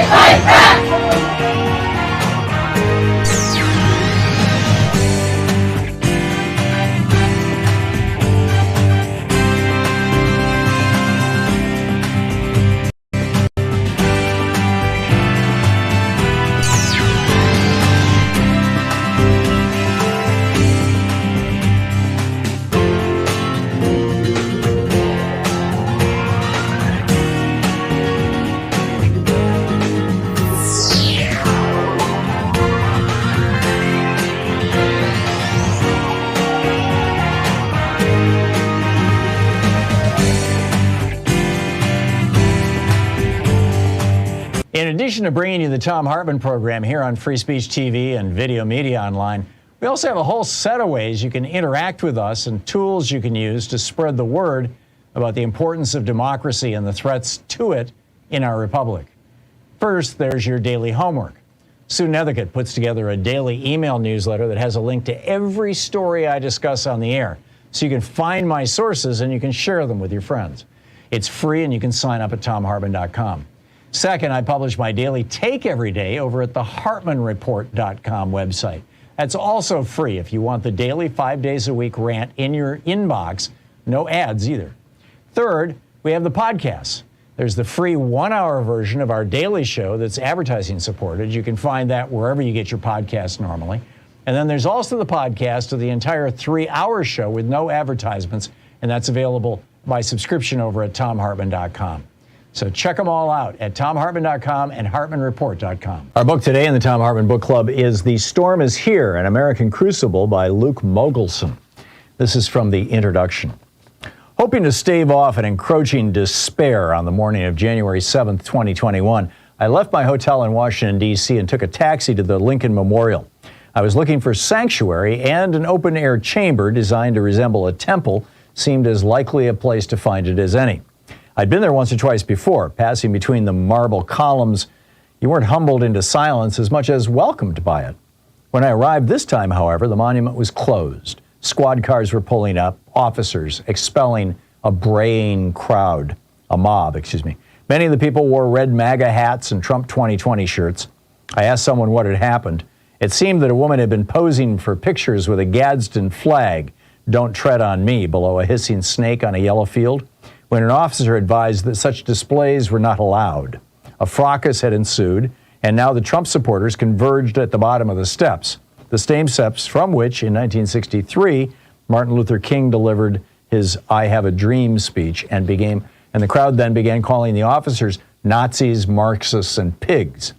Fight back! In addition to bringing you the Thom Hartmann program here on Free Speech TV and Video Media Online, we also have a whole set of ways you can interact with us and tools you can use to spread the word about the importance of democracy and the threats to it in our republic. First, there's your daily homework. Sue Nethercutt puts together a daily email newsletter that has a link to every story I discuss on the air, so you can find my sources and you can share them with your friends. It's free and you can sign up at thomhartmann.com. Second, I publish my daily take every day over at the hartmannreport.com website. That's also free if you want the daily 5 days a week rant in your inbox. No ads either. Third, we have the podcasts. There's the free 1-hour version of our daily show that's advertising supported. You can find that wherever you get your podcasts normally. And then there's also the podcast of the entire 3-hour show with no advertisements, and that's available by subscription over at thomhartmann.com. So check them all out at thomhartmann.com and hartmannreport.com. Our book today in the Thom Hartmann Book Club is The Storm is Here, An American Crucible by Luke Mogelson. This is from the introduction. Hoping to stave off an encroaching despair on the morning of January 7th, 2021, I left my hotel in Washington, D.C. and took a taxi to the Lincoln Memorial. I was looking for sanctuary, and an open-air chamber designed to resemble a temple seemed as likely a place to find it as any. I'd been there once or twice before, passing between the marble columns. You weren't humbled into silence as much as welcomed by it. When I arrived this time, however, the monument was closed. Squad cars were pulling up, officers expelling a mob. Many of the people wore red MAGA hats and Trump 2020 shirts. I asked someone what had happened. It seemed that a woman had been posing for pictures with a Gadsden flag, "Don't tread on me," below a hissing snake on a yellow field, when an officer advised that such displays were not allowed. A fracas had ensued, and now the Trump supporters converged at the bottom of the steps, the same steps from which, in 1963, Martin Luther King delivered his "I Have a Dream" speech, and the crowd then began calling the officers Nazis, Marxists, and pigs.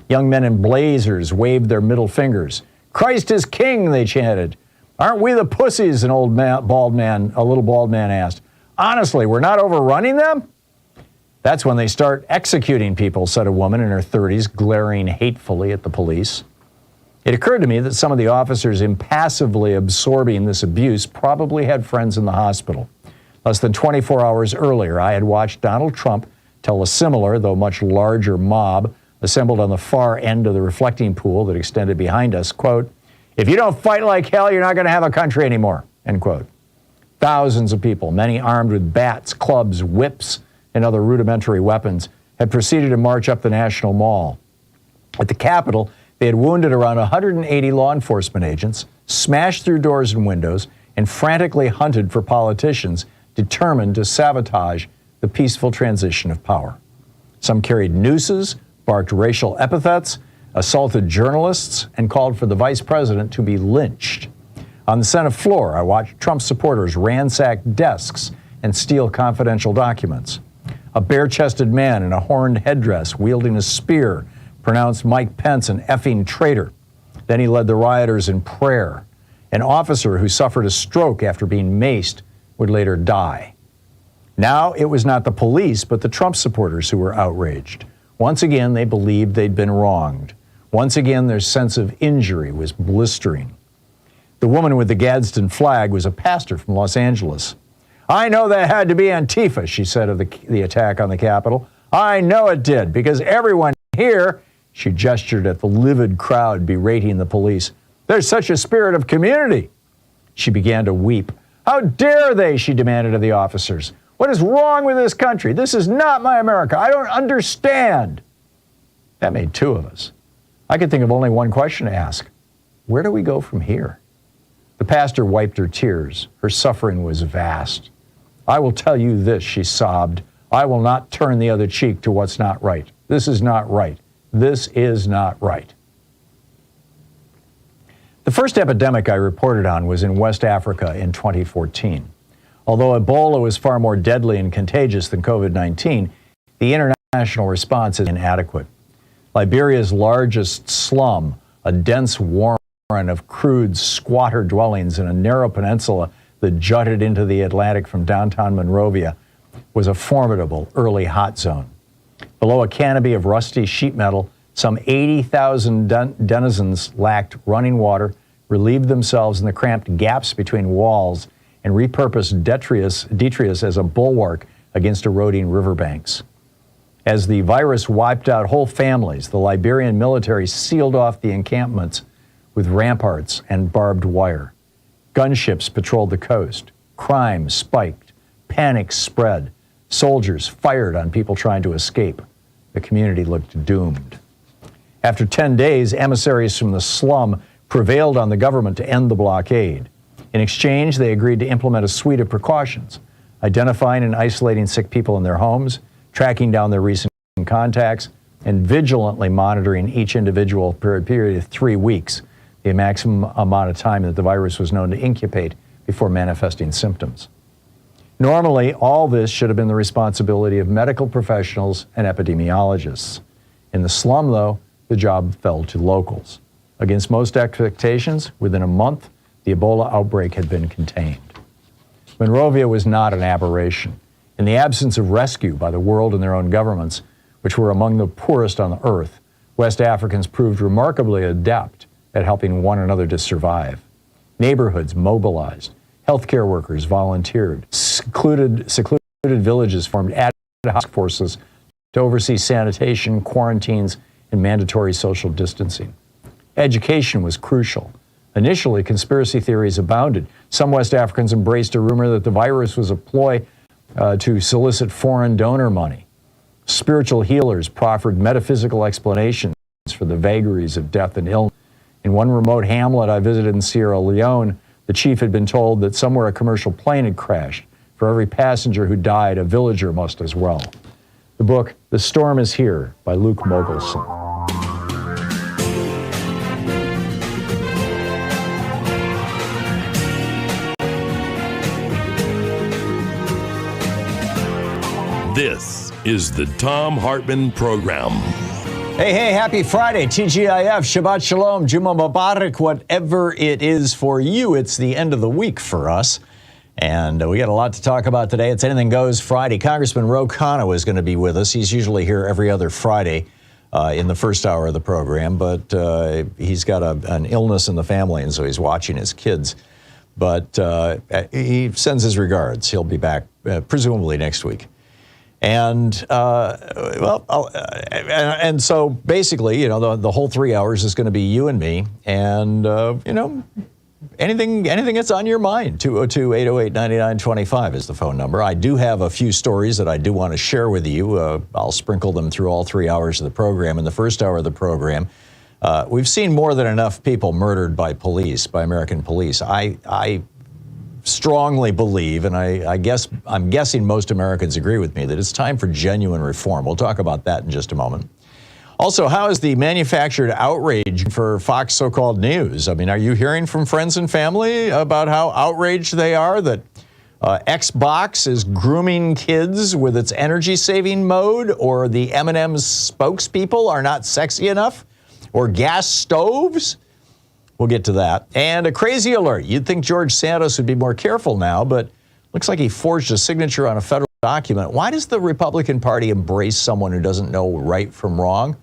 Young men in blazers waved their middle fingers. "Christ is king," they chanted. "Aren't we the pussies?" a little bald man asked. "Honestly, we're not overrunning them?" "That's when they start executing people," said a woman in her 30s, glaring hatefully at the police. It occurred to me that some of the officers impassively absorbing this abuse probably had friends in the hospital. Less than 24 hours earlier, I had watched Donald Trump tell a similar, though much larger mob assembled on the far end of the reflecting pool that extended behind us, quote, "If you don't fight like hell, you're not going to have a country anymore," end quote. Thousands of people, many armed with bats, clubs, whips, and other rudimentary weapons, had proceeded to march up the National Mall. At the Capitol, they had wounded around 180 law enforcement agents, smashed through doors and windows, and frantically hunted for politicians determined to sabotage the peaceful transition of power. Some carried nooses, barked racial epithets, assaulted journalists, and called for the vice president to be lynched. On the Senate floor, I watched Trump supporters ransack desks and steal confidential documents. A bare-chested man in a horned headdress wielding a spear pronounced Mike Pence an effing traitor. Then he led the rioters in prayer. An officer who suffered a stroke after being maced would later die. Now it was not the police, but the Trump supporters who were outraged. Once again, they believed they'd been wronged. Once again, their sense of injury was blistering. The woman with the Gadsden flag was a pastor from Los Angeles. "I know that had to be Antifa," she said of the attack on the Capitol. "I know it did, because everyone here," she gestured at the livid crowd berating the police, "there's such a spirit of community." She began to weep. "How dare they?" she demanded of the officers. "What is wrong with this country? This is not my America. I don't understand." That made two of us. I could think of only one question to ask. Where do we go from here? The pastor wiped her tears. Her suffering was vast. I will tell you this, she sobbed. I will not turn the other cheek to what's not right. This is not right. This is not right. The first epidemic I reported on was in West Africa in 2014. Although Ebola was far more deadly and contagious than COVID-19, the international response is inadequate. Liberia's largest slum, a dense warren of crude squatter dwellings in a narrow peninsula that jutted into the Atlantic from downtown Monrovia, was a formidable early hot zone. Below a canopy of rusty sheet metal, some 80,000 denizens lacked running water, relieved themselves in the cramped gaps between walls, and repurposed detritus as a bulwark against eroding riverbanks. As the virus wiped out whole families, the Liberian military sealed off the encampments with ramparts and barbed wire. Gunships patrolled the coast. Crime spiked. Panic spread. Soldiers fired on people trying to escape. The community looked doomed. After 10 days, emissaries from the slum prevailed on the government to end the blockade. In exchange, they agreed to implement a suite of precautions, identifying and isolating sick people in their homes, tracking down their recent contacts, and vigilantly monitoring each individual for a period of 3 weeks, the maximum amount of time that the virus was known to incubate before manifesting symptoms. Normally, all this should have been the responsibility of medical professionals and epidemiologists. In the slum, though, the job fell to locals. Against most expectations, within a month, the Ebola outbreak had been contained. Monrovia was not an aberration. In the absence of rescue by the world and their own governments, which were among the poorest on the earth, West Africans proved remarkably adept at helping one another to survive. Neighborhoods mobilized, healthcare workers volunteered, secluded villages formed ad hoc forces to oversee sanitation, quarantines, and mandatory social distancing. Education was crucial. Initially, conspiracy theories abounded. Some West Africans embraced a rumor that the virus was a ploy to solicit foreign donor money. Spiritual healers proffered metaphysical explanations for the vagaries of death and illness. In one remote hamlet I visited in Sierra Leone, the chief had been told that somewhere a commercial plane had crashed. For every passenger who died, a villager must as well. The book, The Storm is Here, by Luke Mogelson. This is the Thom Hartmann Program. Hey, happy Friday, TGIF, Shabbat Shalom, Juma Mubarak, whatever it is for you. It's the end of the week for us, and we got a lot to talk about today. It's Anything Goes Friday. Congressman Ro Khanna is going to be with us. He's usually here every other Friday in the first hour of the program, but he's got an illness in the family, and so he's watching his kids. But he sends his regards. He'll be back presumably next week. And so basically, you know, the whole 3 hours is going to be you and me, and you know, anything that's on your mind. 202-808-9925 is the phone number. I do have a few stories that I do want to share with you. I'll sprinkle them through all 3 hours of the program. In the first hour of the program, we've seen more than enough people murdered by police, by American police. I strongly believe, and I'm guessing most Americans agree with me, that it's time for genuine reform. We'll talk about that in just a moment. Also, how is the manufactured outrage for Fox so-called news? I mean, are you hearing from friends and family about how outraged they are that Xbox is grooming kids with its energy-saving mode, or the M&M's spokespeople are not sexy enough, or gas stoves? We'll get to that. And a crazy alert. You'd think George Santos would be more careful now, but looks like he forged a signature on a federal document. Why does the Republican Party embrace someone who doesn't know right from wrong?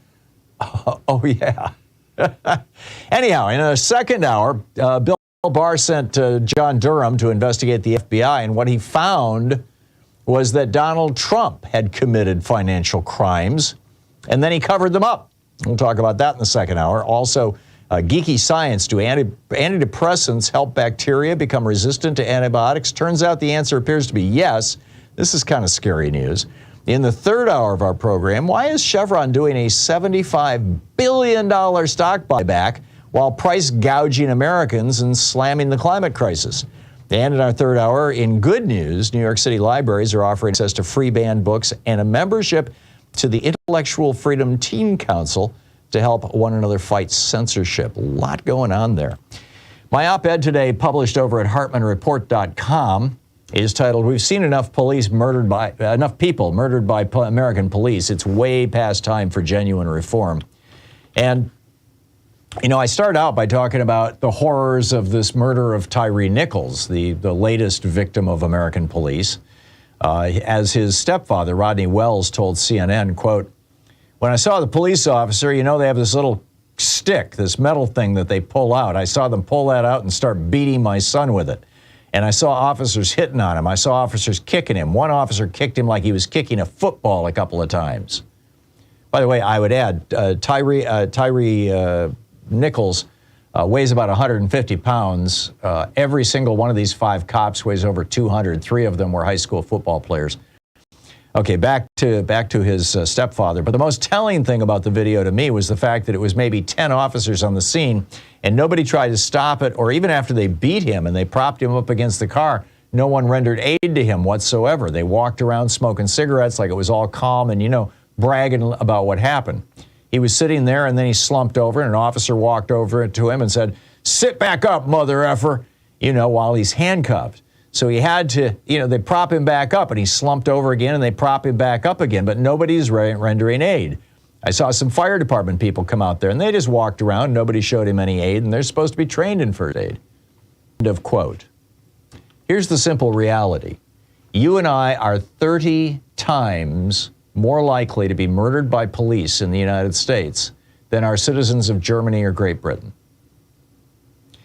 Oh, yeah. Anyhow, in a second hour, Bill Barr sent John Durham to investigate the FBI, and what he found was that Donald Trump had committed financial crimes, and then he covered them up. We'll talk about that in the second hour. Also, Geeky Science, do antidepressants help bacteria become resistant to antibiotics? Turns out the answer appears to be yes. This is kind of scary news. In the third hour of our program, why is Chevron doing a $75 billion stock buyback while price gouging Americans and slamming the climate crisis? And in our third hour, in good news, New York City libraries are offering access to free banned books and a membership to the Intellectual Freedom Teen Council to help one another fight censorship. A lot going on there. My op-ed today, published over at HartmannReport.com, is titled, "We've seen enough people murdered by American police. It's way past time for genuine reform." And, you know, I start out by talking about the horrors of this murder of Tyree Nichols, the latest victim of American police. As his stepfather, Rodney Wells, told CNN, quote, "When I saw the police officer, you know, they have this little stick, this metal thing that they pull out. I saw them pull that out and start beating my son with it. And I saw officers hitting on him. I saw officers kicking him. One officer kicked him like he was kicking a football a couple of times." By the way, I would add, Tyree Nichols weighs about 150 pounds. Every single one of these 5 cops weighs over 200. 3 of them were high school football players. Okay, back to his stepfather. But the most telling thing about the video to me was the fact that it was maybe 10 officers on the scene, and nobody tried to stop it, or even after they beat him and they propped him up against the car, no one rendered aid to him whatsoever. They walked around smoking cigarettes like it was all calm and, you know, bragging about what happened. He was sitting there, and then he slumped over, and an officer walked over to him and said, "Sit back up, mother effer," you know, while he's handcuffed. So he had to, you know, they prop him back up, and he slumped over again, and they prop him back up again, but nobody's rendering aid. I saw some fire department people come out there, and they just walked around. Nobody showed him any aid, and they're supposed to be trained in first aid. End of quote. Here's the simple reality. You and I are 30 times more likely to be murdered by police in the United States than are citizens of Germany or Great Britain.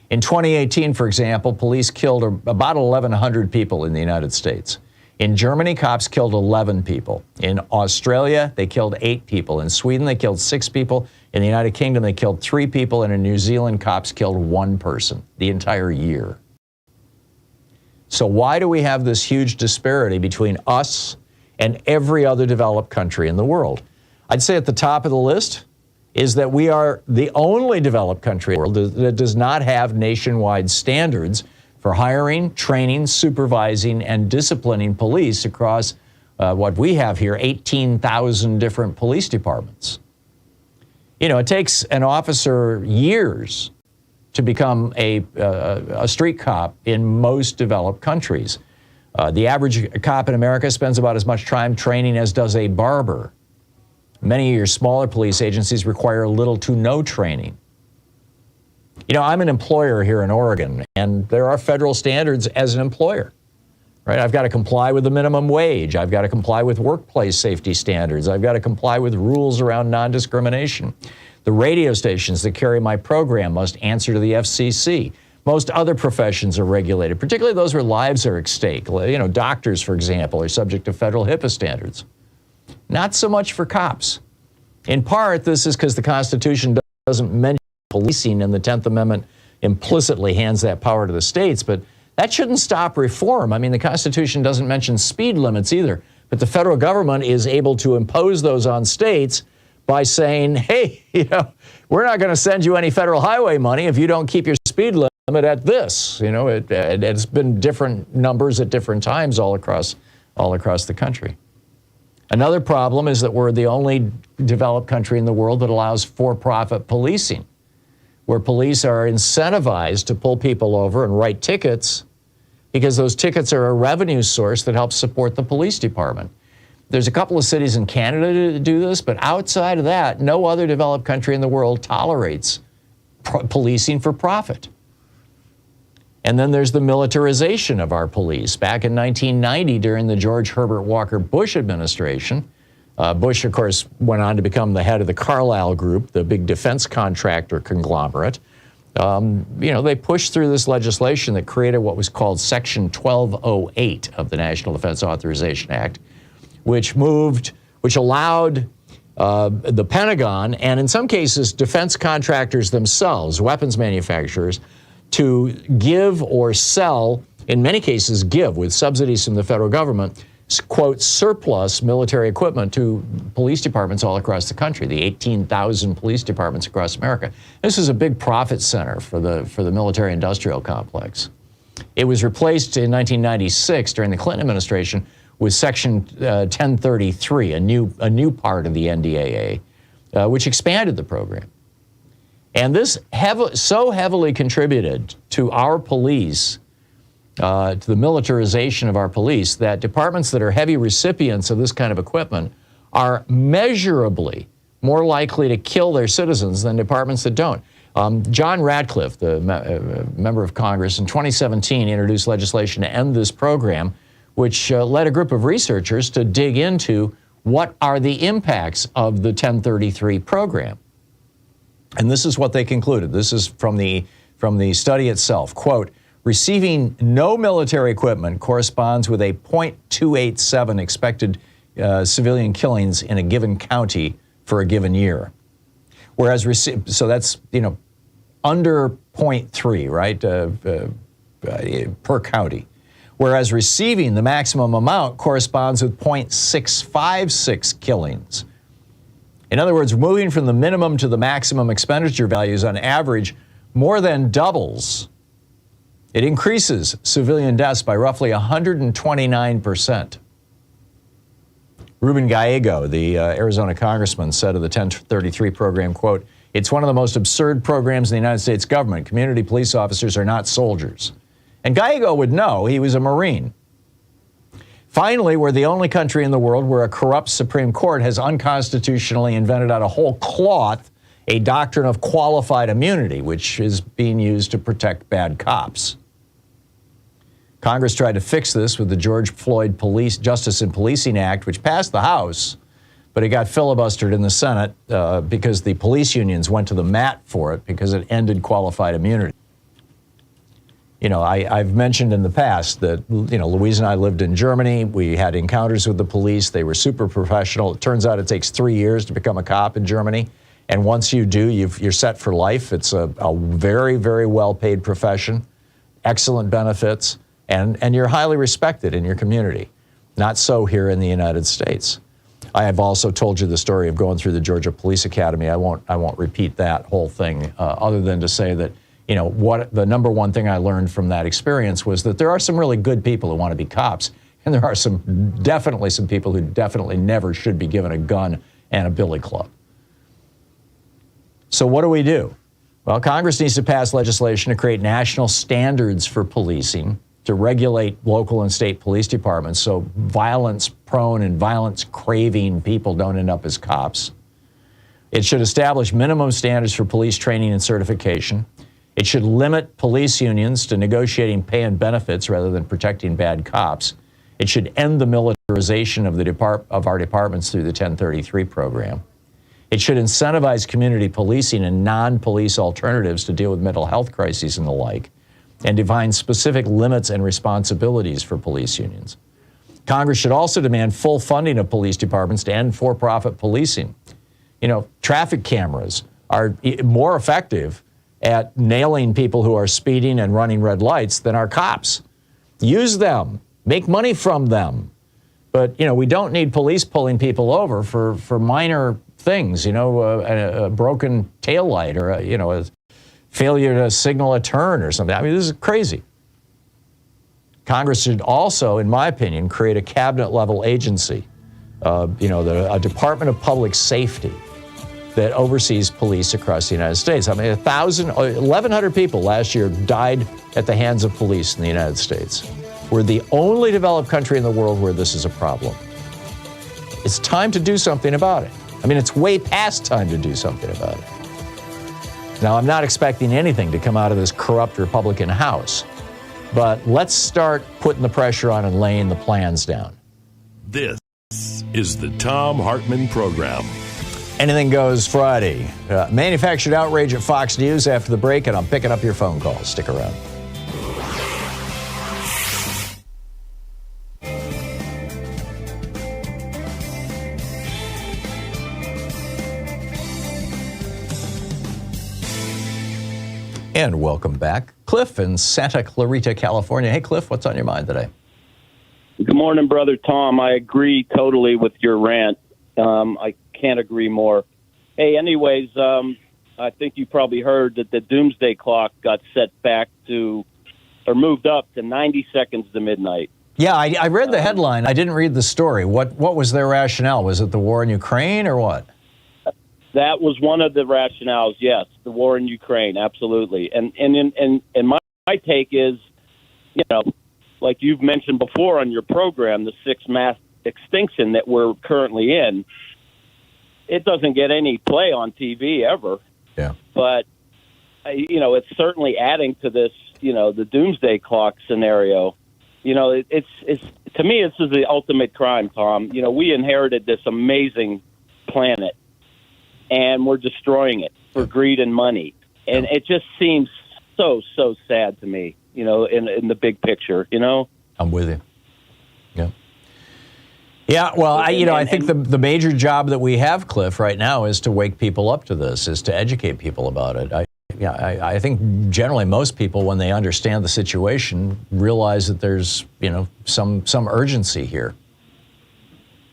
In 2018, for example, police killed about 1,100 people in the United States. In Germany, cops killed 11 people. In Australia, they killed 8 people. In Sweden, they killed 6 people. In the United Kingdom, they killed 3 people. And in New Zealand, cops killed 1 person the entire year. So why do we have this huge disparity between us and every other developed country in the world? I'd say at the top of the list is that we are the only developed country in the world that does not have nationwide standards for hiring, training, supervising, and disciplining police across what we have here, 18,000 different police departments. You know, it takes an officer years to become a street cop in most developed countries. The average cop in America spends about as much time training as does a barber. Many of your smaller police agencies require little to no training. You know, I'm an employer here in Oregon, and there are federal standards as an employer, right? I've got to comply with the minimum wage. I've got to comply with workplace safety standards. I've got to comply with rules around non-discrimination. The radio stations that carry my program must answer to the FCC. Most other professions are regulated, particularly those where lives are at stake. You know, doctors, for example, are subject to federal HIPAA standards. Not so much for cops. In part, this is because the Constitution doesn't mention policing, and the 10th Amendment implicitly hands that power to the states, but that shouldn't stop reform. I mean, the Constitution doesn't mention speed limits either, but the federal government is able to impose those on states by saying, hey, you know, we're not going to send you any federal highway money if you don't keep your speed limit at this. You know, it's been different numbers at different times all across the country. Another problem is that we're the only developed country in the world that allows for-profit policing, where police are incentivized to pull people over and write tickets because those tickets are a revenue source that helps support the police department. There's a couple of cities in Canada to do this, but outside of that, no other developed country in the world tolerates policing for profit. And then there's the militarization of our police. Back in 1990, during the George Herbert Walker Bush administration, Bush, of course, went on to become the head of the Carlyle Group, the big defense contractor conglomerate. You know, they pushed through this legislation that created what was called Section 1208 of the National Defense Authorization Act, which allowed the Pentagon, and in some cases, defense contractors themselves, weapons manufacturers, to give or sell, in many cases give, with subsidies from the federal government, quote, surplus military equipment to police departments all across the country, the 18,000 police departments across America. This is a big profit center for the military-industrial complex. It was replaced in 1996 during the Clinton administration with Section 1033, a new part of the NDAA, which expanded the program. And this so heavily contributed to our police, to the militarization of our police, that departments that are heavy recipients of this kind of equipment are measurably more likely to kill their citizens than departments that don't. John Ratcliffe, the member of Congress, in 2017 introduced legislation to end this program, which led a group of researchers to dig into what are the impacts of the 1033 program. And this is what they concluded. This is from the study itself. Quote, receiving no military equipment corresponds with a 0.287 expected civilian killings in a given county for a given year. Whereas, so that's, under 0.3, right, per county. Whereas receiving the maximum amount corresponds with 0.656 killings. In other words, moving from the minimum to the maximum expenditure values on average more than doubles. It increases civilian deaths by roughly 129%. Ruben Gallego, the Arizona congressman, said of the 1033 program, quote, it's one of the most absurd programs in the United States government. Community police officers are not soldiers. And Gallego would know. He was a Marine. Finally, we're the only country in the world where a corrupt Supreme Court has unconstitutionally invented out of whole cloth a doctrine of qualified immunity, which is being used to protect bad cops. Congress tried to fix this with the George Floyd Justice in Policing Act, which passed the House, but it got filibustered in the Senate because the police unions went to the mat for it because it ended qualified immunity. I've mentioned in the past that, Louise and I lived in Germany. We had encounters with the police. They were super professional. It turns out it takes 3 years to become a cop in Germany. And once you do, you're set for life. It's a very, very well-paid profession, excellent benefits, and you're highly respected in your community. Not so here in the United States. I have also told you the story of going through the Georgia Police Academy. I won't repeat that whole thing, other than to say that, what the number one thing I learned from that experience was that there are some really good people who want to be cops, and there are definitely some people who definitely never should be given a gun and a billy club. So what do we do? Well, Congress needs to pass legislation to create national standards for policing, to regulate local and state police departments so violence-prone and violence-craving people don't end up as cops. It should establish minimum standards for police training and certification. It should limit police unions to negotiating pay and benefits rather than protecting bad cops. It should end the militarization of our departments through the 1033 program. It should incentivize community policing and non-police alternatives to deal with mental health crises and the like, and define specific limits and responsibilities for police unions. Congress should also demand full funding of police departments to end for-profit policing. Traffic cameras are more effective at nailing people who are speeding and running red lights than our cops. Use them. Make money from them. But, we don't need police pulling people over for minor things, a broken taillight or, a failure to signal a turn or something. I mean, this is crazy. Congress should also, in my opinion, create a cabinet-level agency, a Department of Public Safety that oversees police across the United States. I mean, 1,100 people last year died at the hands of police in the United States. We're the only developed country in the world where this is a problem. It's time to do something about it. I mean, it's way past time to do something about it. Now, I'm not expecting anything to come out of this corrupt Republican House, but let's start putting the pressure on and laying the plans down. This is the Thom Hartmann Program. Anything Goes Friday. Manufactured outrage at Fox News after the break, and I'm picking up your phone calls. Stick around. And welcome back. Cliff in Santa Clarita, California. Hey, Cliff, what's on your mind today? Good morning, Brother Tom. I agree totally with your rant. I can't agree more. Hey, anyways, I think you probably heard that the doomsday clock got set back to, or moved up to 90 seconds to midnight. Yeah, I read the headline. I didn't read the story. What was their rationale? Was it the war in Ukraine or what? That was one of the rationales, yes, the war in Ukraine, absolutely. And my take is, you know, like you've mentioned before on your program, the sixth mass extinction that we're currently in, it doesn't get any play on TV ever. Yeah. But, you know, it's certainly adding to this, you know, the doomsday clock scenario. You know, it's to me, this is the ultimate crime, Tom. You know, we inherited this amazing planet, and we're destroying it for greed and money. And it just seems so sad to me, you know, in the big picture, you know? I'm with you. Yeah. Yeah, well, I think the major job that we have, Cliff, right now is to wake people up to this, is to educate people about it. I think generally most people, when they understand the situation, realize that there's, you know, some urgency here.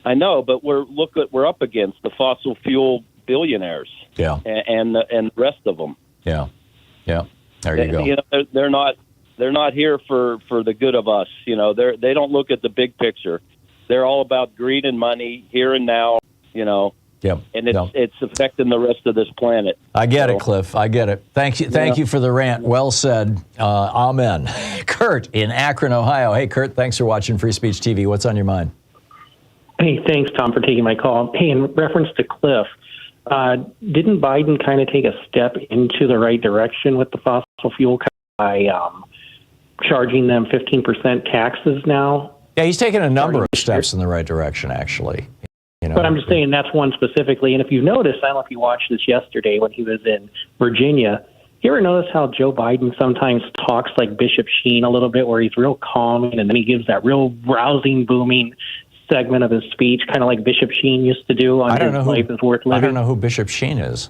I know, but we're up against the fossil fuel billionaires. Yeah. And the rest of them. Yeah. Yeah. There you go. You know, they're not here for the good of us. You know, they don't look at the big picture. They're all about greed and money, here and now, you know. Yep. And it's affecting the rest of this planet. I get it, Cliff. I get it. Thank you for the rant. Well said. Amen. Kurt in Akron, Ohio. Hey, Kurt, thanks for watching Free Speech TV. What's on your mind? Hey, thanks, Tom, for taking my call. Hey, in reference to Cliff, didn't Biden kind of take a step into the right direction with the fossil fuel by charging them 15% taxes now? Yeah, he's taken a number of steps in the right direction, actually. You know, but I'm just saying that's one specifically. And if you've noticed, I don't know if you watched this yesterday when he was in Virginia, you ever notice how Joe Biden sometimes talks like Bishop Sheen a little bit, where he's real calming and then he gives that real rousing, booming segment of his speech, kind of like Bishop Sheen used to do on his Life is Worth Living. I don't know who Bishop Sheen is.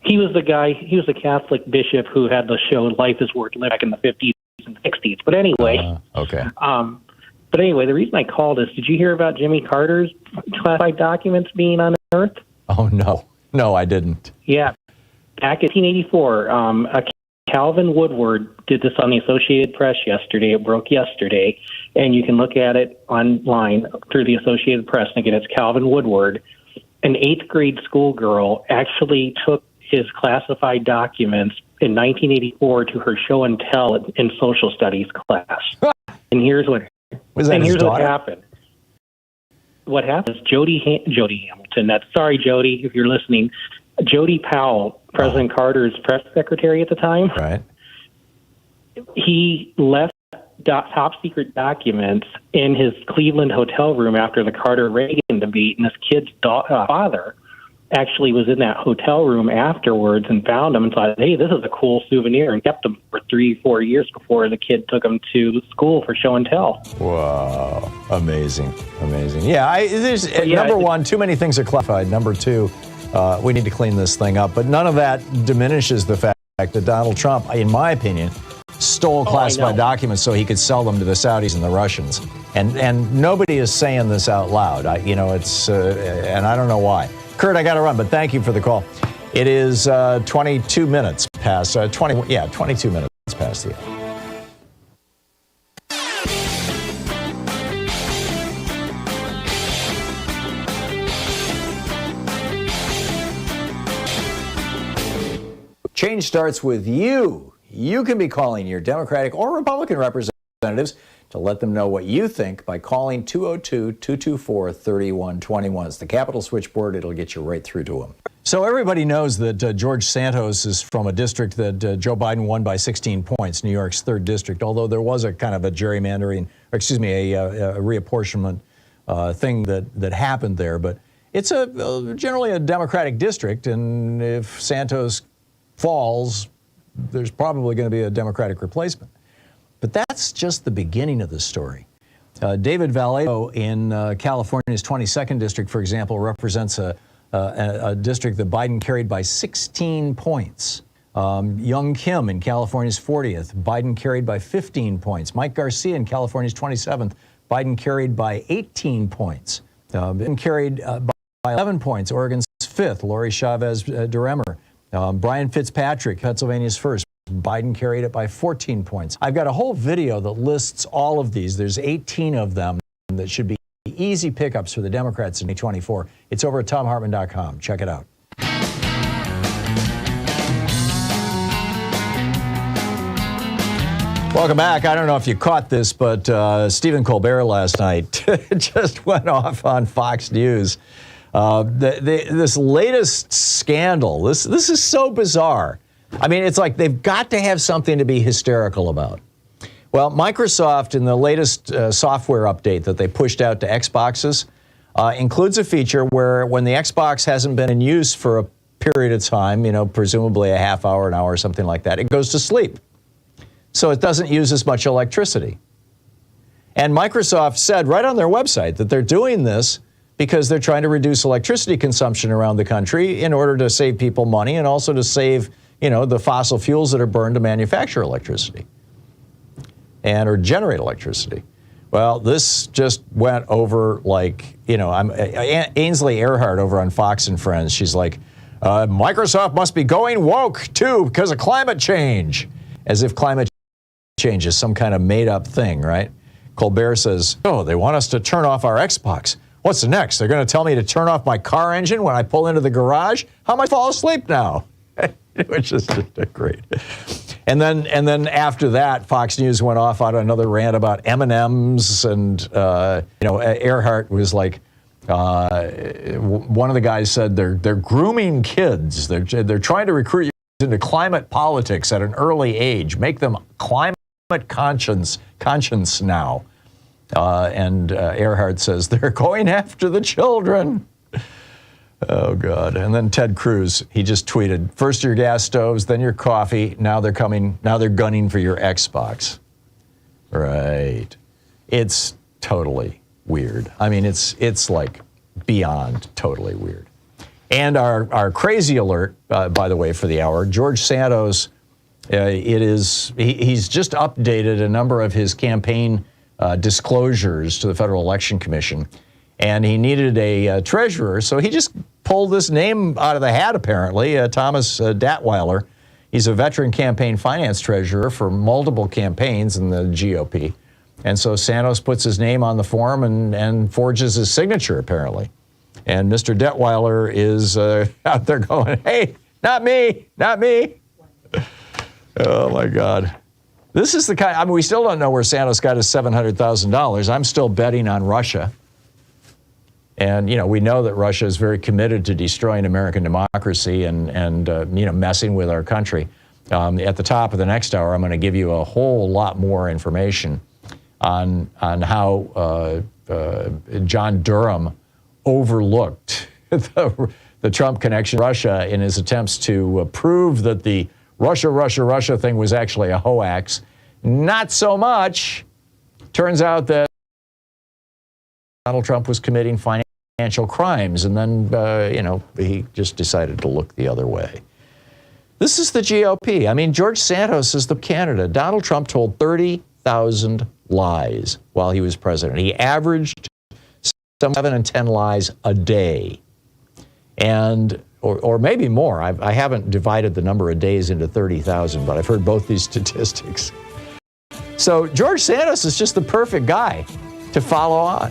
He was the guy, he was a Catholic bishop who had the show Life is Worth Living back in the 50s and 60s. But anyway. Okay. But anyway, the reason I called is, did you hear about Jimmy Carter's classified documents being unearthed? Oh, no. No, I didn't. Yeah. Back in 1884, Calvin Woodward did this on the Associated Press yesterday. It broke yesterday. And you can look at it online through the Associated Press. And again, it's Calvin Woodward. An 8th grade schoolgirl actually took his classified documents in 1984 to her show and tell in social studies class. And here's what happened. What happened is Jody Hamilton. Sorry, Jody, if you're listening. Jody Powell, President Carter's press secretary at the time. Right. He left top secret documents in his Cleveland hotel room after the Carter-Reagan debate, and this kid's father actually was in that hotel room afterwards and found them and thought, hey, this is a cool souvenir, and kept them for 3-4 years before the kid took them to school for show and tell. Wow. Amazing. Yeah, number one, too many things are classified. Number two, we need to clean this thing up. But none of that diminishes the fact that Donald Trump, in my opinion, stole classified documents so he could sell them to the Saudis and the Russians. And nobody is saying this out loud. It's and I don't know why. Kurt, I got to run, but thank you for the call. It is 22 minutes past, 22 minutes past the hour. Change starts with you. You can be calling your Democratic or Republican representatives to let them know what you think by calling 202-224-3121. It's the Capitol switchboard. It'll get you right through to them. So everybody knows that George Santos is from a district that Joe Biden won by 16 points, New York's 3rd district, although there was a kind of a gerrymandering, a reapportionment thing that happened there. But it's generally a Democratic district, and if Santos falls, there's probably going to be a Democratic replacement. But that's just the beginning of the story. David Vallejo in California's 22nd district, for example, represents a district that Biden carried by 16 points. Young Kim in California's 40th, Biden carried by 15 points. Mike Garcia in California's 27th, Biden carried by 18 points. Biden carried by 11 points. Oregon's 5th. Lori Chavez Durham. Brian Fitzpatrick, Pennsylvania's 1st. Biden carried it by 14 points. I've got a whole video that lists all of these. There's 18 of them that should be easy pickups for the Democrats in 2024. It's over at thomhartmann.com. Check it out. Welcome back. I don't know if you caught this, but Stephen Colbert last night just went off on Fox News. This latest scandal, this is so bizarre. I mean, it's like they've got to have something to be hysterical about. Well, Microsoft, in the latest software update that they pushed out to Xboxes, includes a feature where when the Xbox hasn't been in use for a period of time, presumably a half hour, an hour, something like that, it goes to sleep. So it doesn't use as much electricity. And Microsoft said right on their website that they're doing this because they're trying to reduce electricity consumption around the country in order to save people money and also to save, the fossil fuels that are burned to manufacture electricity or generate electricity. Well, this just went over like, Ainsley Earhardt over on Fox and Friends. She's like, Microsoft must be going woke too because of climate change, as if climate change is some kind of made up thing, right? Colbert says, they want us to turn off our Xbox. What's the next? They're going to tell me to turn off my car engine when I pull into the garage? How am I fall asleep now? Which is just great. And then after that, Fox News went off on another rant about M&Ms, and Earhart was like, one of the guys said they're grooming kids. They're trying to recruit you into climate politics at an early age. Make them climate conscience now. And Earhart says they're going after the children. Oh, God. And then Ted Cruz, he just tweeted, first your gas stoves, then your coffee. Now they're gunning for your Xbox. Right. It's totally weird. I mean, it's like beyond totally weird. And our crazy alert, by the way, for the hour, George Santos, he's just updated a number of his campaign disclosures to the Federal Election Commission. And he needed a treasurer, so he just pulled this name out of the hat, apparently, Thomas Datweiler. He's a veteran campaign finance treasurer for multiple campaigns in the GOP. And so Santos puts his name on the form and forges his signature, apparently. And Mr. Detweiler is out there going, hey, not me. Oh, my God. This is the kind, we still don't know where Santos got his $700,000. I'm still betting on Russia. And, we know that Russia is very committed to destroying American democracy and messing with our country. At the top of the next hour, I'm going to give you a whole lot more information on how John Durham overlooked the Trump connection to Russia in his attempts to prove that the Russia thing was actually a hoax. Not so much. Turns out that Donald Trump was committing financial crimes, and then, he just decided to look the other way. This is the GOP. I mean, George Santos is the candidate. Donald Trump told 30,000 lies while he was president. He averaged 7 and 10 lies a day, or maybe more. I haven't divided the number of days into 30,000, but I've heard both these statistics. So George Santos is just the perfect guy to follow on.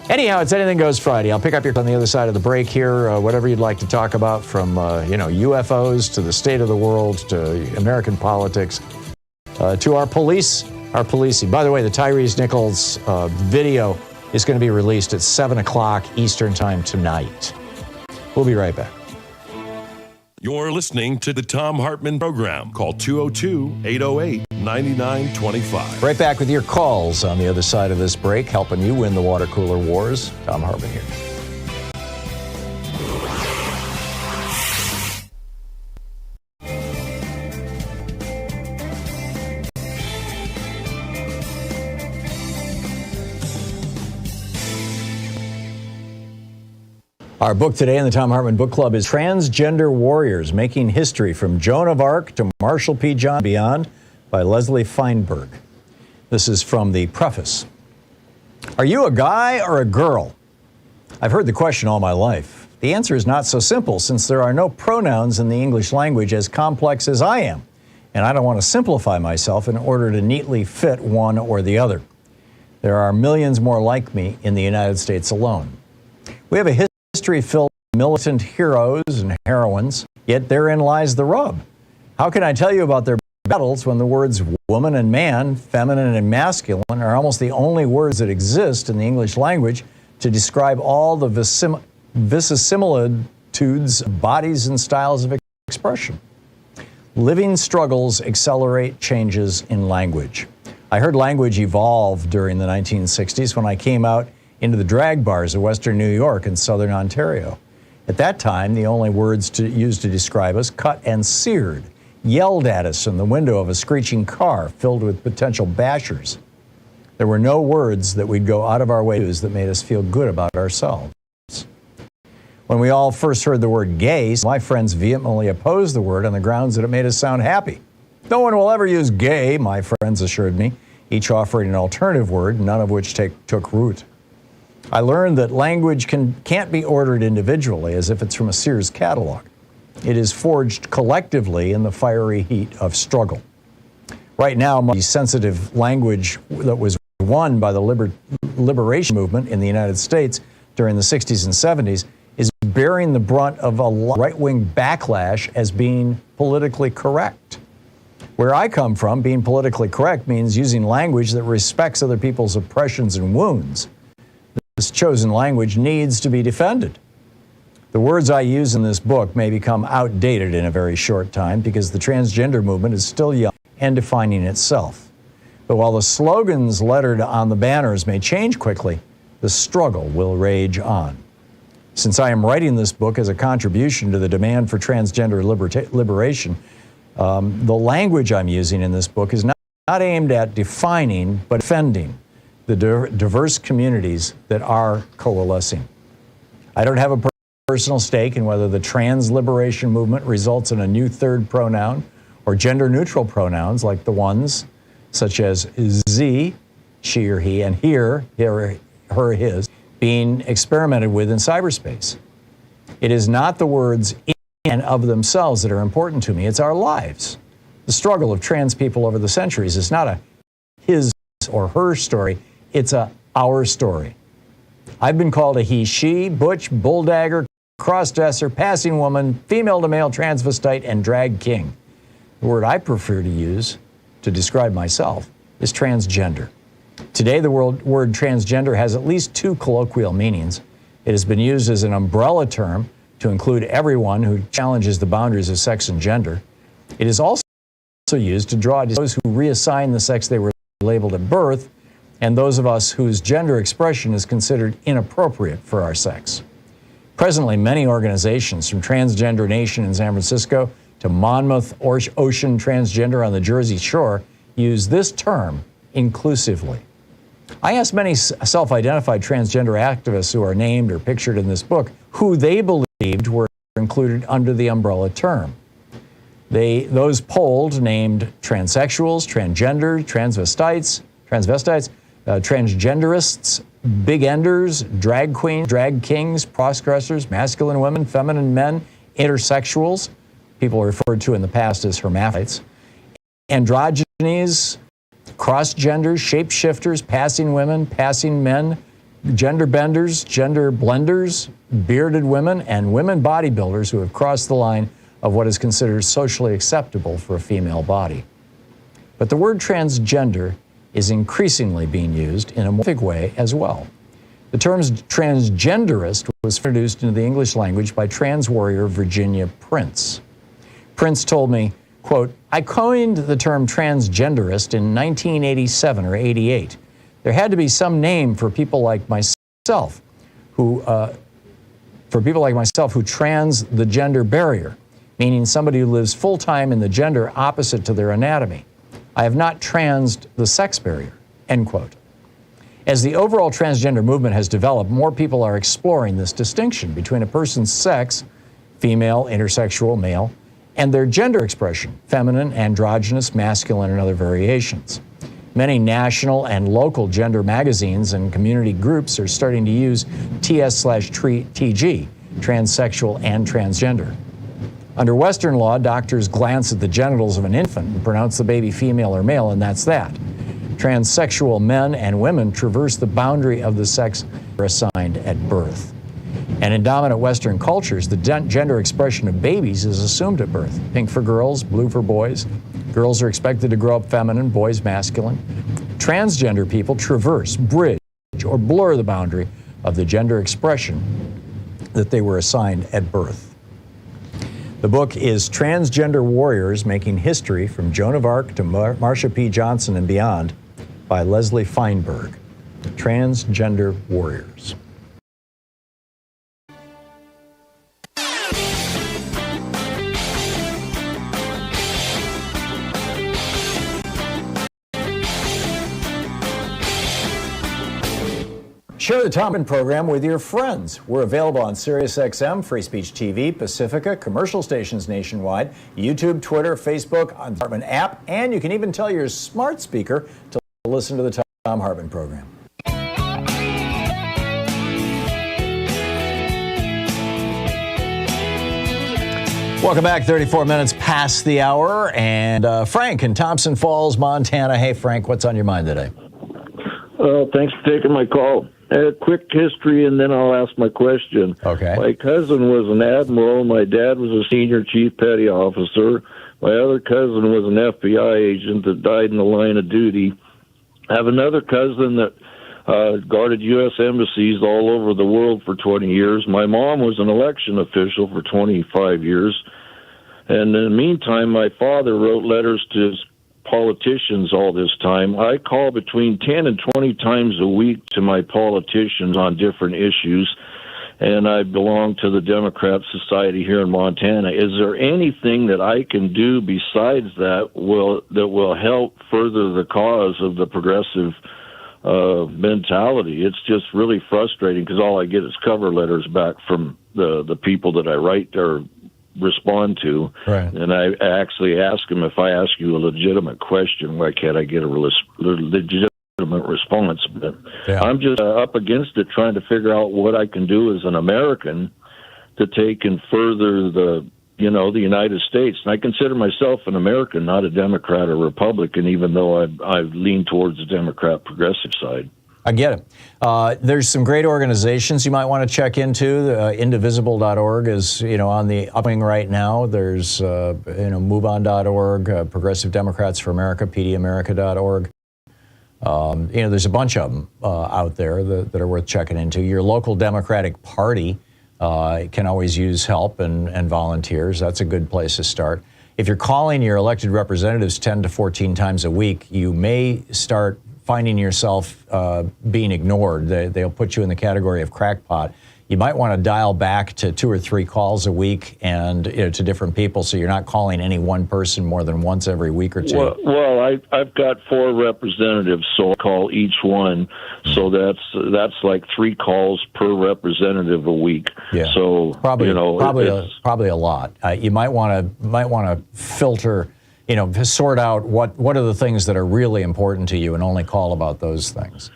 Anyhow, it's Anything Goes Friday. I'll pick up on the other side of the break here, whatever you'd like to talk about, from UFOs to the state of the world to American politics to our policing. By the way, the Tyrese Nichols video is going to be released at 7 o'clock Eastern Time tonight. We'll be right back. You're listening to the Thom Hartmann Program. Call 202-808-9925. Right back with your calls on the other side of this break, helping you win the water cooler wars. Thom Hartmann here. Our book today in the Thom Hartmann Book Club is Transgender Warriors, Making History from Joan of Arc to Marshall P. John Beyond by Leslie Feinberg. This is from the preface. Are you a guy or a girl? I've heard the question all my life. The answer is not so simple, since there are no pronouns in the English language as complex as I am, and I don't want to simplify myself in order to neatly fit one or the other. There are millions more like me in the United States alone. We have a history filled with militant heroes and heroines, yet therein lies the rub. How can I tell you about their battles when the words woman and man, feminine and masculine, are almost the only words that exist in the English language to describe all the vicissitudes of bodies and styles of expression? Living struggles accelerate changes in language. I heard language evolve during the 1960s when I came out into the drag bars of Western New York and Southern Ontario. At that time, the only words used to describe us, cut and seared, yelled at us from the window of a screeching car filled with potential bashers. There were no words that we'd go out of our way to use that made us feel good about ourselves. When we all first heard the word gay, my friends vehemently opposed the word on the grounds that it made us sound happy. No one will ever use gay, my friends assured me, each offering an alternative word, none of which took root. I learned that language can't be ordered individually as if it's from a Sears catalog. It is forged collectively in the fiery heat of struggle. Right now, the sensitive language that was won by the liberation movement in the United States during the 60s and 70s is bearing the brunt of a right-wing backlash as being politically correct. Where I come from, being politically correct means using language that respects other people's oppressions and wounds. This chosen language needs to be defended. The words I use in this book may become outdated in a very short time because the transgender movement is still young and defining itself. But while the slogans lettered on the banners may change quickly, the struggle will rage on. Since I am writing this book as a contribution to the demand for transgender liberation, the language I'm using in this book is not aimed at defining, but defending the diverse communities that are coalescing. I don't have a personal stake in whether the trans liberation movement results in a new third pronoun or gender-neutral pronouns like the ones such as Z, she or he, and here, her, his, being experimented with in cyberspace. It is not the words in and of themselves that are important to me. It's our lives. The struggle of trans people over the centuries is not a his or her story. It's a our story. I've been called a he, she, butch, bulldagger, crossdresser, passing woman, female to male transvestite, and drag king. The word I prefer to use to describe myself is transgender. Today, the word transgender has at least two colloquial meanings. It has been used as an umbrella term to include everyone who challenges the boundaries of sex and gender. It is also used to draw those who reassign the sex they were labeled at birth and those of us whose gender expression is considered inappropriate for our sex. Presently, many organizations, from Transgender Nation in San Francisco to Monmouth Ocean Transgender on the Jersey Shore, use this term inclusively. I asked many self-identified transgender activists who are named or pictured in this book who they believed were included under the umbrella term. Those polled named transsexuals, transgender, transvestites, transgenderists, big enders, drag queens, drag kings, crossdressers, masculine women, feminine men, intersexuals, people referred to in the past as hermaphrodites, androgynes, cross-genders, shapeshifters, passing women, passing men, gender benders, gender blenders, bearded women, and women bodybuilders who have crossed the line of what is considered socially acceptable for a female body. But the word transgender is increasingly being used in a morphic way as well. The term transgenderist was introduced into the English language by trans warrior Virginia Prince. Prince told me, quote, I coined the term transgenderist in 1987 or 88. There had to be some name for people like myself who trans the gender barrier, meaning somebody who lives full-time in the gender opposite to their anatomy. I have not transed the sex barrier, end quote. As the overall transgender movement has developed, more people are exploring this distinction between a person's sex, female, intersexual, male, and their gender expression, feminine, androgynous, masculine, and other variations. Many national and local gender magazines and community groups are starting to use TS/TG, transsexual and transgender. Under Western law, doctors glance at the genitals of an infant and pronounce the baby female or male, and that's that. Transsexual men and women traverse the boundary of the sex assigned at birth. And in dominant Western cultures, the gender expression of babies is assumed at birth. Pink for girls, blue for boys. Girls are expected to grow up feminine, boys masculine. Transgender people traverse, bridge, or blur the boundary of the gender expression that they were assigned at birth. The book is Transgender Warriors Making History from Joan of Arc to Marsha P. Johnson and Beyond by Leslie Feinberg. Transgender Warriors. Share the Thom Hartmann program with your friends. We're available on SiriusXM, Free Speech TV, Pacifica, commercial stations nationwide, YouTube, Twitter, Facebook, on the Hartmann app, and you can even tell your smart speaker to listen to the Thom Hartmann program. Welcome back, 34 minutes past the hour, and Frank in Thompson Falls, Montana. Hey, Frank, what's on your mind today? Thanks for taking my call. A quick history, and then I'll ask my question. Okay. My cousin was an admiral. My dad was a senior chief petty officer. My other cousin was an FBI agent that died in the line of duty. I have another cousin that guarded U.S. embassies all over the world for 20 years. My mom was an election official for 25 years. And in the meantime, my father wrote letters to his politicians all this time. I call between 10 and 20 times a week to my politicians on different issues, and I belong to the Democrat Society here in Montana. Is there anything that I can do besides that will help further the cause of the progressive mentality? It's just really frustrating because all I get is cover letters back from the people that I write or respond to, right. And I actually ask them, if I ask you a legitimate question, why can't I get a legitimate response? But yeah. I'm just up against it, trying to figure out what I can do as an American to take and further the United States. And I consider myself an American, not a Democrat or Republican, even though I lean towards the Democrat progressive side. I get it. There's some great organizations you might want to check into. Indivisible.org is, on the upping right now. There's, MoveOn.org, Progressive Democrats for America, PDAmerica.org. There's a bunch of them out there that are worth checking into. Your local Democratic Party can always use help and volunteers. That's a good place to start. If you're calling your elected representatives 10 to 14 times a week, you may start finding yourself being ignored. They'll put you in the category of crackpot. You might want to dial back to 2 or 3 calls a week and to different people, so you're not calling any one person more than once every week or two. Well, I've got 4 representatives, so I call each one. So that's like 3 calls per representative a week. Yeah. So probably a lot. You might want to filter. Sort out what are the things that are really important to you and only call about those things.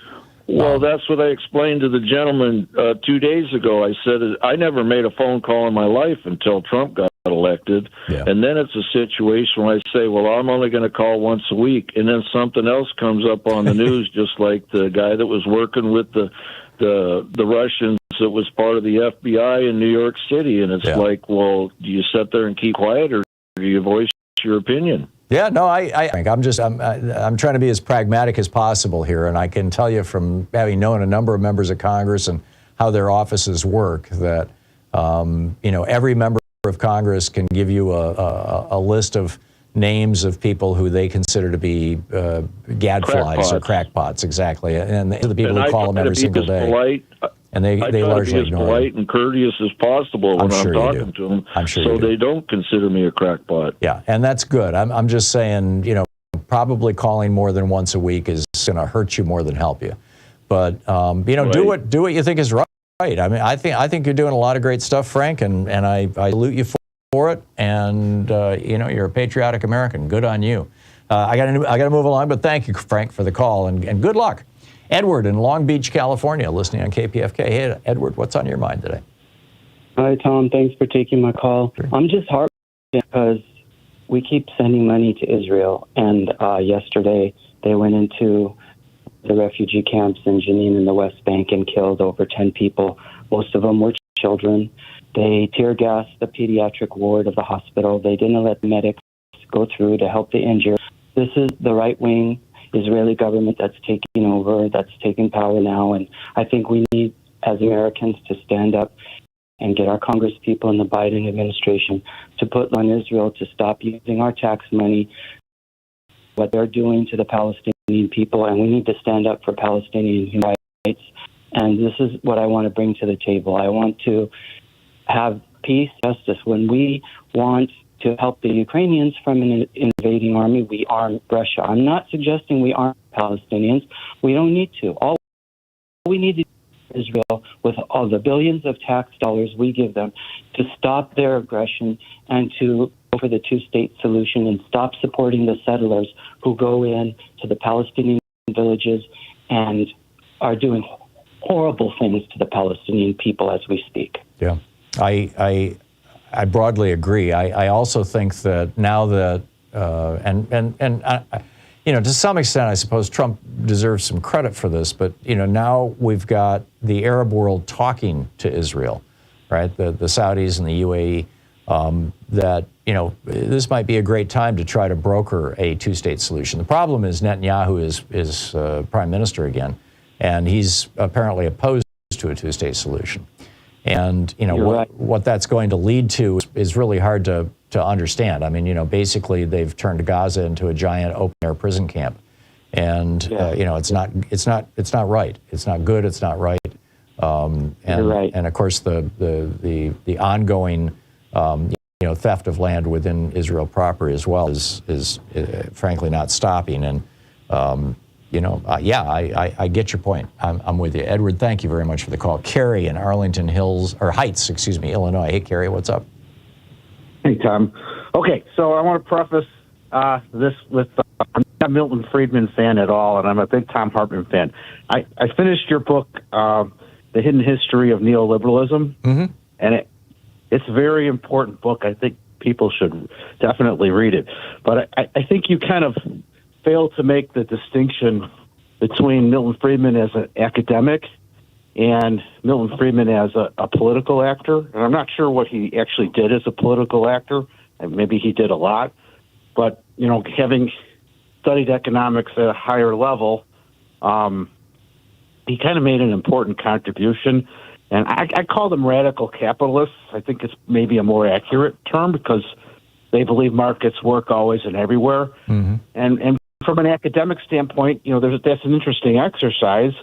Well, that's what I explained to the gentleman 2 days ago. I said I never made a phone call in my life until Trump got elected. Yeah. And then it's a situation where I say, well, I'm only going to call once a week. And then something else comes up on the news, just like the guy that was working with the Russians that was part of the FBI in New York City. And it's like, well, do you sit there and keep quiet, or do you voice your opinion? Yeah, no, I'm trying to be as pragmatic as possible here, and I can tell you from having known a number of members of Congress and how their offices work that every member of Congress can give you a list of names of people who they consider to be gadflies or crackpots, exactly, and the people who call them every single day. Polite. And they largely ignore as polite and courteous as possible when I'm talking to them, so they don't consider me a crackpot. Yeah, and that's good. I'm just saying, probably calling more than once a week is going to hurt you more than help you. But right. do what you think is right. I mean, I think you're doing a lot of great stuff, Frank, and I salute you for it. And you're a patriotic American. Good on you. I got to move along, but thank you, Frank, for the call, and good luck. Edward in Long Beach, California, listening on KPFK. Hey, Edward, what's on your mind today? Hi, Tom. Thanks for taking my call. I'm just heartbroken because we keep sending money to Israel, and yesterday they went into the refugee camps in Jenin in the West Bank and killed over 10 people. Most of them were children. They tear gassed the pediatric ward of the hospital. They didn't let the medics go through to help the injured. This is the right-wing Israeli government that's taking over, that's taking power now, and I think we need, as Americans, to stand up and get our Congress people in the Biden administration to put on Israel to stop using our tax money, what they're doing to the Palestinian people, and we need to stand up for Palestinian human rights. And this is what I want to bring to the table. I want to have peace, justice. When we want to help the Ukrainians from an invading army, we arm Russia. I'm not suggesting we arm Palestinians. We don't need to. All we need to do is Israel, with all the billions of tax dollars we give them, to stop their aggression and to go for the two-state solution and stop supporting the settlers who go in to the Palestinian villages and are doing horrible things to the Palestinian people as we speak. Yeah, I broadly agree. I also think that now that to some extent, I suppose Trump deserves some credit for this. But now we've got the Arab world talking to Israel, right? The Saudis and the UAE. That this might be a great time to try to broker a two-state solution. The problem is Netanyahu is prime minister again, and he's apparently opposed to a two-state solution. And what that's going to lead to is really hard to understand. I mean, basically they've turned Gaza into a giant open-air prison camp, and it's not right. It's not good. It's not right. And of course the ongoing theft of land within Israel proper as well is frankly not stopping. And I get your point. I'm with you. Edward, thank you very much for the call. Carrie in Arlington Heights, Illinois. Hey, Carrie, what's up? Hey, Tom. Okay, so I want to preface this with I'm not a Milton Friedman fan at all, and I'm a big Thom Hartmann fan. I finished your book, The Hidden History of Neoliberalism, and it's a very important book. I think people should definitely read it. But I think you kind of failed to make the distinction between Milton Friedman as an academic and Milton Friedman as a political actor. And I'm not sure what he actually did as a political actor. And maybe he did a lot. But, having studied economics at a higher level, he kind of made an important contribution. And I call them radical capitalists. I think it's maybe a more accurate term because they believe markets work always and everywhere. Mm-hmm. And from an academic standpoint, that's an interesting exercise.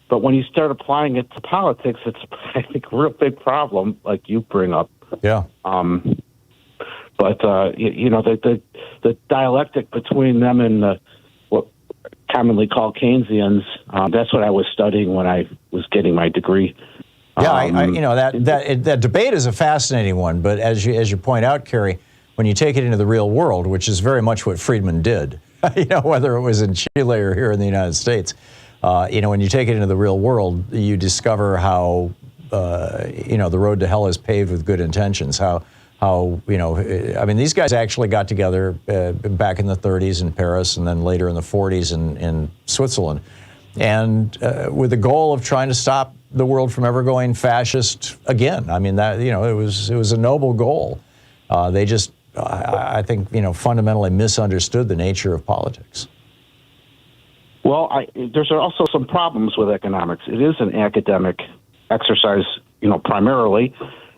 But when you start applying it to politics, it's, I think, a real big problem, like you bring up. Yeah. The dialectic between them and what commonly called Keynesians, that's what I was studying when I was getting my degree. Yeah, that debate is a fascinating one. But as you point out, Kerry, when you take it into the real world, which is very much what Friedman did, whether it was in Chile or here in the United States, when you take it into the real world, you discover how the road to hell is paved with good intentions. These guys actually got together back in the 30s in Paris and then later in the 40s in Switzerland, and with the goal of trying to stop the world from ever going fascist again. I mean, that it was a noble goal. They just, I think, fundamentally misunderstood the nature of politics. Well, there's also some problems with economics. It is an academic exercise, primarily,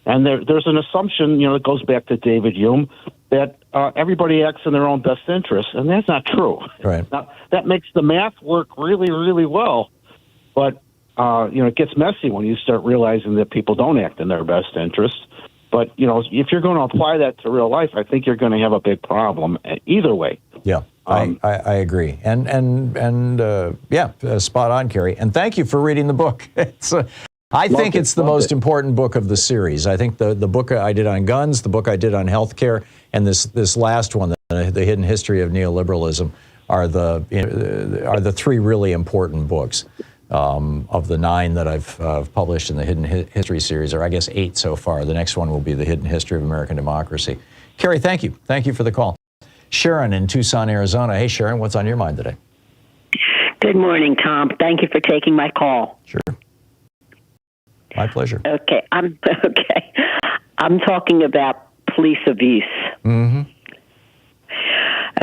and there's an assumption, that goes back to David Hume, that everybody acts in their own best interest, and that's not true. Right. Now, that makes the math work really, really well, but it gets messy when you start realizing that people don't act in their best interest. But, if you're going to apply that to real life, I think you're going to have a big problem either way. Yeah, I agree. And spot on, Kerry. And thank you for reading the book. I think it's the most important book of the series. I think the book I did on guns, the book I did on healthcare, and this last one The Hidden History of Neoliberalism are the three really important books of the 9 that I've published in the Hidden History series, or I guess 8 so far. The next one will be The Hidden History of American Democracy. Carrie, thank you. Thank you for the call. Sharon in Tucson, Arizona. Hey, Sharon, what's on your mind today? Good morning, Tom. Thank you for taking my call. Sure. My pleasure. Okay. I'm talking about police abuse. Mm-hmm.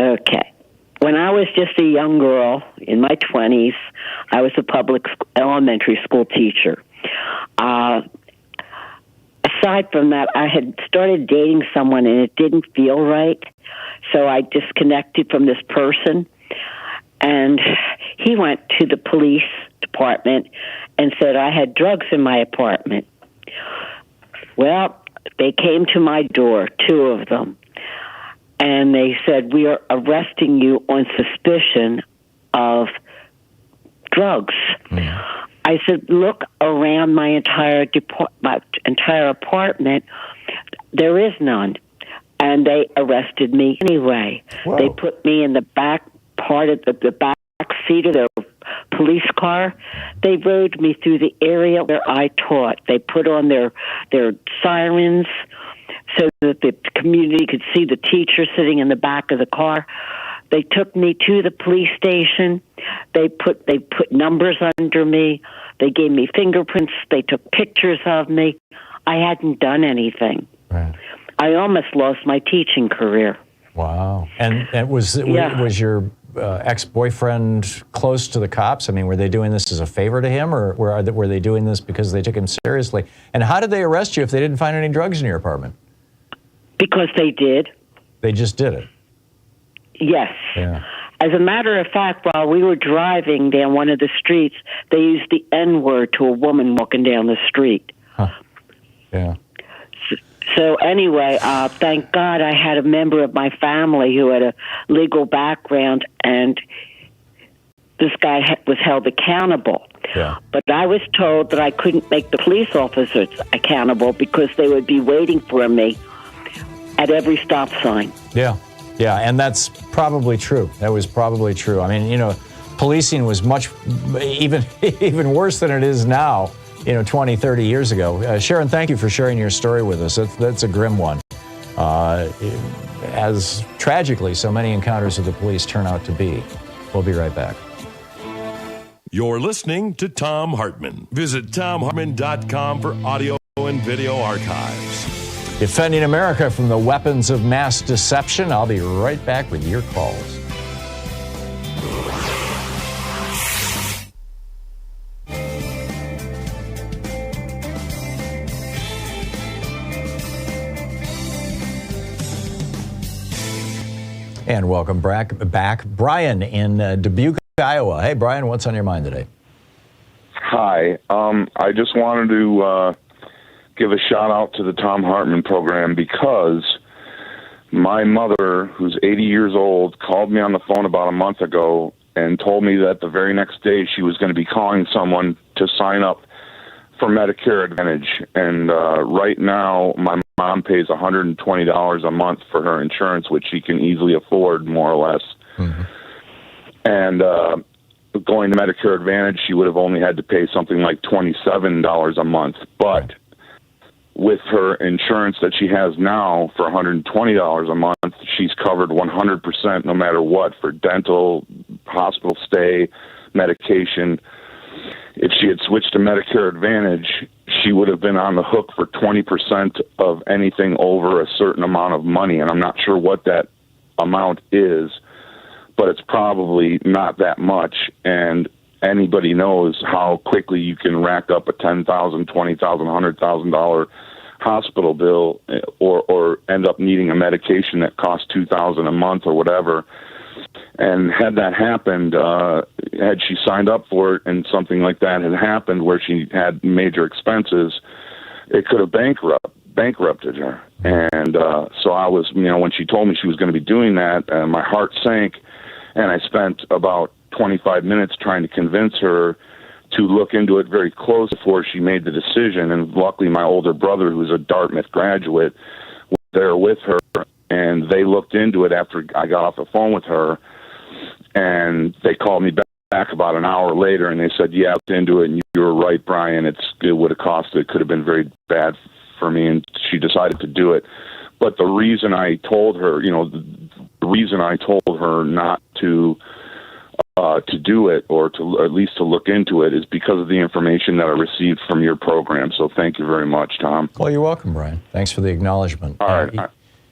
Okay. When I was just a young girl in my 20s, I was a public elementary school teacher. Aside from that, I had started dating someone and it didn't feel right, so I disconnected from this person. And he went to the police department and said I had drugs in my apartment. Well, they came to my door, 2 of them, and they said, we are arresting you on suspicion of drugs. Mm. I said, look around my entire apartment. There is none. And they arrested me anyway. Whoa. They put me in the back part of the back seat of their police car. They rode me through the area where I taught. They put on their sirens so that the community could see the teacher sitting in the back of the car. They took me to the police station. They put numbers under me. They gave me fingerprints. They took pictures of me. I hadn't done anything. Right. I almost lost my teaching career. Wow. And was your ex-boyfriend close to the cops? I mean, were they doing this as a favor to him, or were they doing this because they took him seriously? And how did they arrest you if they didn't find any drugs in your apartment? Because they did. They just did it? Yes. Yeah. As a matter of fact, while we were driving down one of the streets, they used the N-word to a woman walking down the street. Huh. Yeah. So anyway, thank God I had a member of my family who had a legal background, and this guy was held accountable. Yeah. But I was told that I couldn't make the police officers accountable because they would be waiting for me at every stop sign. Yeah. Yeah, and that's probably true. That was probably true. I mean, policing was much even worse than it is now, 20, 30 years ago. Sharon, thank you for sharing your story with us. That's a grim one. As tragically, so many encounters with the police turn out to be. We'll be right back. You're listening to Thom Hartmann. Visit thomhartmann.com for audio and video archives. Defending America from the weapons of mass deception. I'll be right back with your calls. And welcome back. Brian in Dubuque, Iowa. Hey, Brian, what's on your mind today? Hi. I just wanted to give a shout out to the Thom Hartmann program because my mother, who's 80 years old, called me on the phone about a month ago and told me that the very next day she was going to be calling someone to sign up for Medicare Advantage. And right now, my mom pays $120 a month for her insurance, which she can easily afford, more or less. Mm-hmm. And going to Medicare Advantage, she would have only had to pay something like $27 a month. But with her insurance that she has now for $120 a month, she's covered 100% no matter what for dental, hospital stay, medication. If she had switched to Medicare Advantage, she would have been on the hook for 20% of anything over a certain amount of money. And I'm not sure what that amount is, but it's probably not that much. And anybody knows how quickly you can rack up a $10,000, $20,000, $100,000 hospital bill, or end up needing a medication that costs $2,000 a month or whatever. And had that happened, had she signed up for it and something like that had happened where she had major expenses, it could have bankrupted her. And so I was, when she told me she was going to be doing that, my heart sank, and I spent about 25 minutes trying to convince her to look into it very close before she made the decision. And luckily, my older brother, who's a Dartmouth graduate, was there with her and they looked into it after I got off the phone with her, and they called me back about an hour later, and they said, yeah, I looked into it, and you were right, Brian. It would have cost, it could have been very bad for me, and she decided to do it. But the reason I told her, the reason I told her not to do it, or at least to look into it, is because of the information that I received from your program. So thank you very much, Tom. Well, you're welcome, Brian. Thanks for the acknowledgement. All right.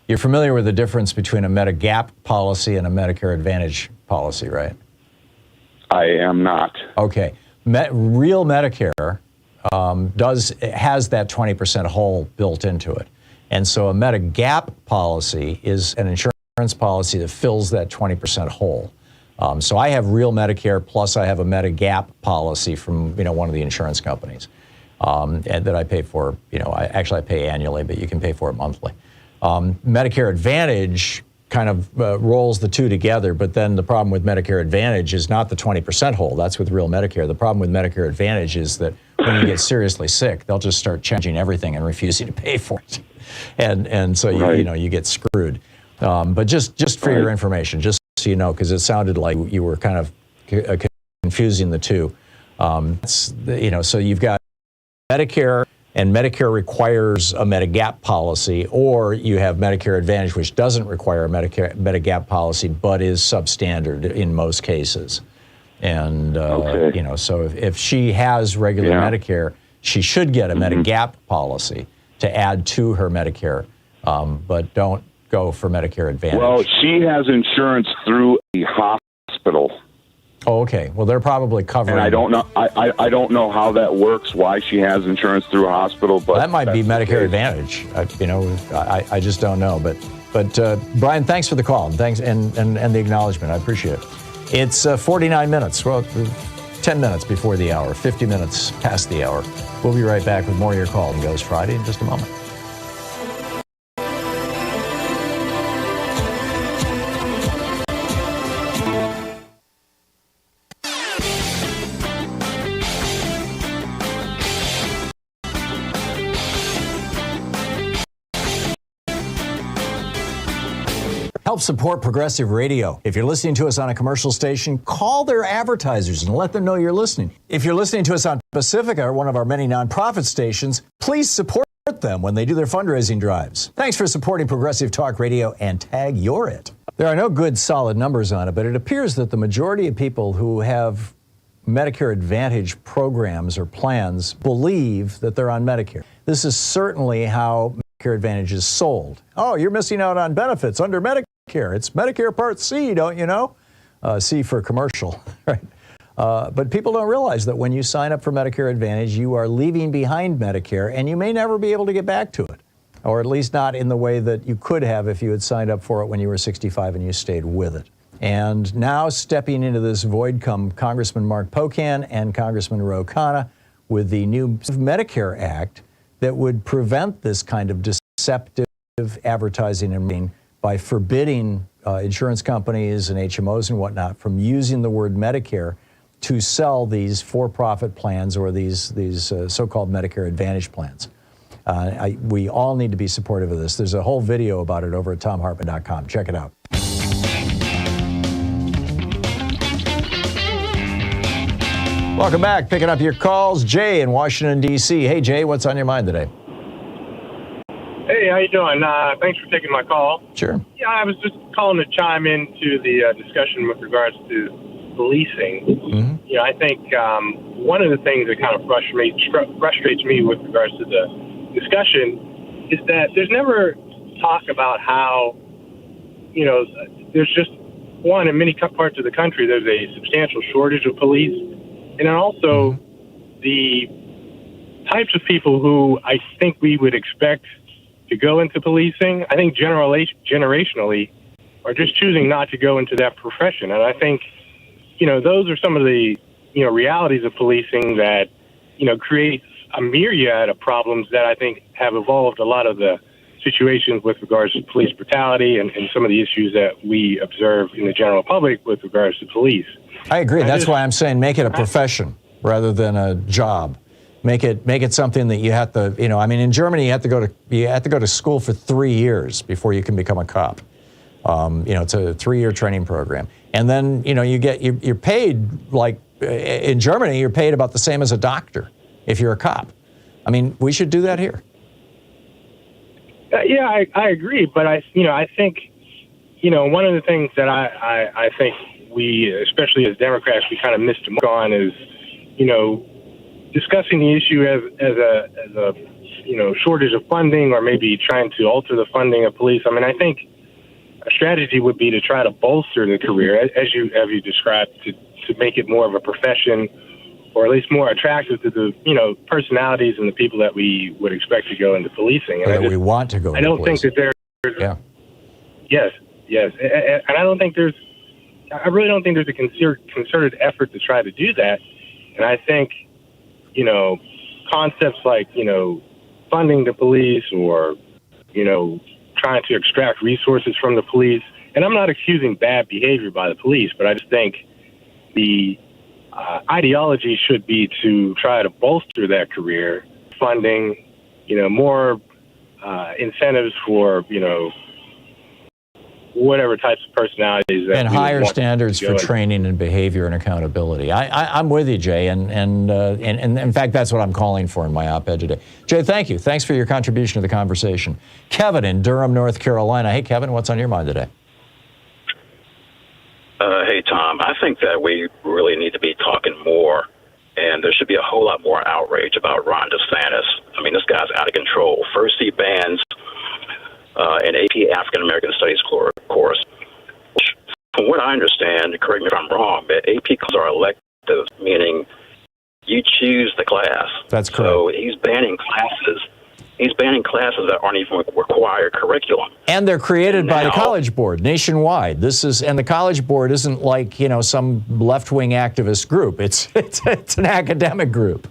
You're familiar with the difference between a Medigap policy and a Medicare Advantage policy, right? I am not. Okay. Real Medicare has that 20% hole built into it. And so a Medigap policy is an insurance policy that fills that 20% hole. So I have real Medicare, plus I have a Medigap policy from one of the insurance companies, and that I pay for. I pay annually, but you can pay for it monthly. Medicare Advantage kind of rolls the two together, but then the problem with Medicare Advantage is not the 20% hole. That's with real Medicare. The problem with Medicare Advantage is that when you get seriously sick, they'll just start changing everything and refusing to pay for it, and so you get screwed. But just for your information, just so you know, because it sounded like you were kind of confusing the two. So you've got Medicare, and Medicare requires a Medigap policy, or you have Medicare Advantage, which doesn't require a Medigap policy, but is substandard in most cases. And so if she has regular Medicare, she should get a Medigap policy to add to her Medicare, but don't go for Medicare Advantage. Well, she has insurance through a hospital. Oh, okay. Well, they're probably covering. And I don't know. I don't know how that works. Why she has insurance through a hospital, but that might be Medicare Advantage. I just don't know. But Brian, thanks for the call. Thanks and the acknowledgement. I appreciate it. It's 49 minutes. Well, 10 minutes before the hour. 50 minutes past the hour. We'll be right back with more of your call on Ghost Friday in just a moment. Help support progressive radio. If you're listening to us on a commercial station, call their advertisers and let them know you're listening. If you're listening to us on Pacifica, or one of our many nonprofit stations, please support them when they do their fundraising drives. Thanks for supporting progressive talk radio, and tag you're it. There are no good solid numbers on it, but it appears that the majority of people who have Medicare Advantage programs or plans believe that they're on Medicare. This is certainly how Medicare Advantage is sold. Oh, you're missing out on benefits under Medicare. It's Medicare Part C, don't you know? C for commercial, right? But people don't realize that when you sign up for Medicare Advantage, you are leaving behind Medicare, and you may never be able to get back to it, or at least not in the way that you could have if you had signed up for it when you were 65 and you stayed with it. And now stepping into this void come Congressman Mark Pocan and Congressman Ro Khanna with the new Medicare Act that would prevent this kind of deceptive advertising and marketing by forbidding insurance companies and HMOs and whatnot from using the word Medicare to sell these for-profit plans or these so-called Medicare Advantage plans. We all need to be supportive of this. There's a whole video about it over at thomhartmann.com. Check it out. Welcome back. Picking up your calls. Jay in Washington, D.C. Hey, Jay, what's on your mind today? Hey, how you doing? Thanks for taking my call. Sure. Yeah, I was just calling to chime into the discussion with regards to policing. Mm-hmm. I think one of the things that kind of frustrates me with regards to the discussion is that there's never talk about how, there's just, one, in many parts of the country, there's a substantial shortage of police. And then also the types of people who I think we would expect to go into policing, I think generationally are just choosing not to go into that profession. And I think, those are some of the, realities of policing that, creates a myriad of problems that I think have evolved a lot of the situations with regards to police brutality and some of the issues that we observe in the general public with regards to police. I agree. That's why I'm saying make it a profession rather than a job. Make it something that you have to, I mean, in Germany you have to go to school for 3 years before you can become a cop. It's a 3-year training program, and then you're paid like in Germany you're paid about the same as a doctor if you're a cop. I mean, we should do that here. Yeah, I agree, but I think one of the things that I think we, especially as Democrats, we kind of missed the mark on is discussing the issue as a shortage of funding, or maybe trying to alter the funding of police. I mean, I think a strategy would be to try to bolster the career, as you described, to make it more of a profession, or at least more attractive to the personalities and the people that we would expect to go into policing. And we want to go. I don't think that there's. Yeah. Yes, and I don't think there's. I really don't think there's a concerted effort to try to do that. And I think, concepts like funding the police, or trying to extract resources from the police. And I'm not accusing bad behavior by the police, but I just think the ideology should be to try to bolster that career, funding, more incentives for, whatever types of personalities. That and higher standards for training and behavior and accountability. I'm with you, Jay, and in fact, that's what I'm calling for in my op-ed today. Jay, thank you. Thanks for your contribution to the conversation. Kevin in Durham, North Carolina. Hey, Kevin, what's on your mind today? Hey, Tom. I think that we really need to be talking more, and there should be a whole lot more outrage about Ron DeSantis. I mean, this guy's out of control. First, he bans an AP African American Studies course. From what I understand, correct me if I'm wrong, but AP classes are elective, meaning you choose the class. That's correct. So he's banning classes. He's banning classes that aren't even required curriculum. And they're created by the College Board nationwide. And the College Board isn't like, some left-wing activist group. It's an academic group.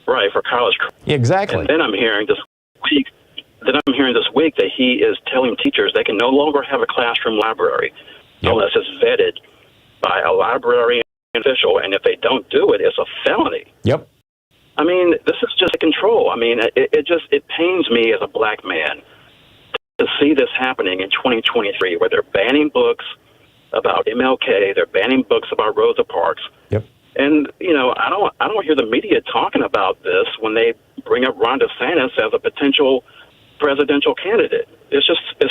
Right, for college. Exactly. And then I'm hearing this week that he is telling teachers they can no longer have a classroom library unless it's vetted by a librarian official, and if they don't do it, it's a felony. Yep. I mean, this is just control. I mean, it pains me as a black man to see this happening in 2023, where they're banning books about MLK, they're banning books about Rosa Parks. Yep. And I don't hear the media talking about this when they bring up Ron DeSantis as a potential presidential candidate. It's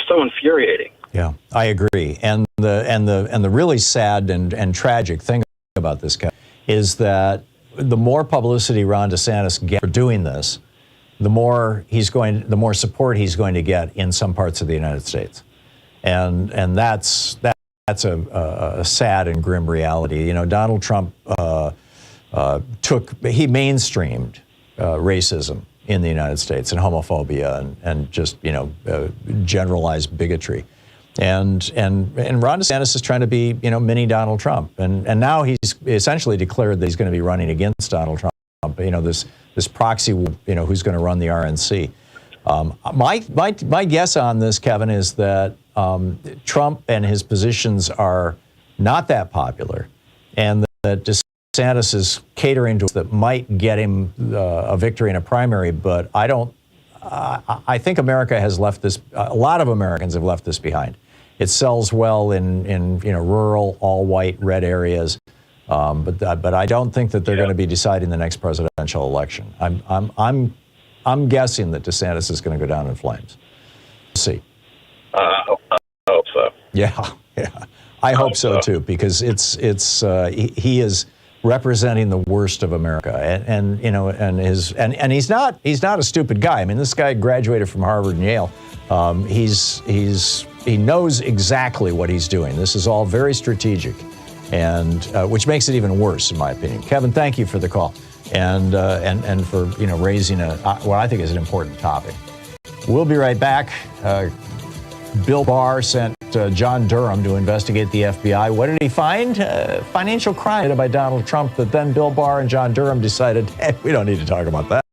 so infuriating. Yeah, I agree. And the really sad and tragic thing about this guy is that the more publicity Ron DeSantis gets for doing this, the more support he's going to get in some parts of the United States, and that's a sad and grim reality. Donald Trump mainstreamed racism in the United States and homophobia and just generalized bigotry. And Ron DeSantis is trying to be, mini Donald Trump. And now he's essentially declared that he's going to be running against Donald Trump. This proxy, who's going to run the RNC. My guess on this, Kevin, is that Trump and his positions are not that popular, and that DeSantis is catering to that might get him a victory in a primary. But I think America has left this. A lot of Americans have left this behind. It sells well in rural, all-white, red areas, but I don't think that they're going to be deciding the next presidential election. I'm guessing that DeSantis is going to go down in flames. Let's see. I hope so. Yeah. I hope so too, because he is representing the worst of America, and he's not a stupid guy. I mean, this guy graduated from Harvard and Yale. He knows exactly what he's doing. This is all very strategic, and which makes it even worse, in my opinion. Kevin, thank you for the call, and for raising what I think is an important topic. We'll be right back. Bill Barr sent John Durham to investigate the FBI. What did he find? Financial crime by Donald Trump that then Bill Barr and John Durham decided, hey, we don't need to talk about that.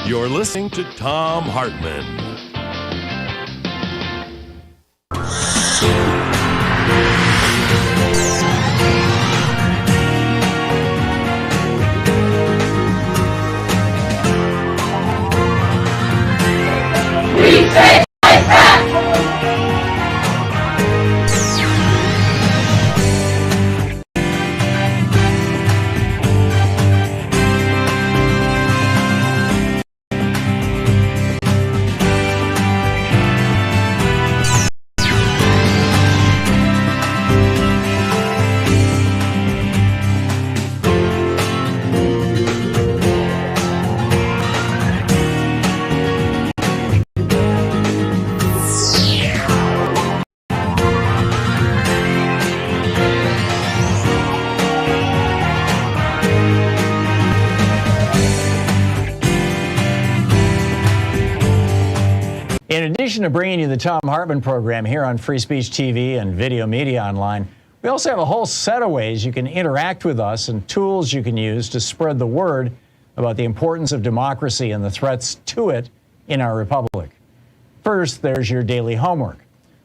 You're listening to Thom Hartmann. addition to bringing you the Thom Hartmann program here on Free Speech TV and Video Media Online, we also have a whole set of ways you can interact with us and tools you can use to spread the word about the importance of democracy and the threats to it in our republic. First, there's your daily homework.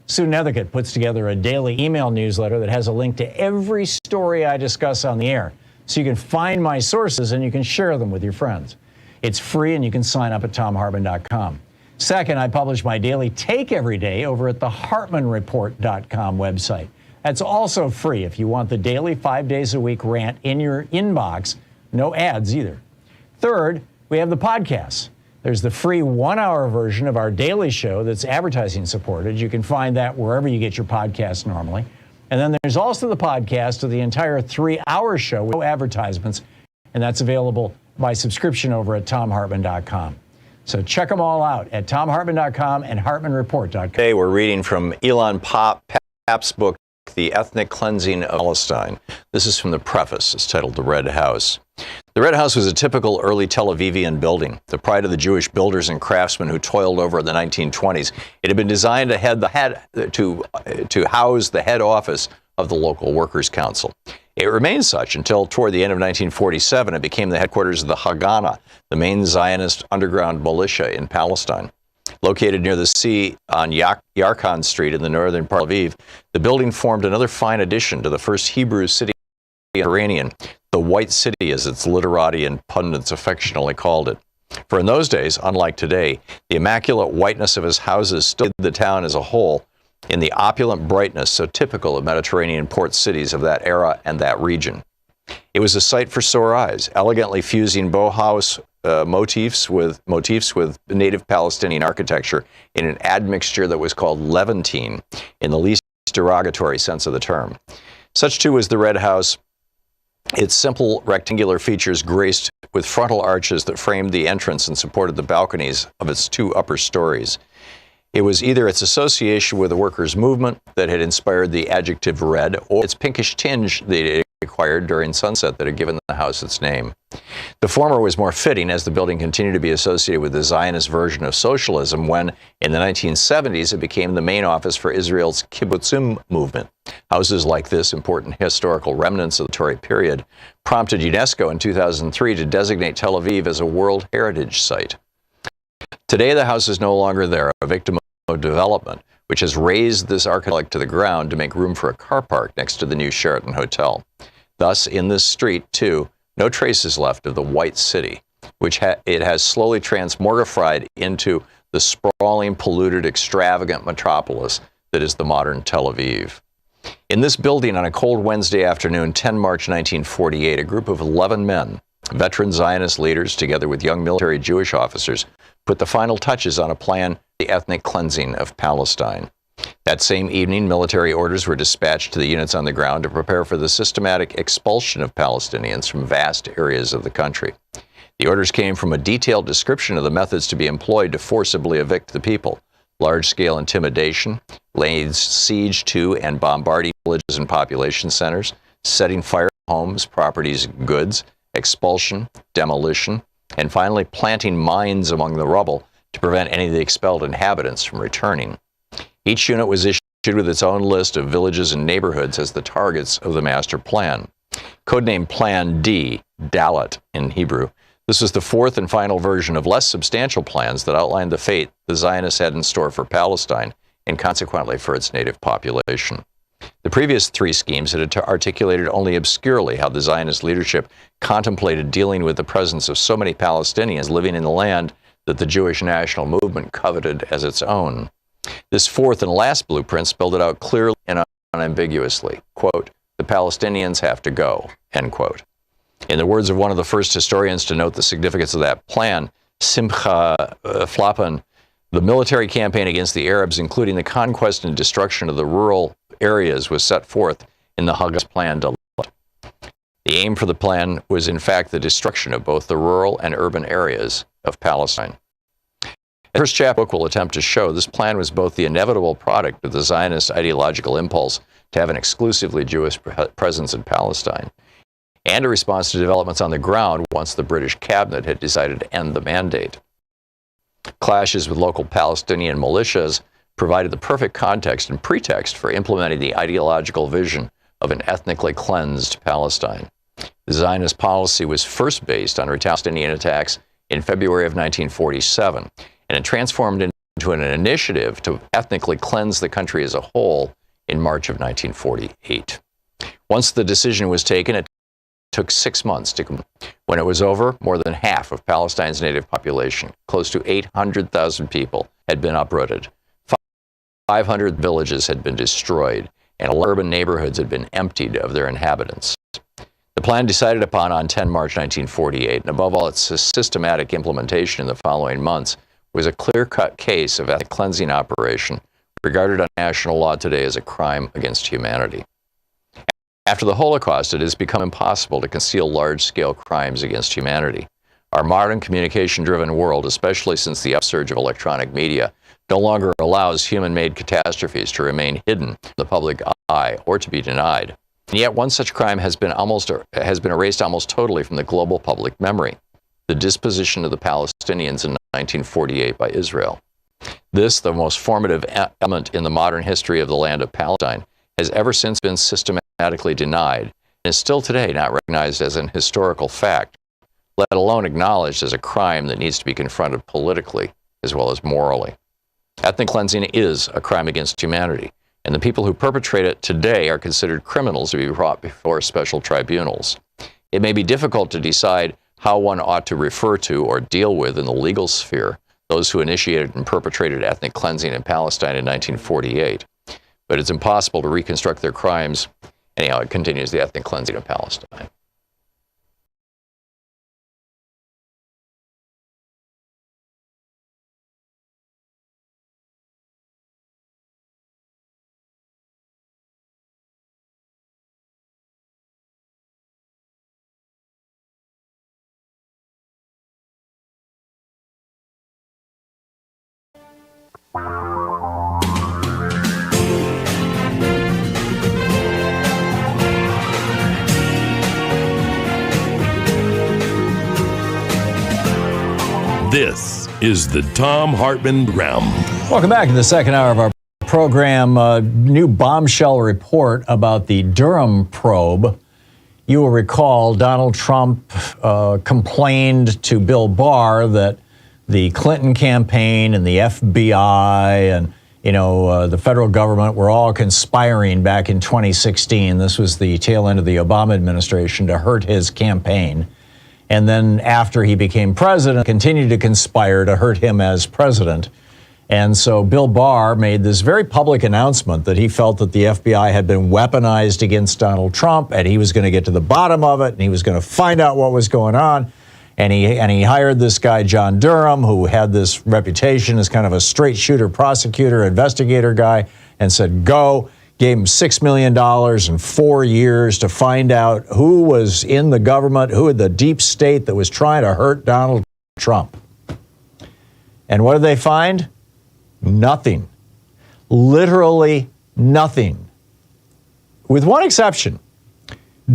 Sue Nethercutt puts together a daily email newsletter that has a link to every story I discuss on the air, so you can find my sources and you can share them with your friends. It's free and you can sign up at thomhartmann.com. Second, I publish my daily take every day over at the hartmannreport.com website. That's also free if you want the daily 5 days a week rant in your inbox. No ads either. Third, we have the podcasts. There's the free 1-hour version of our daily show that's advertising supported. You can find that wherever you get your podcasts normally. And then there's also the podcast of the entire 3-hour show with no advertisements, and that's available by subscription over at thomhartmann.com. So check them all out at thomhartmann.com and hartmannreport.com. Today we're reading from Elon Papp's book, The Ethnic Cleansing of Palestine. This is from the preface. It's titled The Red House. The Red House was a typical early Tel Avivian building, the pride of the Jewish builders and craftsmen who toiled over in the 1920s. It had been designed to house the head office of the local Workers' Council. It remained such until toward the end of 1947 it became the headquarters of the Haganah, the main Zionist underground militia in Palestine. Located near the sea on Yarkon Street in the northern part of Aviv, the building formed another fine addition to the first Hebrew city in the Mediterranean, the White City, as its literati and pundits affectionately called it. For in those days, unlike today, the immaculate whiteness of his houses stood the town as a whole in the opulent brightness so typical of Mediterranean port cities of that era and that region. It was a sight for sore eyes, elegantly fusing Bauhaus motifs with native Palestinian architecture in an admixture that was called Levantine, in the least derogatory sense of the term. Such too was the Red House, its simple rectangular features graced with frontal arches that framed the entrance and supported the balconies of its 2 upper stories. It was either its association with the workers' movement that had inspired the adjective red, or its pinkish tinge that it acquired during sunset that had given the house its name. The former was more fitting as the building continued to be associated with the Zionist version of socialism when, in the 1970s, it became the main office for Israel's kibbutzim movement. Houses like this, important historical remnants of the Torah period, prompted UNESCO in 2003 to designate Tel Aviv as a World Heritage Site. Today, the house is no longer there, a victim of development, which has razed this architecture to the ground to make room for a car park next to the new Sheraton Hotel. Thus, in this street, too, no traces left of the White City, which it has slowly transmogrified into the sprawling, polluted, extravagant metropolis that is the modern Tel Aviv. In this building on a cold Wednesday afternoon, 10 March 1948, a group of 11 men, veteran Zionist leaders, together with young military Jewish officers, put the final touches on a plan, the ethnic cleansing of Palestine. That same evening, military orders were dispatched to the units on the ground to prepare for the systematic expulsion of Palestinians from vast areas of the country. The orders came from a detailed description of the methods to be employed to forcibly evict the people: large-scale intimidation, laying siege to and bombarding villages and population centers, setting fire to homes, properties, goods, expulsion, demolition, and finally planting mines among the rubble to prevent any of the expelled inhabitants from returning. Each unit was issued with its own list of villages and neighborhoods as the targets of the master plan. Codenamed Plan D, Dalet in Hebrew, this was the fourth and final version of less substantial plans that outlined the fate the Zionists had in store for Palestine and consequently for its native population. The previous 3 schemes had articulated only obscurely how the Zionist leadership contemplated dealing with the presence of so many Palestinians living in the land that the Jewish national movement coveted as its own. This fourth and last blueprint spelled it out clearly and unambiguously. Quote, "The Palestinians have to go," end quote. In the words of one of the first historians to note the significance of that plan, Simcha Flapan, the military campaign against the Arabs, including the conquest and destruction of the rural areas, was set forth in the Haggai's plan. The aim for the plan was in fact the destruction of both the rural and urban areas of Palestine. The first chapter of the book will attempt to show this plan was both the inevitable product of the Zionist ideological impulse to have an exclusively Jewish presence in Palestine, and a response to developments on the ground once the British cabinet had decided to end the mandate. Clashes with local Palestinian militias provided the perfect context and pretext for implementing the ideological vision of an ethnically cleansed Palestine. The Zionist policy was first based on Palestinian attacks in February of 1947, and it transformed into an initiative to ethnically cleanse the country as a whole in March of 1948. Once the decision was taken, it took 6 months to complete. When it was over, more than half of Palestine's native population, close to 800,000 people, had been uprooted. 500 villages had been destroyed, and urban neighborhoods had been emptied of their inhabitants. The plan decided upon on 10 March 1948, and above all its systematic implementation in the following months, was a clear-cut case of ethnic cleansing operation regarded on national law today as a crime against humanity. After the Holocaust, it has become impossible to conceal large-scale crimes against humanity. Our modern communication-driven world, especially since the upsurge of electronic media, no longer allows human-made catastrophes to remain hidden from the public eye or to be denied. And yet one such crime has been erased almost totally from the global public memory: the disposition of the Palestinians in 1948 by Israel. This, the most formative element in the modern history of the land of Palestine, has ever since been systematically denied and is still today not recognized as an historical fact, let alone acknowledged as a crime that needs to be confronted politically as well as morally. Ethnic cleansing is a crime against humanity, and the people who perpetrate it today are considered criminals to be brought before special tribunals. It may be difficult to decide how one ought to refer to or deal with in the legal sphere those who initiated and perpetrated ethnic cleansing in Palestine in 1948. But it's impossible to reconstruct their crimes. Anyhow, it continues the ethnic cleansing of Palestine. This is the Thom Hartmann Round. Welcome back to the second hour of our program. New bombshell report about the Durham probe. You will recall Donald Trump complained to Bill Barr that the Clinton campaign and the FBI and the federal government were all conspiring back in 2016. This was the tail end of the Obama administration to hurt his campaign. And then after he became president, continued to conspire to hurt him as president. And so Bill Barr made this very public announcement that he felt that the FBI had been weaponized against Donald Trump, and he was going to get to the bottom of it, and he was going to find out what was going on. And he hired this guy, John Durham, who had this reputation as kind of a straight shooter prosecutor, investigator guy, and said, go. Gave him $6 million in 4 years to find out who was in the government, who had the deep state that was trying to hurt Donald Trump. And what did they find? Nothing. Literally nothing. With one exception.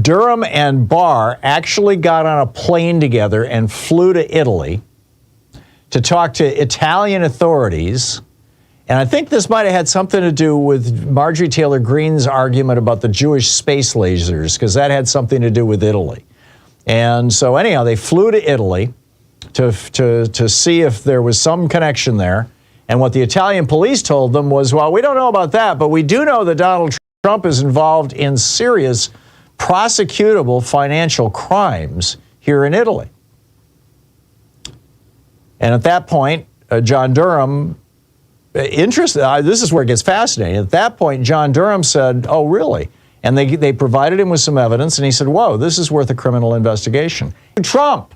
Durham and Barr actually got on a plane together and flew to Italy to talk to Italian authorities. And I think this might have had something to do with Marjorie Taylor Greene's argument about the Jewish space lasers, because that had something to do with Italy. And so anyhow, they flew to Italy to see if there was some connection there. And what the Italian police told them was, well, we don't know about that, but we do know that Donald Trump is involved in serious prosecutable financial crimes here in Italy. And at that point, John Durham, this is where it gets fascinating. At that point, John Durham said, oh, really? And they provided him with some evidence, and he said, whoa, this is worth a criminal investigation. Trump.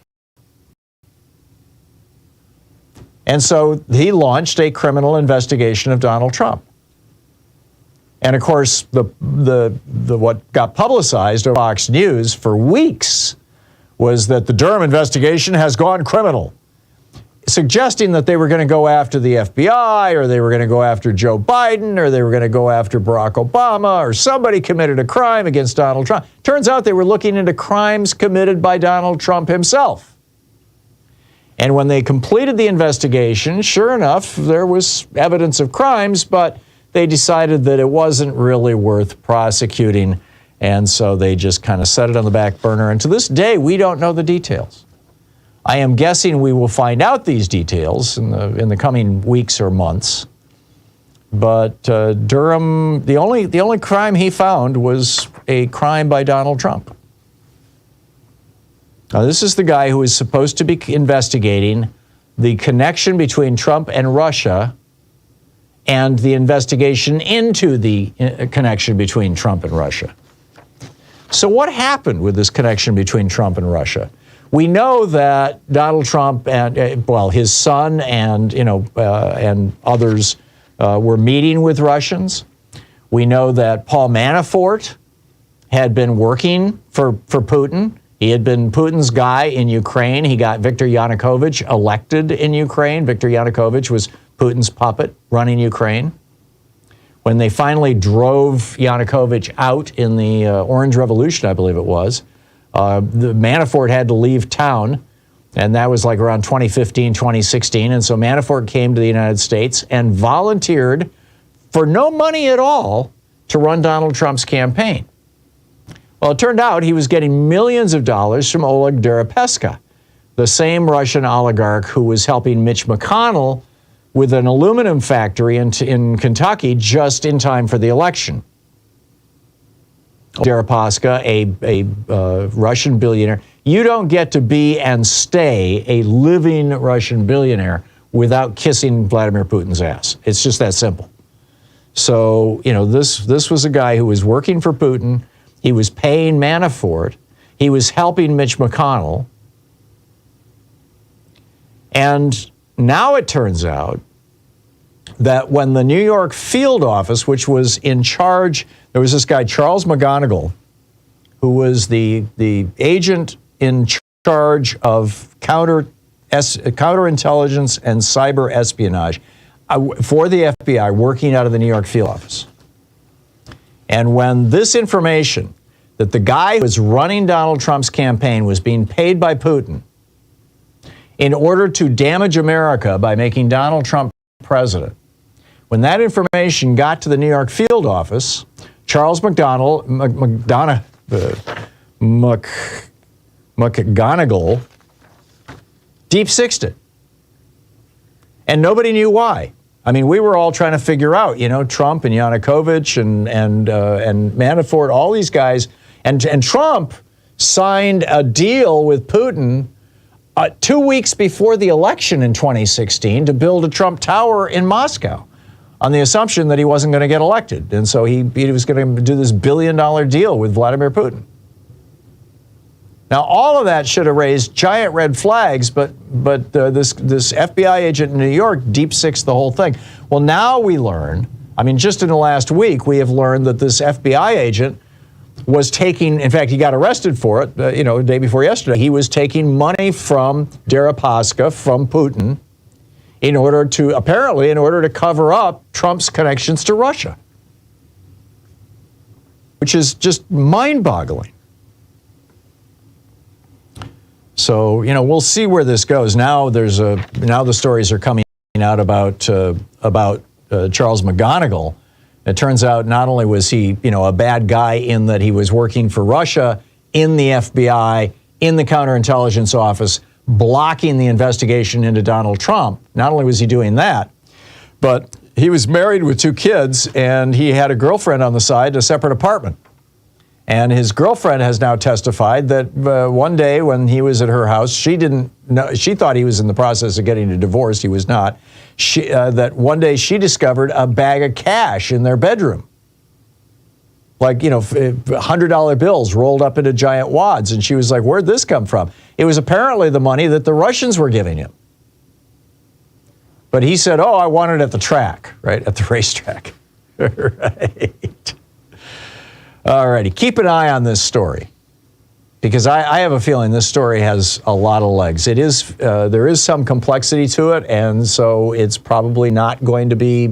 And so he launched a criminal investigation of Donald Trump. And of course, what got publicized on Fox News for weeks was that the Durham investigation has gone criminal, suggesting that they were going to go after the FBI, or they were going to go after Joe Biden, or they were going to go after Barack Obama, or somebody committed a crime against Donald Trump. Turns out they were looking into crimes committed by Donald Trump himself. And when they completed the investigation, sure enough, there was evidence of crimes, but they decided that it wasn't really worth prosecuting, and so they just kind of set it on the back burner. And to this day, we don't know the details. I am guessing we will find out these details in the coming weeks or months. But Durham, the only crime he found was a crime by Donald Trump. Now, this is the guy who is supposed to be investigating the connection between Trump and Russia and the investigation into the connection between Trump and Russia. So what happened with this connection between Trump and Russia? We know that Donald Trump and, his son and, and others were meeting with Russians. We know that Paul Manafort had been working for Putin. He had been Putin's guy in Ukraine. He got Viktor Yanukovych elected in Ukraine. Viktor Yanukovych was Putin's puppet running Ukraine. When they finally drove Yanukovych out in the Orange Revolution, I believe it was, the Manafort had to leave town, and that was like around 2015, 2016. And so Manafort came to the United States and volunteered for no money at all to run Donald Trump's campaign. Well, it turned out he was getting millions of dollars from Oleg Deripaska, the same Russian oligarch who was helping Mitch McConnell with an aluminum factory in Kentucky just in time for the election. Deripaska, a Russian billionaire. You don't get to be and stay a living Russian billionaire without kissing Vladimir Putin's ass. It's just that simple. So, this was a guy who was working for Putin. He was paying Manafort. He was helping Mitch McConnell. And now it turns out that when the New York field office, which was in charge, there was this guy, Charles McGonigal, who was the agent in charge of counterintelligence and cyber espionage for the FBI, working out of the New York field office. And when this information that the guy who was running Donald Trump's campaign was being paid by Putin in order to damage America by making Donald Trump president, when that information got to the New York field office, Charles McGonigal deep-sixed it. And nobody knew why. I mean, we were all trying to figure out, Trump and Yanukovych and Manafort, all these guys. And Trump signed a deal with Putin 2 weeks before the election in 2016 to build a Trump Tower in Moscow on the assumption that he wasn't going to get elected. And so he was going to do this $1 billion deal with Vladimir Putin. Now, all of that should have raised giant red flags, but this FBI agent in New York deep-sixed the whole thing. Well, now we learn, just in the last week, we have learned that this FBI agent was taking, in fact, he got arrested for it, the day before yesterday. He was taking money from Deripaska, from Putin, in order to cover up Trump's connections to Russia, which is just mind-boggling. So, we'll see where this goes. Now now the stories are coming out about Charles McGonigal. It turns out not only was he, a bad guy in that he was working for Russia in the FBI, in the counterintelligence office, blocking the investigation into Donald Trump. Not only was he doing that, but he was married with 2 kids, and he had a girlfriend on the side, a separate apartment. And his girlfriend has now testified that one day when he was at her house, she didn't know, she thought he was in the process of getting a divorce. He was not. That one day she discovered a bag of cash in their bedroom. Like, $100 bills rolled up into giant wads. And she was like, where'd this come from? It was apparently the money that the Russians were giving him. But he said, I want it at the track, right? At the racetrack. Right. All righty, keep an eye on this story, because I have a feeling this story has a lot of legs. There is some complexity to it, and so it's probably not going to be,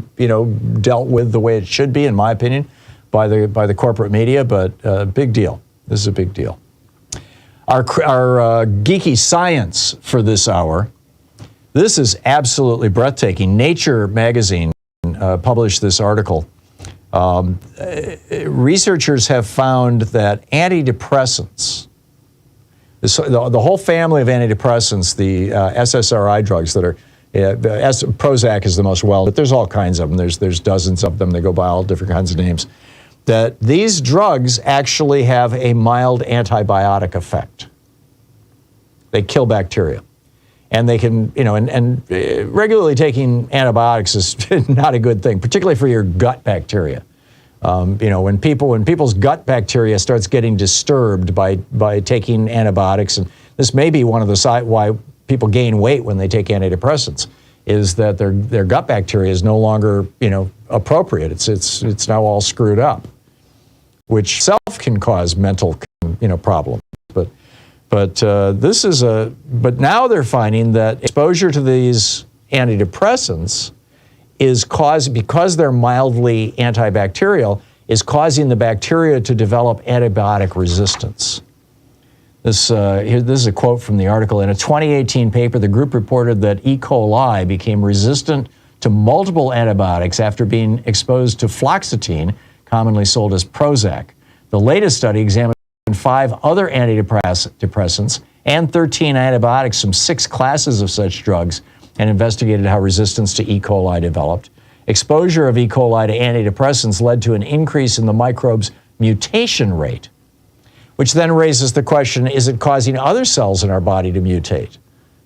dealt with the way it should be, in my opinion, by the corporate media. But big deal. This is a big deal. Our Geeky Science for this hour This is absolutely breathtaking. Nature magazine published this article. Researchers have found that antidepressants, the whole family of antidepressants, the SSRI drugs that are, Prozac is the most well, but there's all kinds of them. There's dozens of them. They go by all different kinds of names. That these drugs actually have a mild antibiotic effect. They kill bacteria. And they can, and regularly taking antibiotics is not a good thing, particularly for your gut bacteria. When people's gut bacteria starts getting disturbed by taking antibiotics, and this may be one of the why people gain weight when they take antidepressants, is that their gut bacteria is no longer, appropriate. It's now all screwed up, which itself can cause mental, problems. But now they're finding that exposure to these antidepressants because they're mildly antibacterial, is causing the bacteria to develop antibiotic resistance. This is a quote from the article. In a 2018 paper, the group reported that E. coli became resistant to multiple antibiotics after being exposed to fluoxetine, commonly sold as Prozac. The latest study examined 5 other antidepressants and 13 antibiotics from 6 classes of such drugs and investigated how resistance to E. coli developed. Exposure of E. coli to antidepressants led to an increase in the microbe's mutation rate, which then raises the question, is it causing other cells in our body to mutate?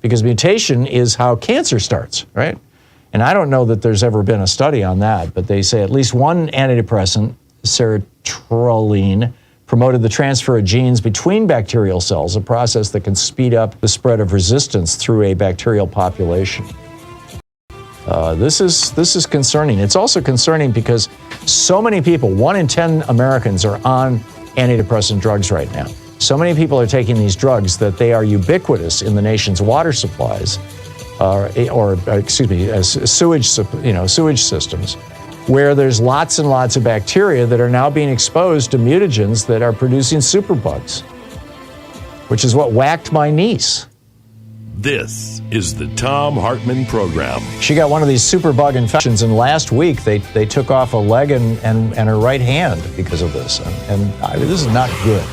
Because mutation is how cancer starts, right? And I don't know that there's ever been a study on that, but they say at least one antidepressant, sertraline, promoted the transfer of genes between bacterial cells, a process that can speed up the spread of resistance through a bacterial population. This is concerning. It's also concerning because so many people, 1 in 10 Americans, are on antidepressant drugs right now. So many people are taking these drugs that they are ubiquitous in the nation's water supplies, sewage systems, where there's lots and lots of bacteria that are now being exposed to mutagens that are producing superbugs, which is what whacked my niece. This is the Thom Hartmann Program. She got one of these superbug infections, and last week they took off a leg and her right hand because of this. And this is not good.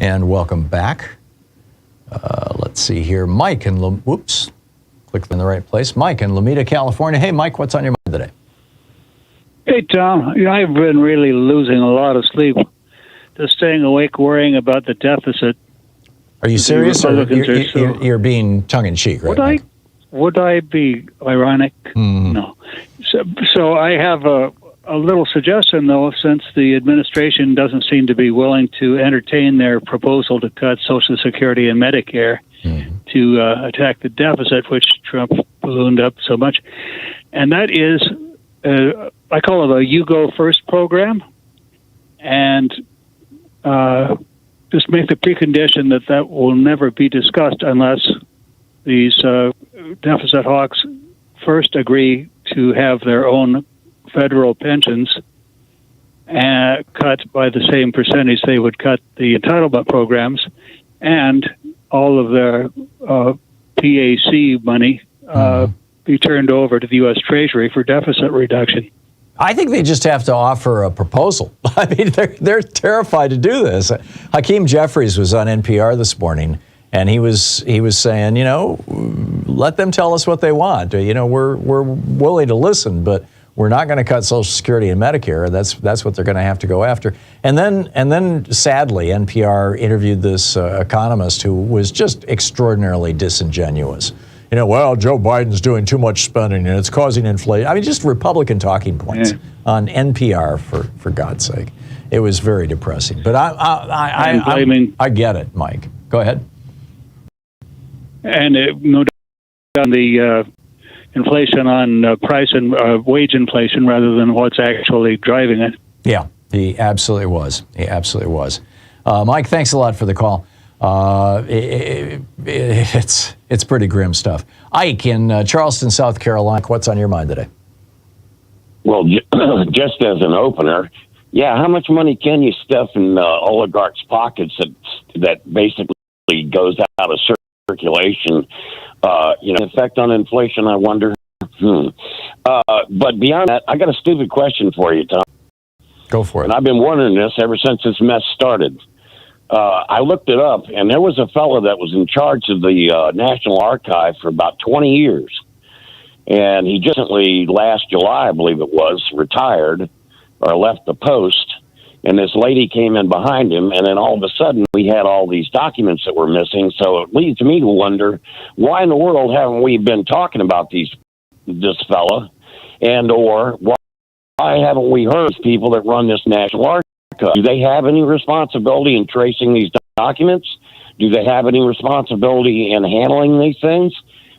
And welcome back. Let's see here. Mike in clicked in the right place. Mike in Lomita, California. Hey, Mike, what's on your mind today? Hey, Tom. I've been really losing a lot of sleep. Just staying awake, worrying about the deficit. Are you serious, or you're being tongue-in-cheek, right? Would I be ironic? No. So I have a little suggestion, though, since the administration doesn't seem to be willing to entertain their proposal to cut Social Security and Medicare to attack the deficit, which Trump ballooned up so much. And that is, I call it a You Go First program. And just make the precondition that will never be discussed unless these deficit hawks first agree to have their own federal pensions cut by the same percentage they would cut the entitlement programs, and all of their PAC money be turned over to the U.S. Treasury for deficit reduction. I think they just have to offer a proposal. I mean, they're terrified to do this. Hakeem Jeffries was on NPR this morning, and he was saying, let them tell us what they want. We're willing to listen, but we're not going to cut Social Security and Medicare. That's what they're going to have to go after. And then sadly, NPR interviewed this economist who was just extraordinarily disingenuous. Well, Joe Biden's doing too much spending and it's causing inflation. I mean, just Republican talking points on NPR, for God's sake. It was very depressing. But I get it, Mike. Go ahead. And no doubt on the inflation on price and wage inflation rather than what's actually driving it. Yeah, he absolutely was. Mike, thanks a lot for the call. It's pretty grim stuff. Ike in Charleston, South Carolina, what's on your mind today? Well, just as an opener, yeah, how much money can you stuff in oligarchs' pockets that basically goes out of circulation? Effect on inflation, I wonder. But beyond that, I got a stupid question for you, Tom. Go for it. And I've been wondering this ever since this mess started. I looked it up, and there was a fellow that was in charge of the National Archive for about 20 years. And he just recently, last July, I believe it was, retired or left the post. And this lady came in behind him, and then all of a sudden we had all these documents that were missing. So it leads me to wonder, why in the world haven't we been talking about this fella? And or why haven't we heard people that run this National Archive? Do they have any responsibility in tracing these documents? Do they have any responsibility in handling these things?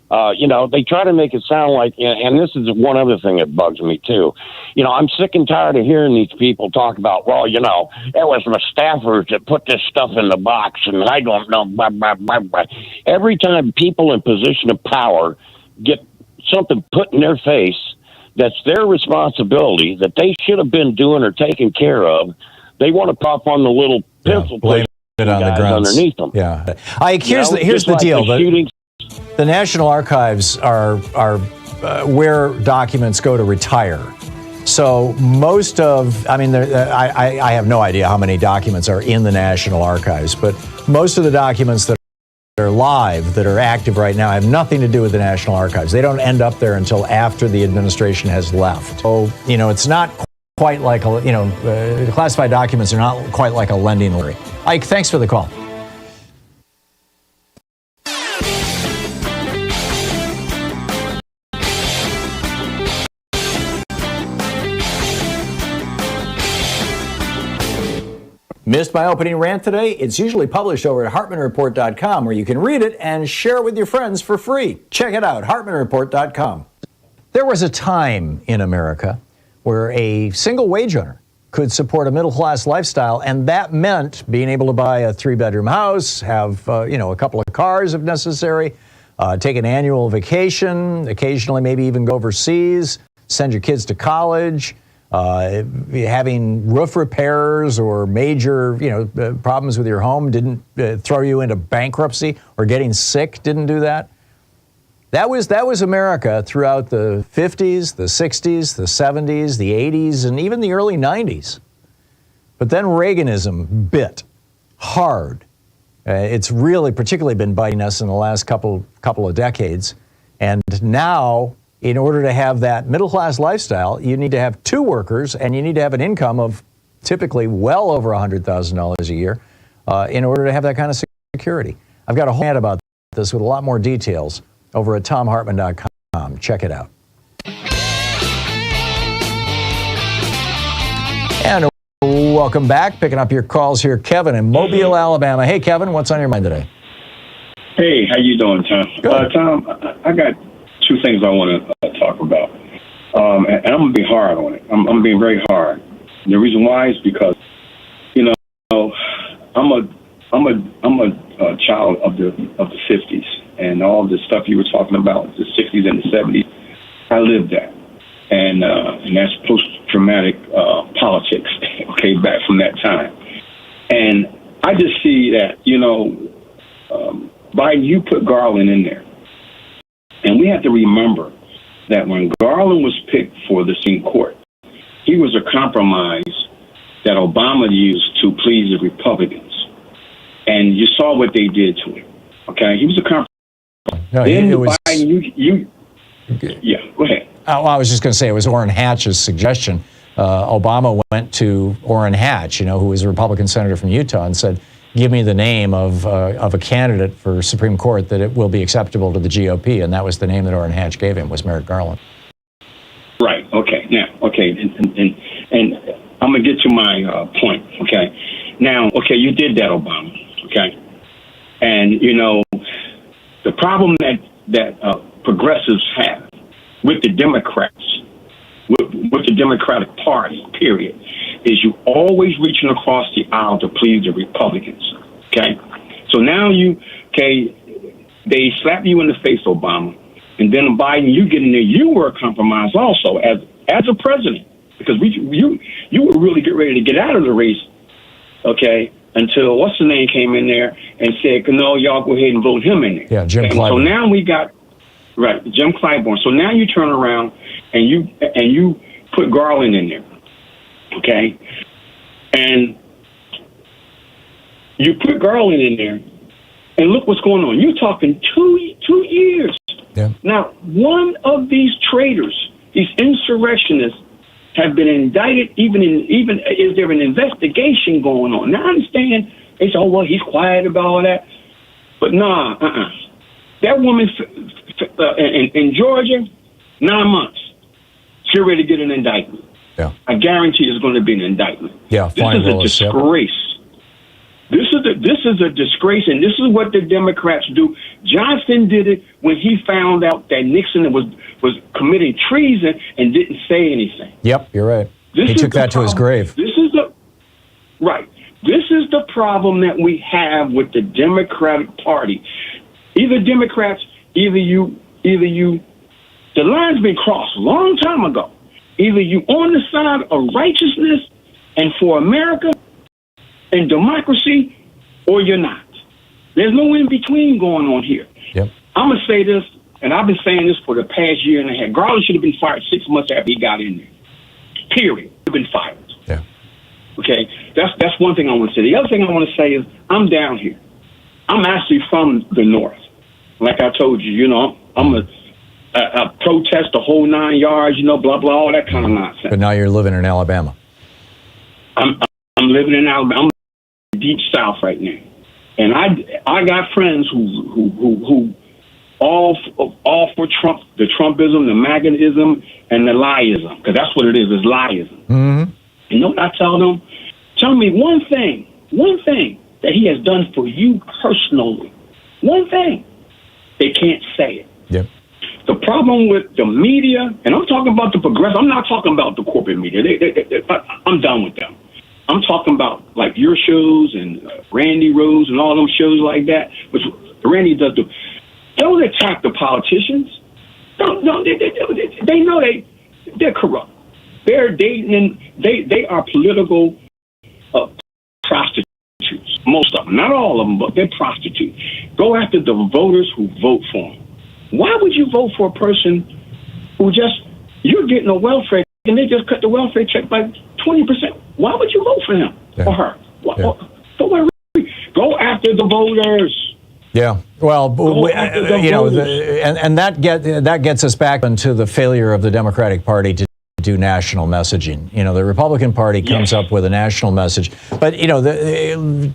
They try to make it sound like, and this is one other thing that bugs me too. I'm sick and tired of hearing these people talk about, well, it was my staffers that put this stuff in the box, and I don't know, blah, blah, blah, blah. Every time people in position of power get something put in their face that's their responsibility, that they should have been doing or taking care of, they want to pop on the little pencil blame it on the grunts underneath them. Yeah. Here's the deal. The National Archives are where documents go to retire. So most of, I have no idea how many documents are in the National Archives, but most of the documents that are live, that are active right now, have nothing to do with the National Archives. They don't end up there until after the administration has left. So, it's not quite like, classified documents are not quite like a lending lottery. Ike, thanks for the call. Missed my opening rant today? It's usually published over at HartmannReport.com, where you can read it and share it with your friends for free. Check it out, HartmannReport.com. There was a time in America where a single wage earner could support a middle-class lifestyle, and that meant being able to buy a 3-bedroom house, have a couple of cars if necessary, take an annual vacation, occasionally maybe even go overseas, send your kids to college. Having roof repairs or major, problems with your home didn't throw you into bankruptcy, or getting sick didn't do that. That was America throughout the 50s, the 60s, the 70s, the 80s, and even the early 90s. But then Reaganism bit hard. It's really particularly been biting us in the last couple of decades. And now, in order to have that middle-class lifestyle, you need to have 2 workers, and you need to have an income of typically well over $100,000 a year in order to have that kind of security. I've got a whole rant about this with a lot more details over at ThomHartmann.com. Check it out. And welcome back. Picking up your calls here, Kevin in Mobile, Alabama. Hey, Kevin, what's on your mind today? Hey, how you doing, Tom? Tom, I got 2 things I want to talk about, and I'm gonna be hard on it. I'm being very hard. And the reason why is because, I'm a child of the 50s, and all the stuff you were talking about, the 60s and the 70s. I lived that, and that's post-traumatic politics. Okay, back from that time, and I just see that Biden, you put Garland in there. And we have to remember that when Garland was picked for the Supreme Court, he was a compromise that Obama used to please the Republicans. And you saw what they did to him. Okay? He was a compromise. No, then it was, Biden, yeah, go ahead. I was just going to say, it was Orrin Hatch's suggestion. Obama went to Orrin Hatch, who was a Republican senator from Utah, and said, give me the name of a candidate for Supreme Court that it will be acceptable to the GOP, and that was the name that Orrin Hatch gave him, was Merrick Garland. Right. Okay. Now, okay, and I'm gonna get to my point. Okay. Now, okay, you did that, Obama. Okay, and the problem that progressives have with the Democrats, with the Democratic Party, period, is you always reaching across the aisle to please the Republicans. Okay? So now they slap you in the face, Obama, and then Biden, you get in there, you were a compromise also as as a president, because you were really getting ready to get out of the race, okay, until what's the name came in there and said, no, y'all go ahead and vote him in there. Yeah, Jim Clyburn. So now we got, right, Jim Clyburn. So now you turn around and you put Garland in there, okay? And you put Garland in there, and look what's going on. You're talking two years. Yeah. Now, one of these traitors, these insurrectionists, have been indicted. Even is there an investigation going on? Now I understand they say, oh well, he's quiet about all that, but nah, that woman in Georgia, 9 months, she's ready to get an indictment. Yeah. I guarantee there's going to be an indictment. Yeah, this is a disgrace. This is a disgrace, and this is what the Democrats do. Johnson did it when he found out that Nixon was committing treason and didn't say anything. Yep, you're right. He took that to his grave. This is the problem that we have with the Democratic Party. Either Democrats, either you. The line's been crossed a long time ago. Either you on the side of righteousness and for America and democracy, or you're not. There's no in between going on here. Yep. I'm gonna say this, and I've been saying this for the past year and a half. Garland should have been fired 6 months after he got in there. Period. Should have been fired. Yeah. Okay. That's one thing I want to say. The other thing I want to say is I'm down here. I'm actually from the north. Like I told you, I'm a protest the whole 9 yards, blah blah, all that kind of nonsense. But now you're living in Alabama. I'm living in Alabama. I'm deep south right now, and I got friends who all for Trump, the Trumpism, the MAGAism, and the lieism, because that's what it is lieism. Mm-hmm. You know what I tell them? Tell me one thing that he has done for you personally. One thing. They can't say it. Yep. The problem with the media, and I'm talking about the progressive, I'm not talking about the corporate media. I'm done with them. I'm talking about like your shows and Randy Rose and all those shows like that, which Randy does do. Don't attack the politicians. They know they're corrupt. They're dating. They are political prostitutes. Most of them, not all of them, but they're prostitutes. Go after the voters who vote for them. Why would you vote for a person who you're getting a welfare and they just cut the welfare check by 20%? Why would you vote for him or her? Go after the voters. Yeah, well, and that gets us back into the failure of the Democratic Party to do national messaging. The Republican Party comes up with a national message, but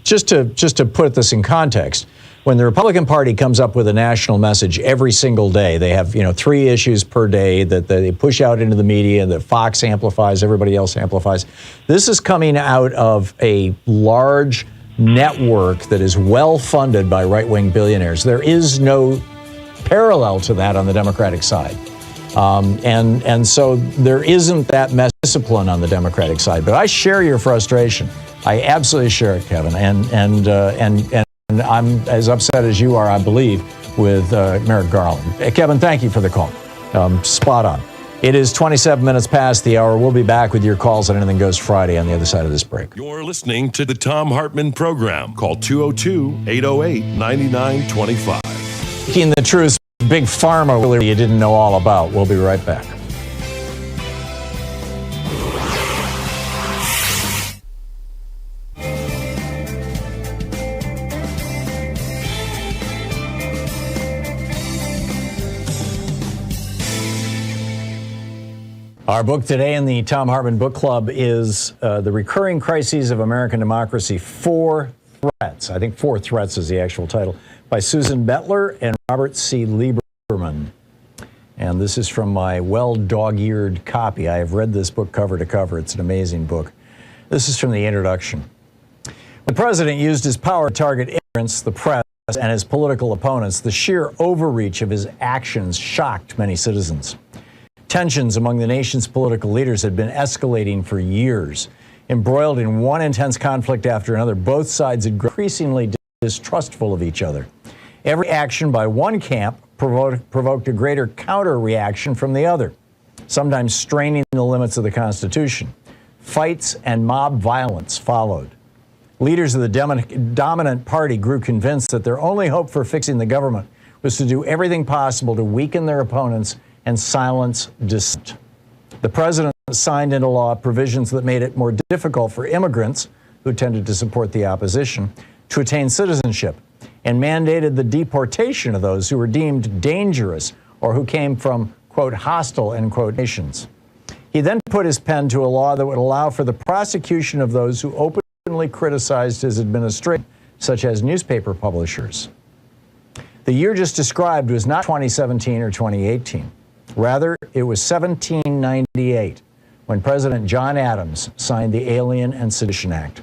just to put this in context, when the Republican Party comes up with a national message every single day, they have 3 issues per day that they push out into the media, that Fox amplifies, everybody else amplifies. This is coming out of a large network that is well funded by right-wing billionaires. There is no parallel to that on the Democratic side. And so there isn't that discipline on the Democratic side. But I share your frustration. I absolutely share it, Kevin. And I'm as upset as you are, I believe, with Merrick Garland. Kevin, thank you for the call. Spot on. It is 27 minutes past the hour. We'll be back with your calls on Anything Goes Friday on the other side of this break. You're listening to the Thom Hartmann Program. Call 202-808-9925. Speaking the truth, Big Pharma you didn't know all about. We'll be right back. Our book today in the Thom Hartmann Book Club is The Recurring Crises of American Democracy, 4 Threats. I think 4 Threats is the actual title, by Susan Bettler and Robert C. Lieberman. And this is from my well-dog-eared copy. I have read this book cover to cover. It's an amazing book. This is from the introduction. The president used his power to target immigrants, the press, and his political opponents. The sheer overreach of his actions shocked many citizens. Tensions among the nation's political leaders had been escalating for years. Embroiled in one intense conflict after another, both sides had grown increasingly distrustful of each other. Every action by one camp provoked a greater counter-reaction from the other. sometimes straining the limits of the Constitution. Fights and mob violence followed. Leaders of the dominant party grew convinced that their only hope for fixing the government was to do everything possible to weaken their opponents and silence dissent. The president signed into law provisions that made it more difficult for immigrants, who tended to support the opposition, to attain citizenship, and mandated the deportation of those who were deemed dangerous or who came from, quote, hostile, end quote, nations. He then put his pen to a law that would allow for the prosecution of those who openly criticized his administration, such as newspaper publishers. The year just described was not 2017 or 2018. Rather, it was 1798, when President John Adams signed the Alien and Sedition Act.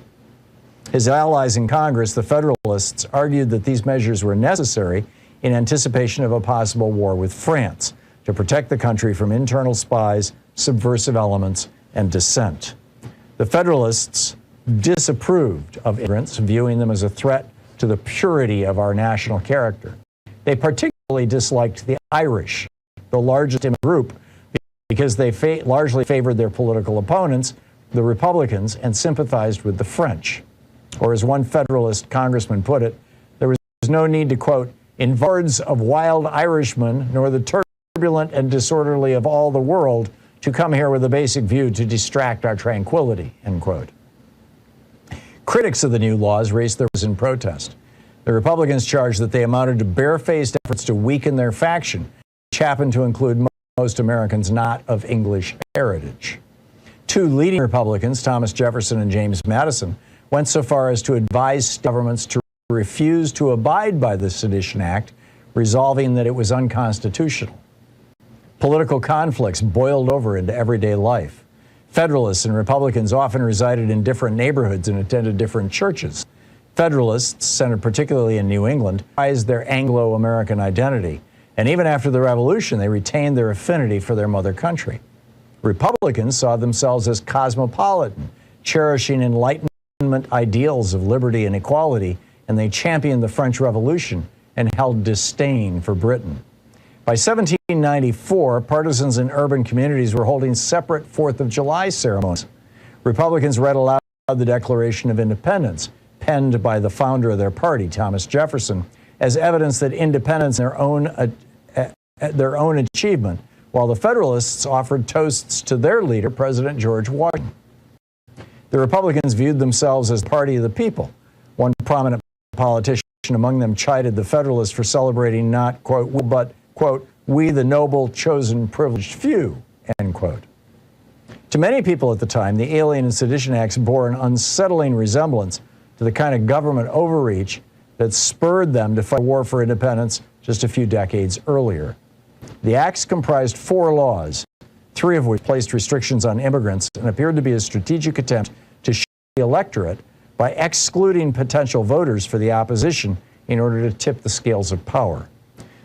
His allies in Congress, the Federalists, argued that these measures were necessary in anticipation of a possible war with France to protect the country from internal spies, subversive elements, and dissent. The Federalists disapproved of immigrants, viewing them as a threat to the purity of our national character. They particularly disliked the Irish, the largest immigrant group, because they largely favored their political opponents, the Republicans, and sympathized with the French. Or as one Federalist congressman put it, there was no need to, quote, in hordes of wild Irishmen, nor the turbulent and disorderly of all the world, to come here with a basic view to distract our tranquility, end quote. Critics of the new laws raised their voices in protest. The Republicans charged that they amounted to barefaced efforts to weaken their faction, which happened to include most Americans not of English heritage. Two leading Republicans, Thomas Jefferson and James Madison, went so far as to advise governments to refuse to abide by the Sedition Act, resolving that it was unconstitutional. Political conflicts boiled over into everyday life. Federalists and Republicans often resided in different neighborhoods and attended different churches. Federalists, centered particularly in New England, prized their Anglo-American identity, and even after the Revolution, they retained their affinity for their mother country. Republicans saw themselves as cosmopolitan, cherishing Enlightenment ideals of liberty and equality, and they championed the French Revolution and held disdain for Britain. By 1794, partisans in urban communities were holding separate 4th of July ceremonies. Republicans read aloud the Declaration of Independence, penned by the founder of their party, Thomas Jefferson, as evidence that independence is their own achievement, while the Federalists offered toasts to their leader, President George Washington. The Republicans viewed themselves as the party of the people. One prominent politician among them chided the Federalists for celebrating not, quote, but, quote, we the noble, chosen, privileged few, end quote. To many people at the time, the Alien and Sedition Acts bore an unsettling resemblance to the kind of government overreach that spurred them to fight a war for independence just a few decades earlier. The acts comprised 4 laws, 3 of which placed restrictions on immigrants and appeared to be a strategic attempt to shift the electorate by excluding potential voters for the opposition in order to tip the scales of power.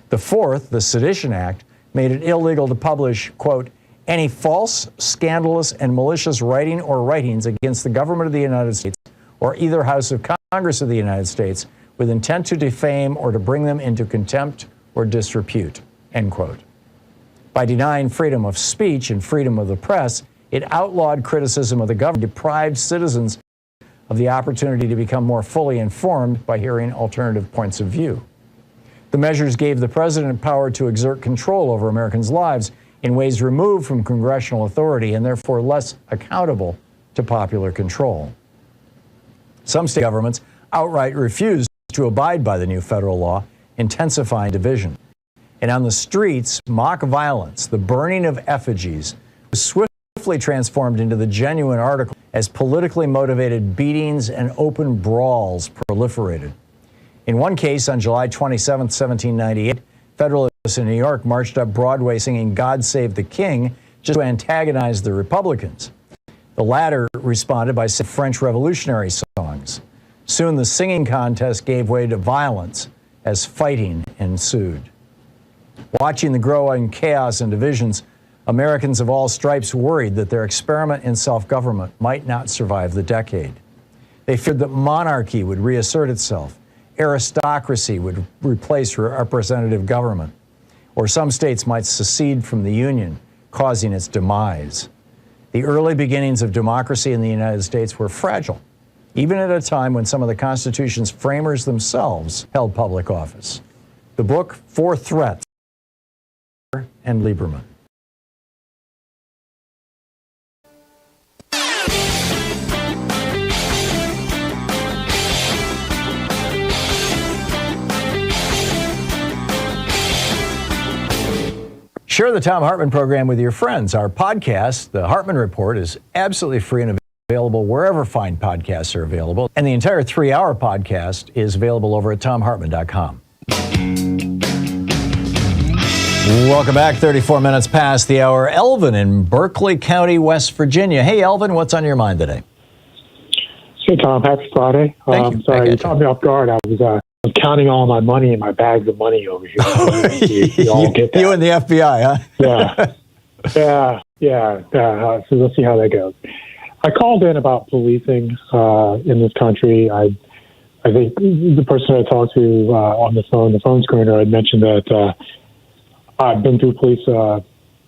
The 4th, the Sedition Act, made it illegal to publish, quote, any false, scandalous, and malicious writing or writings against the government of the United States or either House of Congress of the United States with intent to defame or to bring them into contempt or disrepute, end quote. By denying freedom of speech and freedom of the press, it outlawed criticism of the government, deprived citizens of the opportunity to become more fully informed by hearing alternative points of view. The measures gave the president power to exert control over Americans' lives in ways removed from congressional authority and therefore less accountable to popular control. Some state governments outright refused to abide by the new federal law, intensifying division. And on the streets, mock violence, the burning of effigies, was swiftly transformed into the genuine article as politically motivated beatings and open brawls proliferated. In one case, on July 27, 1798, Federalists in New York marched up Broadway singing God Save the King just to antagonize the Republicans. The latter responded by singing French Revolutionary songs. Soon the singing contest gave way to violence as fighting ensued. Watching the growing chaos and divisions, Americans of all stripes worried that their experiment in self-government might not survive the decade. They feared that monarchy would reassert itself, aristocracy would replace representative government, or some states might secede from the Union, causing its demise. The early beginnings of democracy in the United States were fragile, even at a time when some of the Constitution's framers themselves held public office. The book, Four Threats, and Lieberman. Share the Thom Hartmann program with your friends. Our podcast, The Hartmann Report, is absolutely free and available wherever fine podcasts are available. And the entire 3-hour podcast is available over at thomhartmann.com. Welcome back. 34 minutes past the hour. Elvin in Berkeley County, West Virginia. Hey, Elvin, what's on your mind today? Hey, Tom. Happy Friday. Thank you. Sorry, you caught me off guard. I was counting all my money in my bags of money over here. You all get that. You and the FBI, huh? Yeah. So let's see how that goes. I called in about policing in this country. I think the person I talked to on the phone screener, had mentioned that I've been through police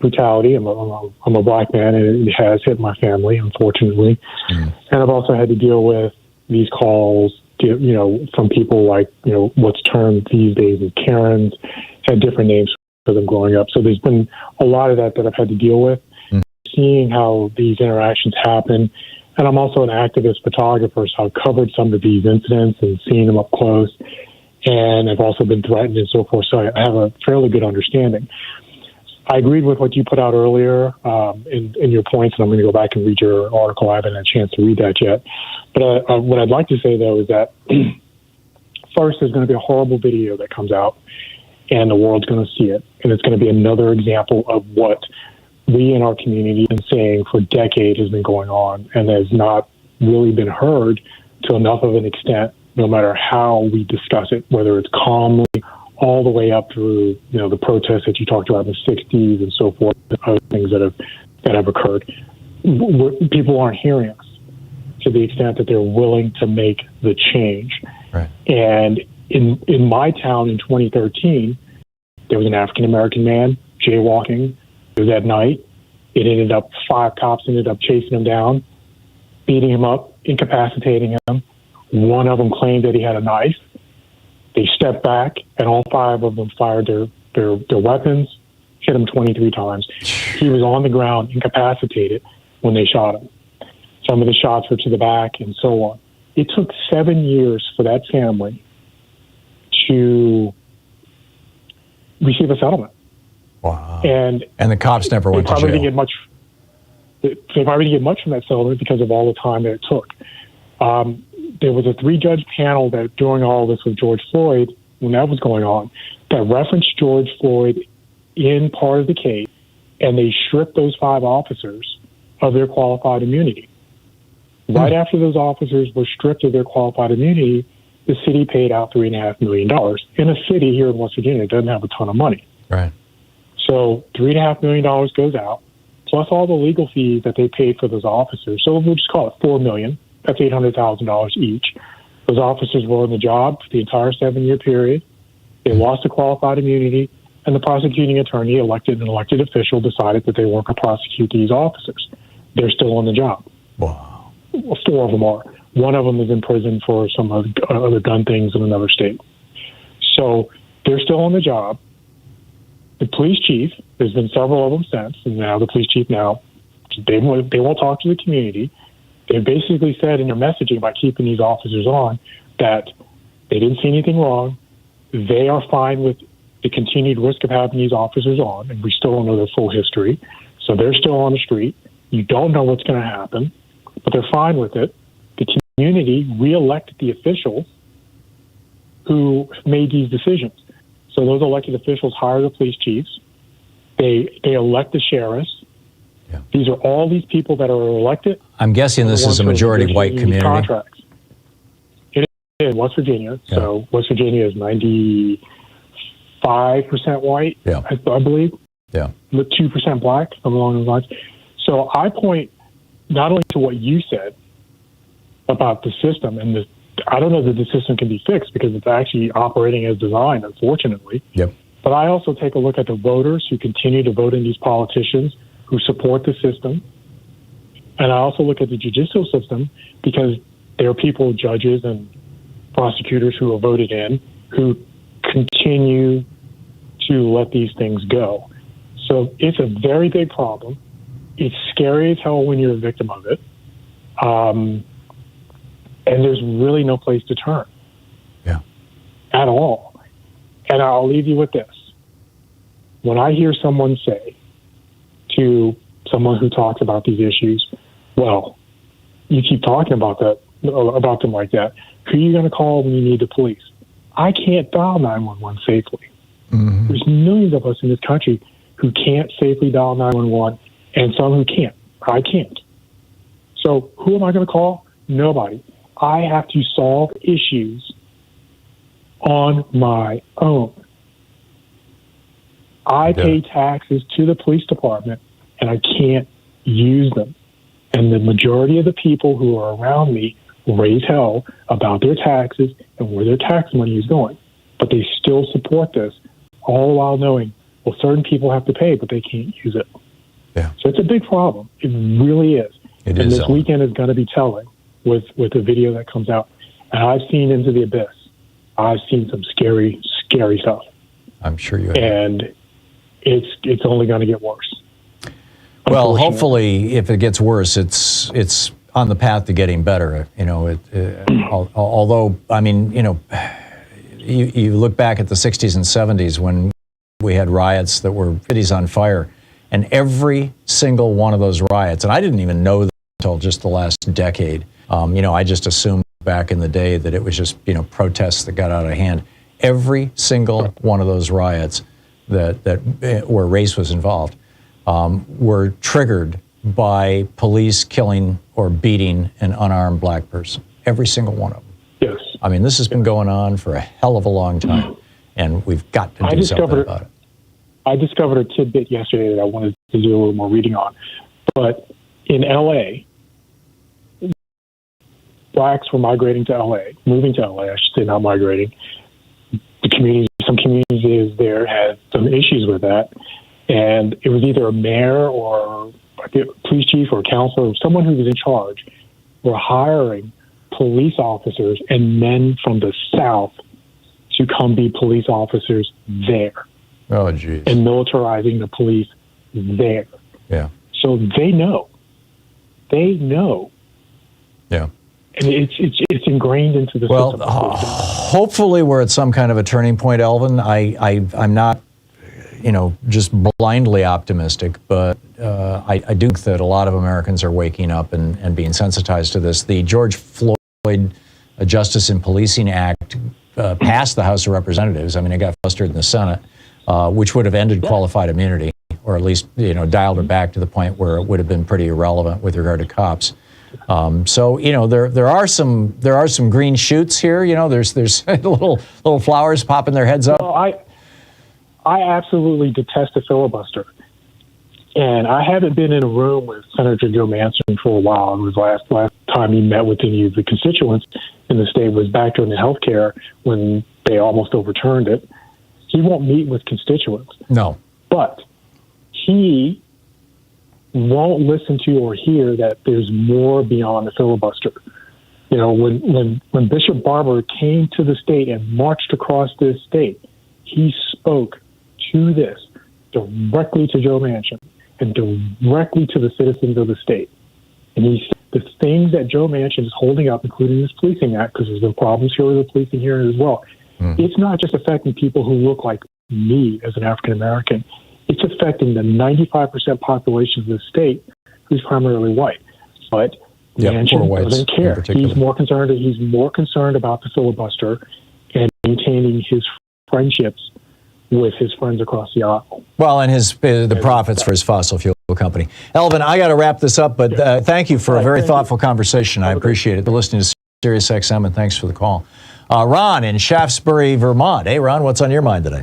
brutality. I'm a black man, and it has hit my family, unfortunately. And I've also had to deal with these calls, from people like, what's termed these days as Karens, had different names for them growing up. So there's been a lot of that I've had to deal with, seeing how these interactions happen. And I'm also an activist photographer, so I've covered some of these incidents and seen them up close. And I've also been threatened and so forth, so I have a fairly good understanding. I agreed with what you put out earlier in your points, and I'm going to go back and read your article. I haven't had a chance to read that yet. But what I'd like to say, though, is that first, there's going to be a horrible video that comes out, and the world's going to see it. And it's going to be another example of what we in our community have been saying for decades has been going on and has not really been heard to enough of an extent, no matter how we discuss it, whether it's calmly, all the way up through, the protests that you talked about in the 60s and so forth, and other things that have occurred. People aren't hearing us to the extent that they're willing to make the change. Right. And in my town in 2013, there was an African-American man jaywalking. It was at night. 5 cops ended up chasing him down, beating him up, incapacitating him. One of them claimed that he had a knife. They stepped back, and all 5 of them fired their weapons, hit him 23 times. He was on the ground, incapacitated, when they shot him. Some of the shots were to the back and so on. It took 7 years for that family to receive a settlement. Wow. And the cops never went to jail. They probably didn't get much from that settlement because of all the time that it took. There was a 3-judge panel that during all this with George Floyd, when that was going on, that referenced George Floyd in part of the case, and they stripped those 5 officers of their qualified immunity. Right after those officers were stripped of their qualified immunity, the city paid out $3.5 million in a city here in West Virginia that doesn't have a ton of money. Right. So $3.5 million goes out, plus all the legal fees that they paid for those officers. So we'll just call it $4 million. That's $800,000 each. Those officers were on the job for the entire 7-year period. They lost the qualified immunity, and the prosecuting attorney, an elected official, decided that they weren't going to prosecute these officers. They're still on the job. Wow. 4 of them are. One of them is in prison for some other gun things in another state. So they're still on the job. The police chief, there's been several of them since, and now the police chief they won't talk to the community. They basically said in their messaging by keeping these officers on that they didn't see anything wrong. They are fine with the continued risk of having these officers on, and we still don't know their full history. So they're still on the street. You don't know what's going to happen, but they're fine with it. The community reelected the officials who made these decisions. So those elected officials hire the police chiefs. They elect the sheriffs. Yeah. These are all these people that are elected. I'm guessing this is a majority white community. Contracts. It is in West Virginia. Yeah. So West Virginia is 95% white, I believe. Yeah. With 2% black, something along those lines. So I point not only to what you said about the system, and I don't know that the system can be fixed because it's actually operating as designed, unfortunately. Yep. But I also take a look at the voters who continue to vote in these politicians who support the system. And I also look at the judicial system because there are people, judges and prosecutors who are voted in, who continue to let these things go. So it's a very big problem. It's scary as hell when you're a victim of it. And there's really no place to turn. Yeah. At all. And I'll leave you with this. When I hear someone say to someone who talks about these issues, well, you keep talking about them like that. Who are you going to call when you need the police? I can't dial 911 safely. Mm-hmm. There's millions of us in this country who can't safely dial 911, and some who can't. I can't. So who am I going to call? Nobody. I have to solve issues on my own. I pay taxes to the police department, and I can't use them. And the majority of the people who are around me raise hell about their taxes and where their tax money is going. But they still support this, all while knowing, well, certain people have to pay, but they can't use it. Yeah. So it's a big problem. It really is. It and is, this weekend is going to be telling with the video that comes out. And I've seen into the abyss. I've seen some scary, scary stuff. I'm sure you have. And it's only going to get worse. Well, hopefully, if it gets worse, it's on the path to getting better. You know, although, I mean, you know, you look back at the 60s and 70s when we had riots that were cities on fire, and every single one of those riots, and I didn't even know that until just the last decade. You know, I just assumed back in the day that it was just, you know, protests that got out of hand. Every single one of those riots that where race was involved were triggered by police killing or beating an unarmed black person. Every single one of them. Yes. I mean, this has been going on for a hell of a long time, and we've got to do something about it. I discovered a tidbit yesterday that I wanted to do a little more reading on. But in L.A., blacks were migrating to L.A., moving to L.A., I should say, not migrating. Some communities there had some issues with that. And it was either a mayor or a police chief or a counselor or someone who was in charge were hiring police officers and men from the South to come be police officers there. Oh, geez. And militarizing the police there. Yeah. So they know. They know. Yeah. And it's ingrained into the system. Well, hopefully we're at some kind of a turning point, Elvin. I'm not, you know, just blindly optimistic, but I do think that a lot of Americans are waking up and being sensitized to this. The George Floyd Justice in Policing Act passed the House of Representatives. I mean, it got flustered in the Senate, which would have ended qualified immunity, or at least, you know, dialed it back to the point where it would have been pretty irrelevant with regard to cops. So, you know, there are some green shoots here. You know, there's little flowers popping their heads up. Well, I absolutely detest a filibuster. And I haven't been in a room with Senator Joe Manchin for a while. It was last time he met with any of the constituents in the state was back during the health care when they almost overturned it. He won't meet with constituents. No. But he won't listen to or hear that there's more beyond the filibuster. You know, when Bishop Barr came to the state and marched across this state, he spoke to this directly to Joe Manchin and directly to the citizens of the state. And he said the things that Joe Manchin is holding up, including this policing act, because there's been problems here with the policing here as well. It's not just affecting people who look like me as an African American. It's affecting the 95% population of the state who's primarily white. But Manchin doesn't care. He's more concerned about the filibuster and maintaining his friendships with his friends across the aisle. Well, and the profits for his fossil fuel company. Elvin, I got to wrap this up, but thank you for a very thoughtful conversation. I appreciate it. You're listening to Sirius XM, and thanks for the call. Ron in Shaftesbury, Vermont. Hey, Ron, what's on your mind today?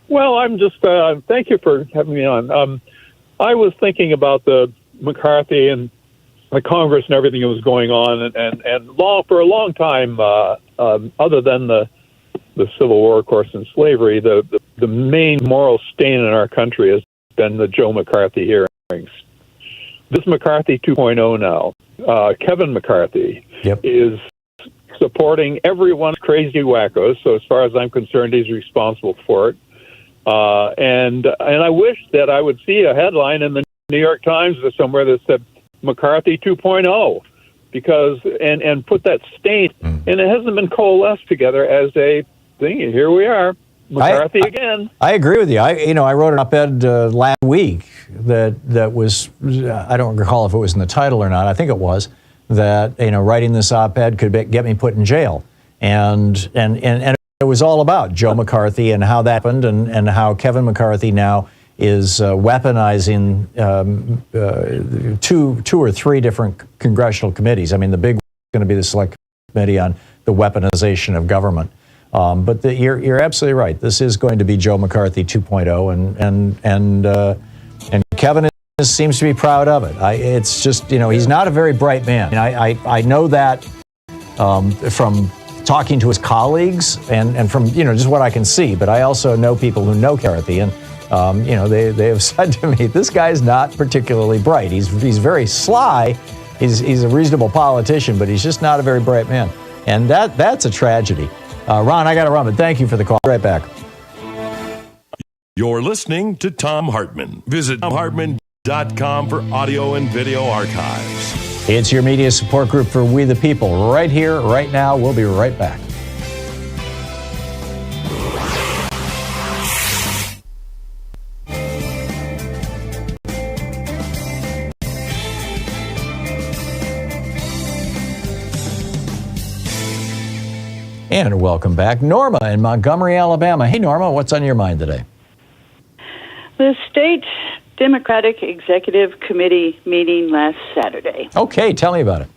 Well, I'm just, thank you for having me on. I was thinking about the McCarthy and the Congress and everything that was going on, and for a long time, other than the Civil War, of course, and slavery, the main moral stain in our country has than the Joe McCarthy hearings. This McCarthy 2.0 now, Kevin McCarthy, is supporting everyone's crazy wackos. So as far as I'm concerned, he's responsible for it. And I wish that I would see a headline in the New York Times or somewhere that said McCarthy 2.0, because and put that stain, and it hasn't been coalesced together as a thing. And here we are, McCarthy again. I agree with you. I wrote an op-ed last week that was, I don't recall if it was in the title or not. I think it was, that writing this op-ed could get me put in jail, and it was all about Joe McCarthy and how that happened, and how Kevin McCarthy now is weaponizing two or three different congressional committees. I mean, the big one is going to be the Select Committee on the Weaponization of Government. But you're absolutely right. This is going to be Joe McCarthy 2.0, and Kevin seems to be proud of it. It's just, he's not a very bright man. I know that from talking to his colleagues and from, just what I can see. But I also know people who know McCarthy, and they have said to me, this guy's not particularly bright. He's very sly. He's a reasonable politician, but he's just not a very bright man. And that's a tragedy. Ron, I got to run, but thank you for the call. Right back. You're listening to Thom Hartmann. Visit ThomHartmann.com for audio and video archives. It's your media support group for We the People, right here, right now. We'll be right back. And welcome back. Norma in Montgomery, Alabama. Hey, Norma, what's on your mind today? The state Democratic Executive Committee meeting last Saturday. Okay, tell me about it.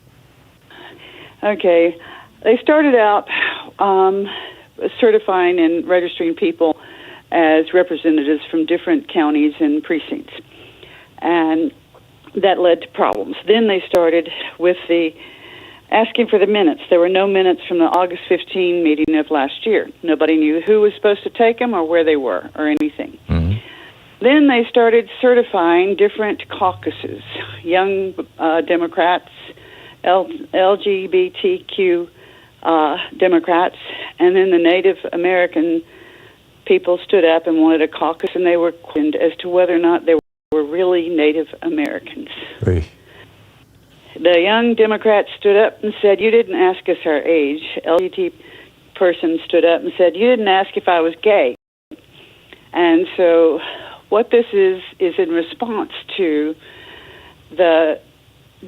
Okay. They started out certifying and registering people as representatives from different counties and precincts. And that led to problems. Then they started with the asking for the minutes. There were no minutes from the August 15 meeting of last year. Nobody knew who was supposed to take them or where they were or anything. Mm-hmm. Then they started certifying different caucuses, young Democrats, LGBTQ Democrats, and then the Native American people stood up and wanted a caucus, and they were questioned as to whether or not they were really Native Americans. Hey. The young Democrats stood up and said, you didn't ask us our age. LGBT person stood up and said, you didn't ask if I was gay. And so what this is in response to the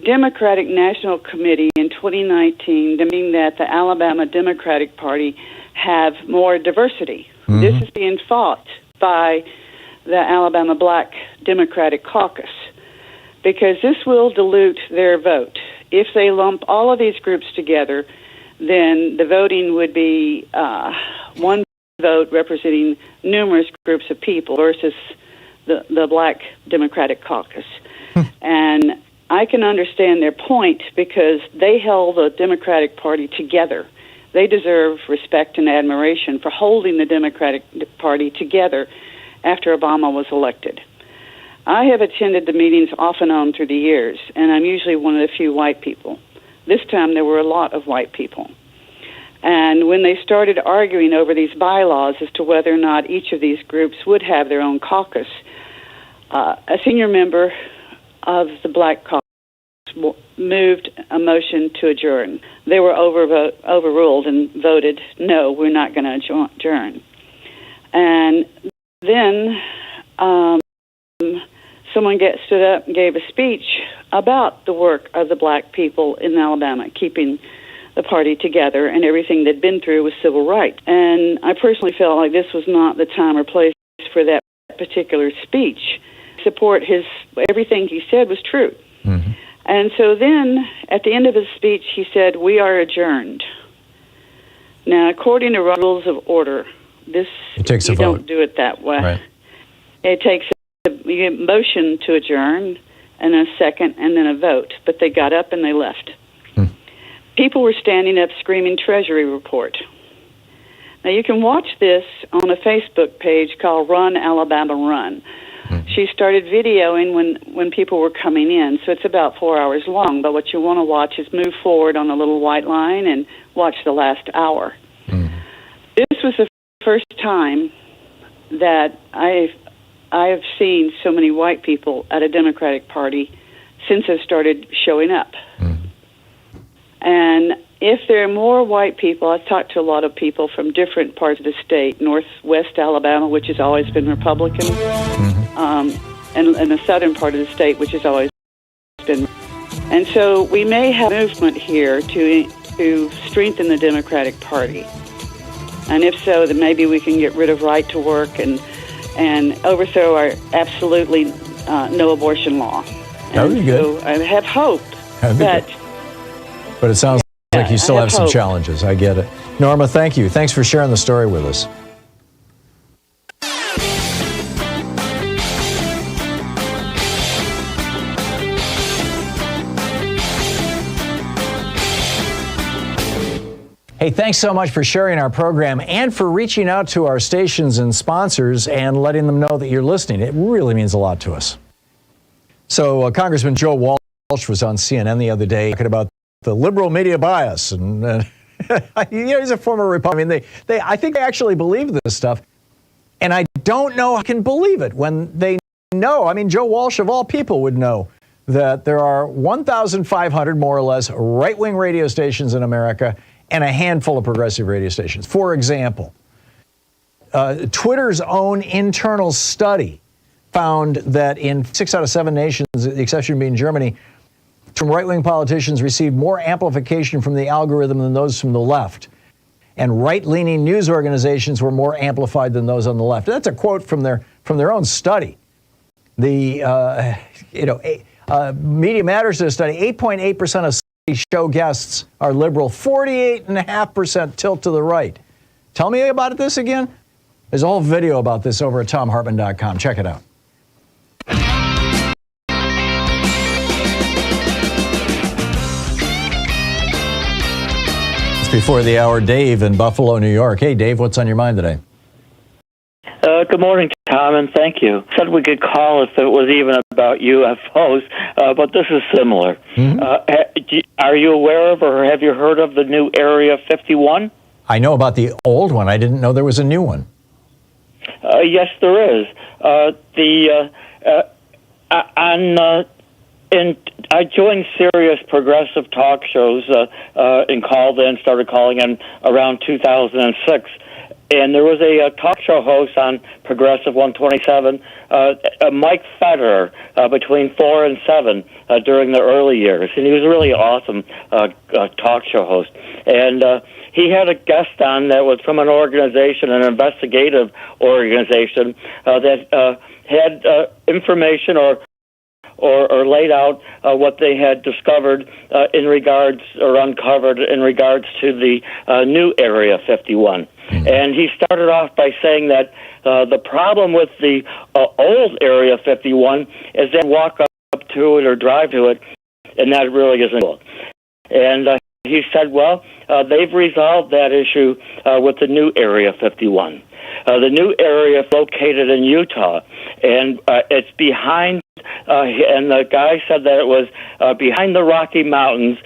Democratic National Committee in 2019 demanding that the Alabama Democratic Party have more diversity. Mm-hmm. This is being fought by the Alabama Black Democratic Caucus, because this will dilute their vote. If they lump all of these groups together, then the voting would be one vote representing numerous groups of people versus the Black Democratic Caucus. And I can understand their point, because they held the Democratic Party together. They deserve respect and admiration for holding the Democratic Party together after Obama was elected. I have attended the meetings off and on through the years, and I'm usually one of the few white people. This time there were a lot of white people. And when they started arguing over these bylaws as to whether or not each of these groups would have their own caucus, a senior member of the Black Caucus moved a motion to adjourn. They were overruled and voted, no, we're not going to adjourn. And then someone stood up and gave a speech about the work of the black people in Alabama, keeping the party together and everything they'd been through with civil rights. And I personally felt like this was not the time or place for that particular speech. Support everything he said was true. Mm-hmm. And so then, at the end of his speech, he said, we are adjourned. Now, according to rules of order, you don't do it that way. Right. It takes a motion to adjourn, and a second, and then a vote. But they got up and they left. People were standing up screaming Treasury report. Now, you can watch this on a Facebook page called Run, Alabama, Run. she started videoing when people were coming in. So it's about 4 hours long. But what you want to watch is move forward on the little white line and watch the last hour. This was the first time that I have seen so many white people at a Democratic Party since I started showing up. And if there are more white people, I've talked to a lot of people from different parts of the state, northwest Alabama, which has always been Republican, and the southern part of the state, which has always been. And so we may have a movement here to strengthen the Democratic Party. And if so, then maybe we can get rid of right to work and overthrow our absolutely no abortion law. That would be good. So I have hope that. But it sounds like you still have some hope. challenges. I get it. Norma, thank you. Thanks for sharing the story with us. Hey, thanks so much for sharing our program and for reaching out to our stations and sponsors and letting them know that you're listening. It really means a lot to us. So Congressman Joe Walsh was on CNN the other day talking about the liberal media bias. And he's a former Republican. I think they actually believe this stuff. And I don't know I can believe it when they know. I mean, Joe Walsh, of all people, would know that there are 1,500 more or less right-wing radio stations in America and a handful of progressive radio stations. For example, Twitter's own internal study found that in 6 out of 7 nations, the exception being Germany, right-wing politicians received more amplification from the algorithm than those from the left. And right-leaning news organizations were more amplified than those on the left. That's a quote from their own study. The Media Matters did a study. 8.8% of show guests are liberal. 48.5% tilt to the right. Tell me about this again. There's a whole video about this over at thomhartmann.com. Check it out. It's before the hour. Dave in Buffalo, New York. Hey, Dave, what's on your mind today? Good morning, Tom, and thank you. Said we could call if it was even about UFOs, but this is similar. Are you aware of or have you heard of the new Area 51? I know about the old one. I didn't know there was a new one. Yes, there is. I joined serious progressive talk shows and started calling in around 2006. And there was a talk show host on Progressive 127, Mike Federer, between 4 and 7 during the early years. And he was a really awesome talk show host. And he had a guest on that was from an organization, an investigative organization, that had information or laid out what they had discovered in regards or uncovered in regards to the new Area 51. And he started off by saying that the problem with the old Area 51 is they walk up to it or drive to it, and that really isn't cool. And he said, well, they've resolved that issue with the new Area 51. The new area is located in Utah, and it's behind, and the guy said that it was behind the Rocky Mountains,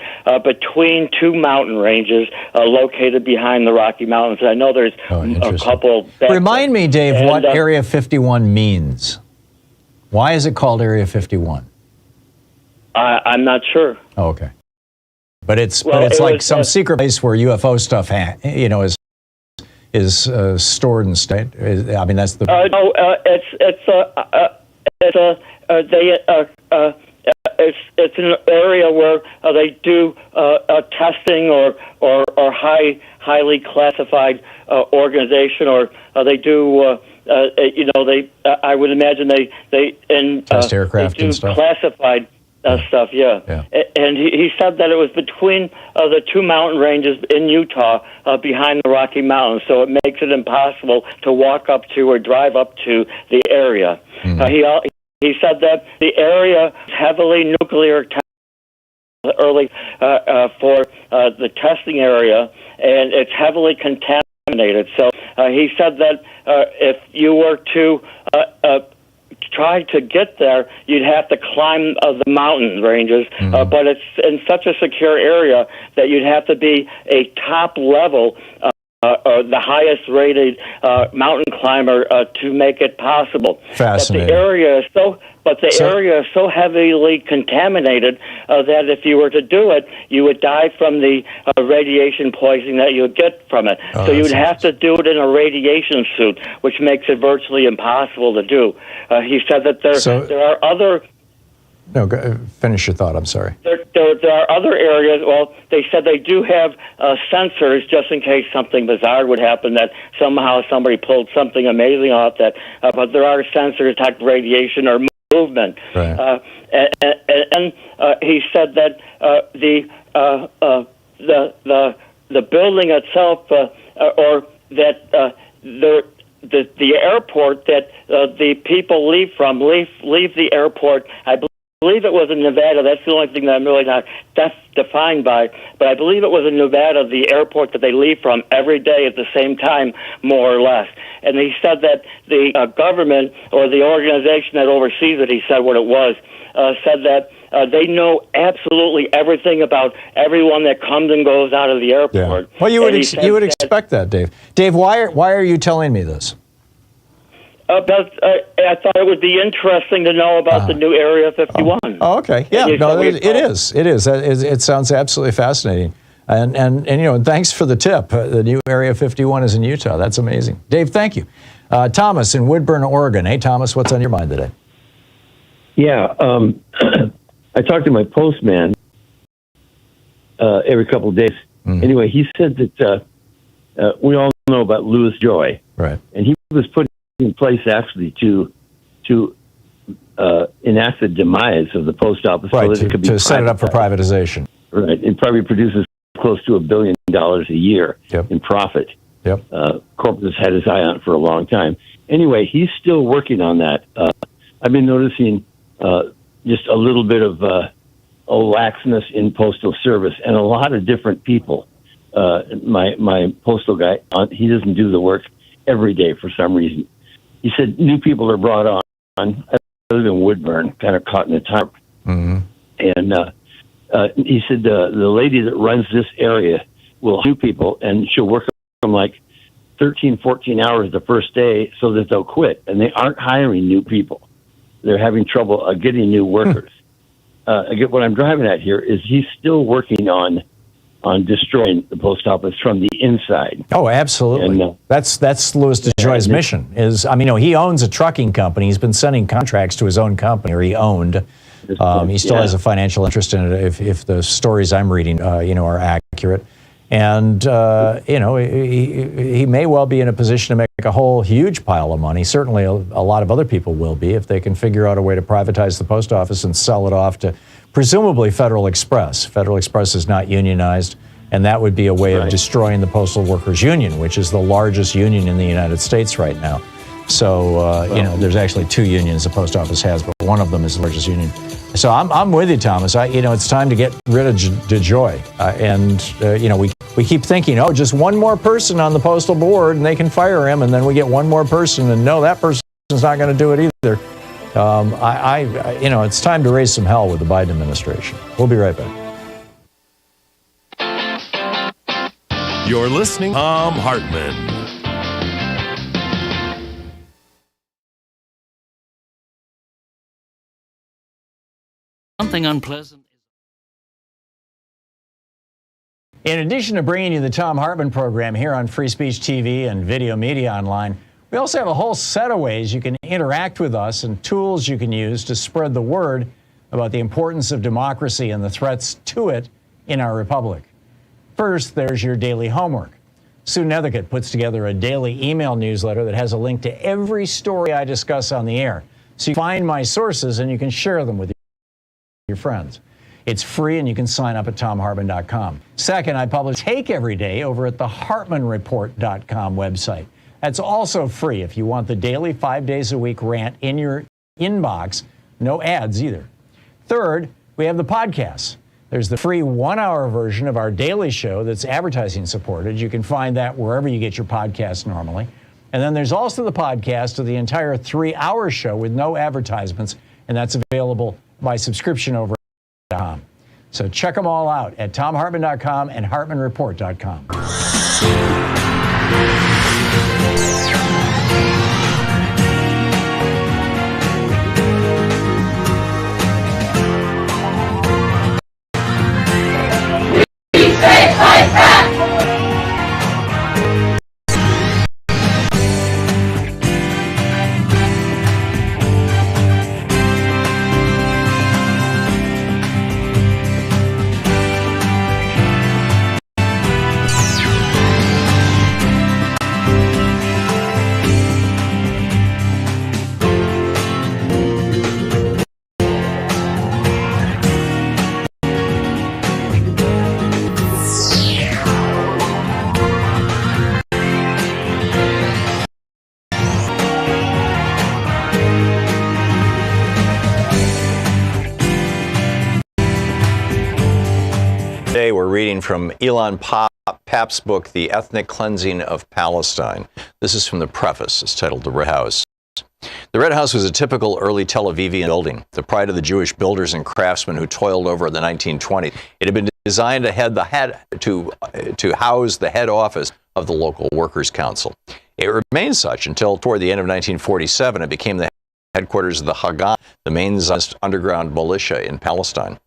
between two mountain ranges located behind the Rocky Mountains. I know there's a couple. Remind me, Dave, what Area 51 means. Why is it called Area 51? I'm not sure. Oh, okay. But it's like some secret place where UFO stuff, is stored and stayed. I mean, that's the. No, it's an area where they do testing or highly classified organization, or they do. I would imagine they test aircraft and stuff. Classified. Stuff, yeah. And he said that it was between the two mountain ranges in Utah behind the Rocky Mountains, so it makes it impossible to walk up to or drive up to the area. He said that the area is heavily nuclear early for the testing area, and it's heavily contaminated. So he said that if you were to try to get there, you'd have to climb the mountain ranges, but it's in such a secure area that you'd have to be a top level, the highest rated mountain climber to make it possible. Fascinating. But the area is so heavily contaminated that if you were to do it, you would die from the radiation poisoning that you would get from it. So you would have to do it in a radiation suit, which makes it virtually impossible to do. He said that there are other... No, finish your thought. I'm sorry. There are other areas. Well, they said they do have sensors just in case something bizarre would happen, that somehow somebody pulled something amazing off that. But there are sensors to detect radiation or movement. Right. And he said that the building itself, or that the airport that the people leave from, leave the airport. I believe it was in Nevada. That's the only thing that I'm really not defined by. But I believe it was in Nevada, the airport that they leave from every day at the same time, more or less. And he said that the government or the organization that oversees it, he said what it was, said that they know absolutely everything about everyone that comes and goes out of the airport. Yeah. Well, you would expect that, Dave. Dave, why are you telling me this? I thought it would be interesting to know about the new Area 51. Oh, okay. Yeah, no, it is. It sounds absolutely fascinating. And you know, thanks for the tip. The new Area 51 is in Utah. That's amazing. Dave, thank you. Thomas in Woodburn, Oregon. Hey, Thomas, what's on your mind today? Yeah, I talked to my postman every couple of days. Anyway, he said that we all know about Louis Joy. Right. And he was put in place actually to enact the demise of the post office, right, so that it could be to set it up for privatization. Right. It probably produces close to $1 billion a year in profit. Yep. Corporate has had his eye on it for a long time. Anyway, he's still working on that. I've been noticing just a little bit of laxness in postal service, and a lot of different people. My postal guy, he doesn't do the work every day for some reason. He said new people are brought on. I live in Woodburn, kind of caught in a time. And he said the lady that runs this area will new people, and she'll work them like 13, 14 hours the first day so that they'll quit. And they aren't hiring new people. They're having trouble getting new workers. Again, what I'm driving at here is he's still working on destroying the post office from the inside. Oh, absolutely. And, that's Louis DeJoy's mission. He owns a trucking company. He's been sending contracts to his own company, or he owned. He still has a financial interest in it if the stories I'm reading, are accurate. And, he may well be in a position to make a whole huge pile of money. Certainly a lot of other people will be if they can figure out a way to privatize the post office and sell it off to presumably Federal Express. Federal Express is not unionized, and that would be a way of destroying the Postal Workers Union, which is the largest union in the United States right now. So, there's actually two unions the post office has, but one of them is the largest union. So I'm with you, Thomas. It's time to get rid of DeJoy. We keep thinking, just one more person on the postal board and they can fire him, and then we get one more person and no, that person's not going to do it either. It's time to raise some hell with the Biden administration. We'll be right back. You're listening to Thom Hartmann. Something unpleasant. In addition to bringing you the Thom Hartmann program here on Free Speech TV and Video Media Online, we also have a whole set of ways you can interact with us and tools you can use to spread the word about the importance of democracy and the threats to it in our republic. First, there's your daily homework. Sue Nethercutt puts together a daily email newsletter that has a link to every story I discuss on the air. So you find my sources and you can share them with your friends. It's free and you can sign up at thomhartmann.com. Second, I publish Take every day over at the hartmannreport.com website. That's also free if you want the daily 5 days a week rant in your inbox. No ads either. Third, we have the podcasts. There's the free 1-hour version of our daily show that's advertising supported. You can find that wherever you get your podcasts normally. And then there's also the podcast of the entire 3-hour show with no advertisements, and that's available by subscription over at .com. So check them all out at ThomHartmann.com and HartmannReport.com. Today we're reading from Elon Papp's book, The Ethnic Cleansing of Palestine. This is from the preface. It's titled The Red House. The Red House was a typical early Tel Avivian building, the pride of the Jewish builders and craftsmen who toiled over in the 1920s. It had been designed to house the head office of the local workers' council. It remained such until toward the end of 1947 it became the headquarters of the Haganah, the main Zionist underground militia in Palestine.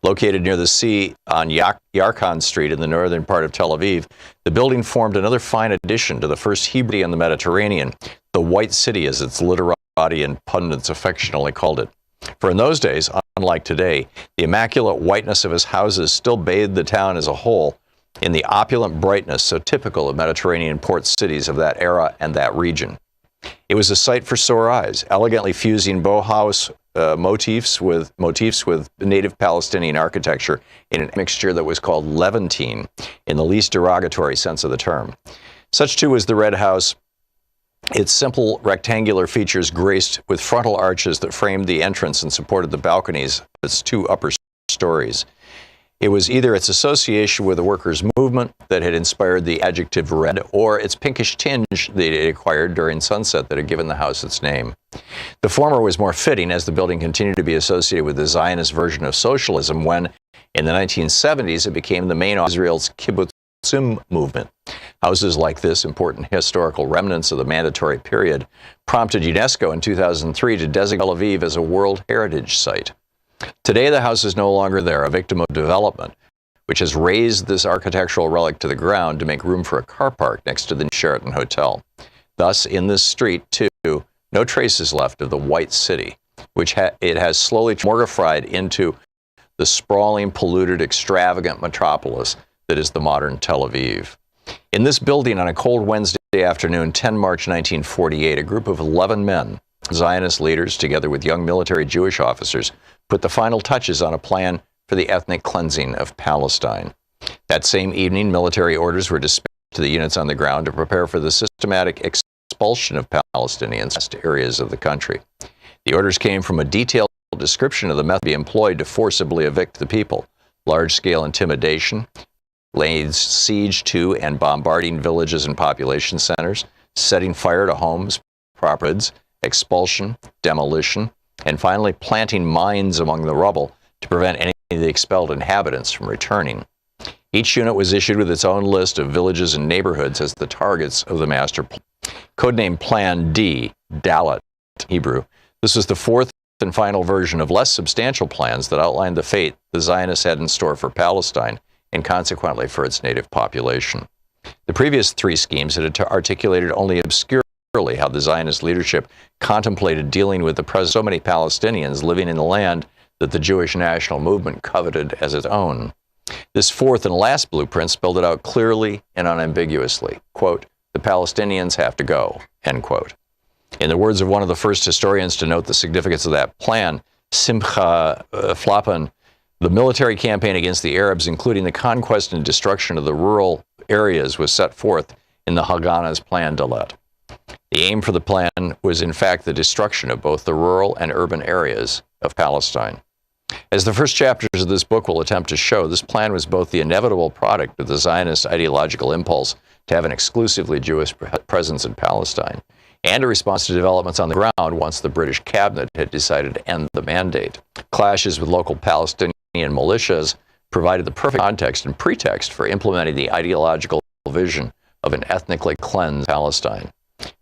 Located near the sea on Yarkon Street in the northern part of Tel Aviv, the building formed another fine addition to the first Hebrew in the Mediterranean, the White City, as its literati and pundits affectionately called it. For in those days, unlike today, the immaculate whiteness of his houses still bathed the town as a whole in the opulent brightness so typical of Mediterranean port cities of that era and that region. It was a sight for sore eyes, elegantly fusing Bauhaus motifs with native Palestinian architecture in a mixture that was called Levantine in the least derogatory sense of the term. Such too was the Red House, its simple rectangular features graced with frontal arches that framed the entrance and supported the balconies of its two upper stories. It was either its association with the workers' movement that had inspired the adjective red, or its pinkish tinge that it acquired during sunset that had given the house its name. The former was more fitting, as the building continued to be associated with the Zionist version of socialism when, in the 1970s, it became the main of Israel's kibbutzim movement. Houses like this, important historical remnants of the mandatory period, prompted UNESCO in 2003 to designate Tel Aviv as a World Heritage Site. Today, the house is no longer there, a victim of development, which has razed this architectural relic to the ground to make room for a car park next to the Sheraton Hotel. Thus, in this street, too, no trace is left of the White City, which it has slowly mortified into the sprawling, polluted, extravagant metropolis that is the modern Tel Aviv. In this building on a cold Wednesday afternoon, 10 March 1948, a group of 11 men, Zionist leaders, together with young military Jewish officers, put the final touches on a plan for the ethnic cleansing of Palestine. That same evening, military orders were dispatched to the units on the ground to prepare for the systematic expulsion of Palestinians to areas of the country. The orders came from a detailed description of the method to be employed to forcibly evict the people: large-scale intimidation, laying siege to and bombarding villages and population centers, setting fire to homes, properties, expulsion, demolition, and finally planting mines among the rubble to prevent any of the expelled inhabitants from returning. Each unit was issued with its own list of villages and neighborhoods as the targets of the master plan. Codenamed Plan D, Dalet, Hebrew. This was the fourth and final version of less substantial plans that outlined the fate the Zionists had in store for Palestine and consequently for its native population. The previous three schemes had articulated only obscurely how the Zionist leadership contemplated dealing with so many Palestinians living in the land that the Jewish national movement coveted as its own. This fourth and last blueprint spelled it out clearly and unambiguously. Quote, "The Palestinians have to go," end quote. In the words of one of the first historians to note the significance of that plan, Simcha Flapan, the military campaign against the Arabs, including the conquest and destruction of the rural areas, was set forth in the Haganah's Plan Dalet. The aim for the plan was in fact the destruction of both the rural and urban areas of Palestine. As the first chapters of this book will attempt to show, this plan was both the inevitable product of the Zionist ideological impulse to have an exclusively Jewish presence in Palestine, and a response to developments on the ground once the British cabinet had decided to end the mandate. Clashes with local Palestinian militias provided the perfect context and pretext for implementing the ideological vision of an ethnically cleansed Palestine.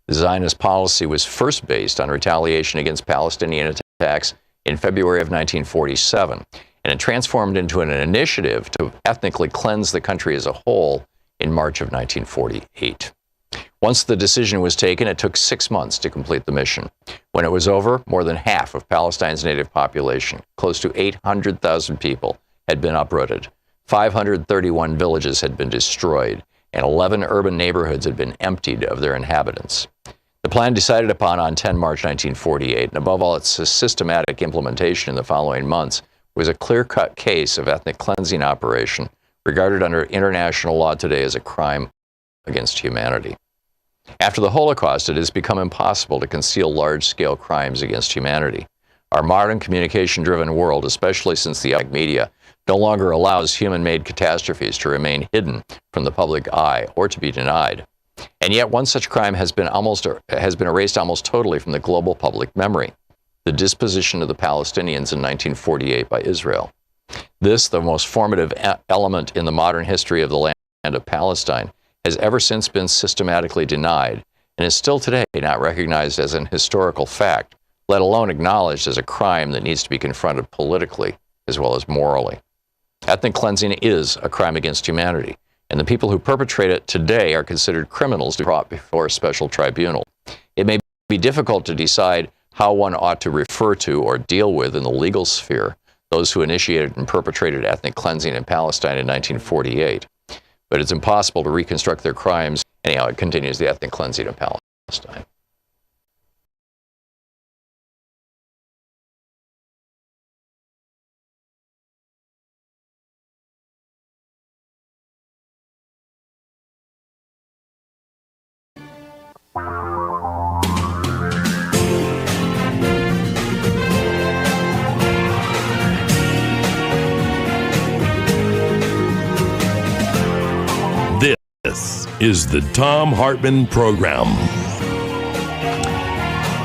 The Zionist policy was first based on retaliation against Palestinian attacks in February of 1947, and it transformed into an initiative to ethnically cleanse the country as a whole in March of 1948. Once the decision was taken, it took 6 months to complete the mission. When it was over, more than half of Palestine's native population, close to 800,000 people, had been uprooted. 531 villages had been destroyed, and 11 urban neighborhoods had been emptied of their inhabitants. The plan decided upon on 10 March 1948, and above all its systematic implementation in the following months, was a clear-cut case of ethnic cleansing operation regarded under international law today as a crime against humanity. After the Holocaust, it has become impossible to conceal large-scale crimes against humanity. Our modern communication-driven world, especially since the media, no longer allows human-made catastrophes to remain hidden from the public eye or to be denied. And yet one such crime has been erased almost totally from the global public memory: the disposition of the Palestinians in 1948 by Israel. This, the most formative element in the modern history of the land of Palestine, has ever since been systematically denied and is still today not recognized as an historical fact, let alone acknowledged as a crime that needs to be confronted politically as well as morally. Ethnic cleansing is a crime against humanity, and the people who perpetrate it today are considered criminals to be brought before a special tribunal. It may be difficult to decide how one ought to refer to or deal with in the legal sphere those who initiated and perpetrated ethnic cleansing in Palestine in 1948, but it's impossible to reconstruct their crimes. Anyhow, it continues the ethnic cleansing of Palestine. This is the Thom Hartmann Program.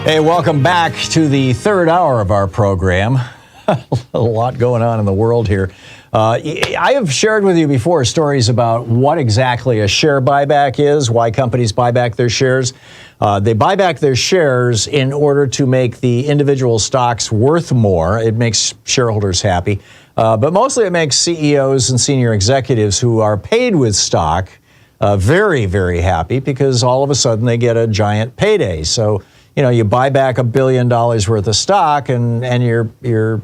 Hey, welcome back to the third hour of our program. A lot going on in the world here. I have shared with you before stories about what exactly a share buyback is, why companies buy back their shares. They buy back their shares in order to make the individual stocks worth more. It makes shareholders happy. But mostly it makes CEOs and senior executives who are paid with stock very, very happy, because all of a sudden they get a giant payday. So, you buy back $1 billion worth of stock, and your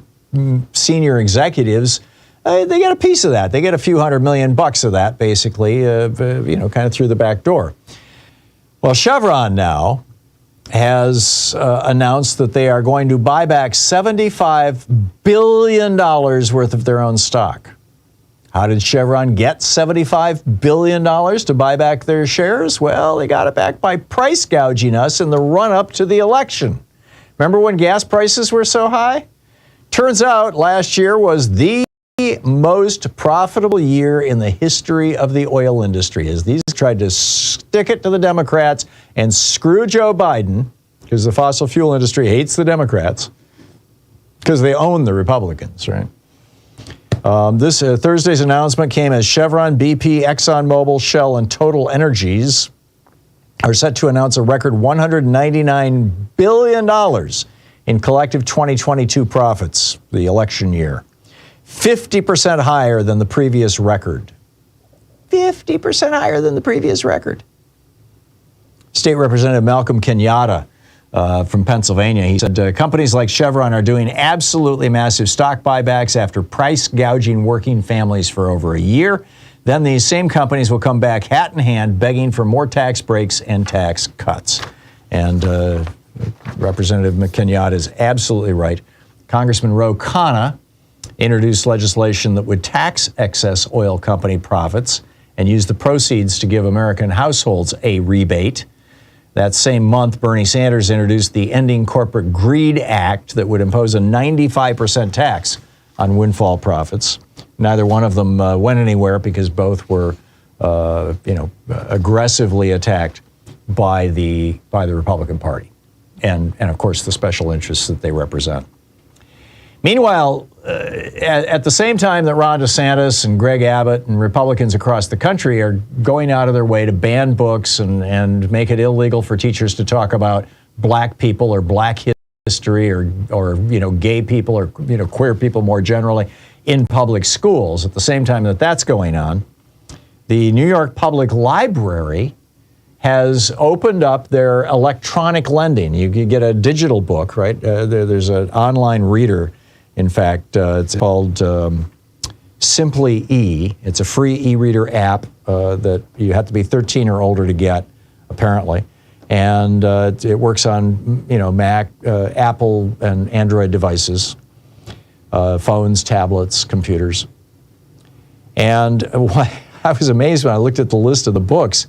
senior executives, they get a piece of that. They get a few $100 million of that, basically, kind of through the back door. Well, Chevron now has announced that they are going to buy back $75 billion worth of their own stock. How did Chevron get $75 billion to buy back their shares? Well, they got it back by price gouging us in the run-up to the election. Remember when gas prices were so high? Turns out last year was the most profitable year in the history of the oil industry, as these tried to stick it to the Democrats and screw Joe Biden, because the fossil fuel industry hates the Democrats, because they own the Republicans, right? This Thursday's announcement came as Chevron, BP, ExxonMobil, Shell, and Total Energies are set to announce a record $199 billion in collective 2022 profits, the election year. 50% higher than the previous record. 50% higher than the previous record. State Representative Malcolm Kenyatta from Pennsylvania, he said companies like Chevron are doing absolutely massive stock buybacks after price gouging working families for over a year. Then these same companies will come back hat in hand begging for more tax breaks and tax cuts. And Representative Kenyatta is absolutely right. Congressman Ro Khanna introduced legislation that would tax excess oil company profits and use the proceeds to give American households a rebate. That same month, Bernie Sanders introduced the Ending Corporate Greed Act that would impose a 95% tax on windfall profits. Neither one of them went anywhere because both were aggressively attacked by the Republican Party, and of course the special interests that they represent. Meanwhile, at the same time that Ron DeSantis and Greg Abbott and Republicans across the country are going out of their way to ban books and make it illegal for teachers to talk about black people or black history or gay people or queer people more generally in public schools, at the same time that that's going on, the New York Public Library has opened up their electronic lending. You can get a digital book, right? There's an online reader. In fact, it's called Simply E. It's a free e-reader app that you have to be 13 or older to get, apparently. And it works on, Mac, Apple, and Android devices, phones, tablets, computers. And I was amazed when I looked at the list of the books.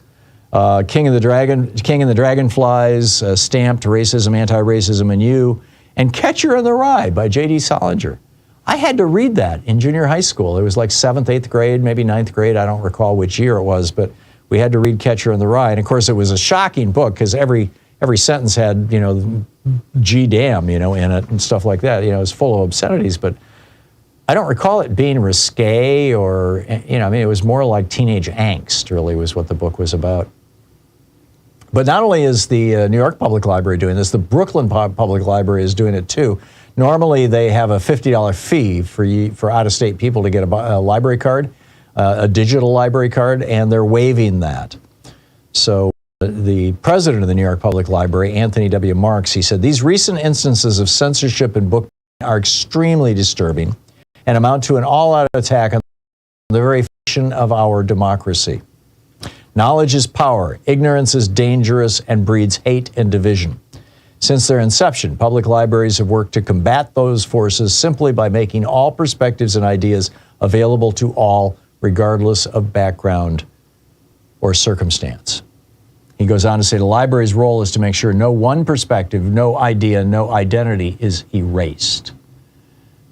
King and the Dragonflies, Stamped, Racism, Anti-Racism, and You, and Catcher in the Rye by J.D. Salinger. I had to read that in junior high school. It was like 7th, 8th grade, maybe 9th grade. I don't recall which year it was, but we had to read Catcher in the Rye. And of course, it was a shocking book because every sentence had, G damn, in it and stuff like that. It was full of obscenities, but I don't recall it being risque or, it was more like teenage angst, really, was what the book was about. But not only is the New York Public Library doing this, the Brooklyn Public Library is doing it too. Normally, they have a $50 fee for out-of-state people to get a library card, a digital library card, and they're waiving that. So the president of the New York Public Library, Anthony W. Marks, he said, "These recent instances of censorship in book are extremely disturbing and amount to an all-out attack on the very foundation of our democracy. Knowledge is power, ignorance is dangerous, and breeds hate and division. Since their inception, public libraries have worked to combat those forces simply by making all perspectives and ideas available to all, regardless of background or circumstance." He goes on to say the library's role is to make sure no one perspective, no idea, no identity is erased,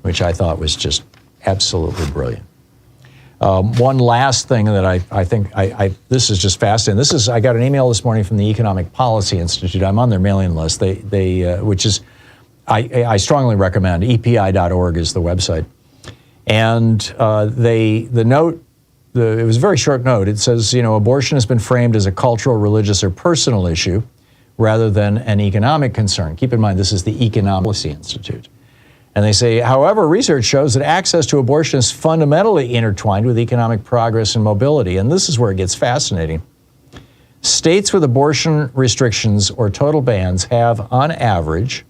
which I thought was just absolutely brilliant. One last thing that I think this is just fascinating. I got an email this morning from the Economic Policy Institute. I'm on their mailing list. Which is I strongly recommend. EPI.org is the website, and the note. It was a very short note. It says, abortion has been framed as a cultural, religious, or personal issue rather than an economic concern. Keep in mind, this is the Economic Policy Institute. And they say, however, research shows that access to abortion is fundamentally intertwined with economic progress and mobility. And this is where it gets fascinating. States with abortion restrictions or total bans have, on average,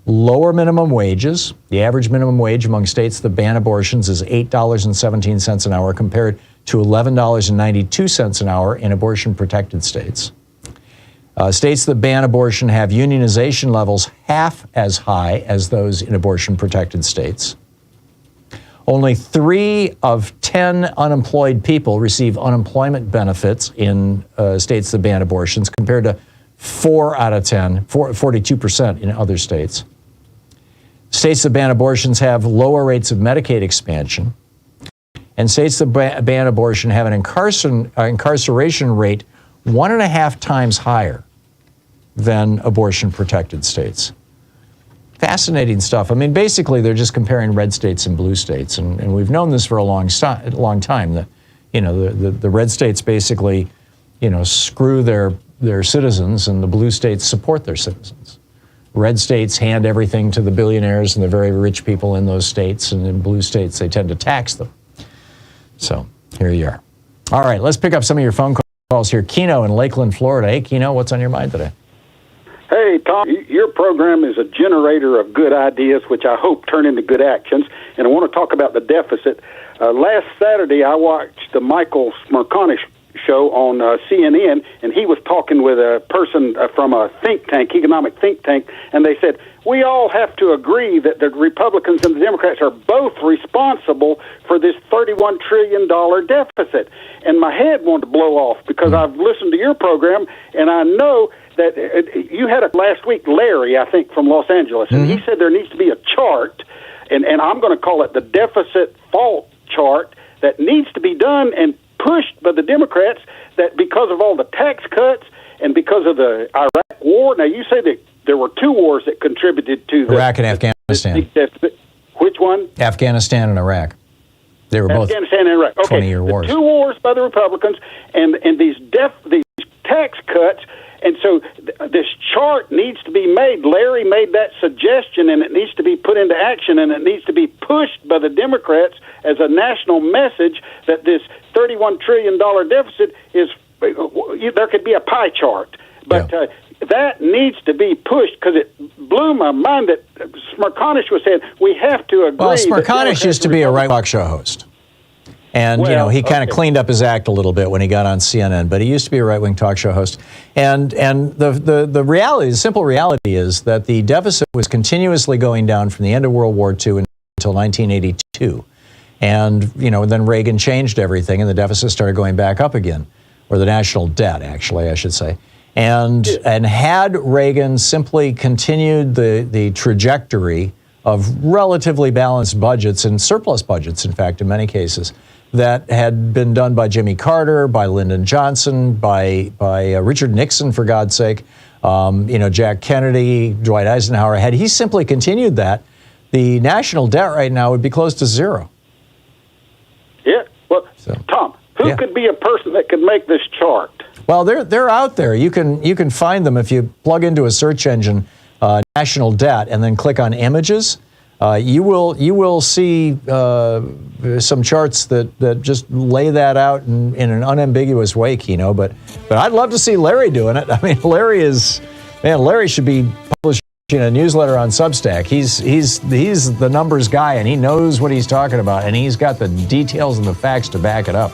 lower minimum wages. The average minimum wage among states that ban abortions is $8.17 an hour compared to $11.92 an hour in abortion-protected states. States that ban abortion have unionization levels half as high as those in abortion-protected states. Only 3 of 10 unemployed people receive unemployment benefits in states that ban abortions, compared to 4 out of 10, 42% in other states. States that ban abortions have lower rates of Medicaid expansion. And states that ban abortion have an incarceration rate 1.5 times higher than abortion-protected states. Fascinating stuff. I mean, basically, they're just comparing red states and blue states, and we've known this for a long time. That the red states basically, screw their citizens, and the blue states support their citizens. Red states hand everything to the billionaires and the very rich people in those states, and in blue states, they tend to tax them. So here you are. All right, let's pick up some of your phone calls here. Keno in Lakeland, Florida. Hey, Keno, what's on your mind today? Hey, Tom, your program is a generator of good ideas, which I hope turn into good actions. And I want to talk about the deficit. Last Saturday, I watched the Michael Smerconish show on CNN, and he was talking with a person from a think tank, economic think tank, and they said, we all have to agree that the Republicans and the Democrats are both responsible for this $31 trillion deficit. And my head wanted to blow off because I've listened to your program, and I know that you had it last week, Larry, I think, from Los Angeles, and he said there needs to be a chart, and I'm going to call it the deficit fault chart, that needs to be done, and pushed by the Democrats, that because of all the tax cuts and because of the Iraq war. Now, you say that there were two wars that contributed to the Iraq and Afghanistan. Which one? Afghanistan and Iraq. They were both Afghanistan and Iraq. Okay. 20-year wars. Two wars by the Republicans and these tax cuts. And so this chart needs to be made. Larry made that suggestion, and it needs to be put into action, and it needs to be pushed by the Democrats as a national message that this $31 trillion deficit is, there could be a pie chart. But that needs to be pushed, because it blew my mind that Smerconish was saying we have to agree. Well, Smerconish used to be a right talk show host. And, he kind of cleaned up his act a little bit when he got on CNN, but he used to be a right-wing talk show host. And the reality, the simple reality is that the deficit was continuously going down from the end of World War II until 1982. And, then Reagan changed everything, and the deficit started going back up again, or the national debt, actually, I should say. And had Reagan simply continued the trajectory of relatively balanced budgets and surplus budgets, in fact, in many cases, that had been done by Jimmy Carter, by Lyndon Johnson, by Richard Nixon, for God's sake, Jack Kennedy, Dwight Eisenhower, had he simply continued that, the national debt right now would be close to zero. Yeah. Well, Tom, who could be a person that could make this chart? Well, they're out there. You can find them if you plug into a search engine national debt and then click on images. You will see some charts that just lay that out in an unambiguous way, Kino. But I'd love to see Larry doing it. I mean, Larry should be publishing a newsletter on Substack. He's the numbers guy, and he knows what he's talking about, and he's got the details and the facts to back it up.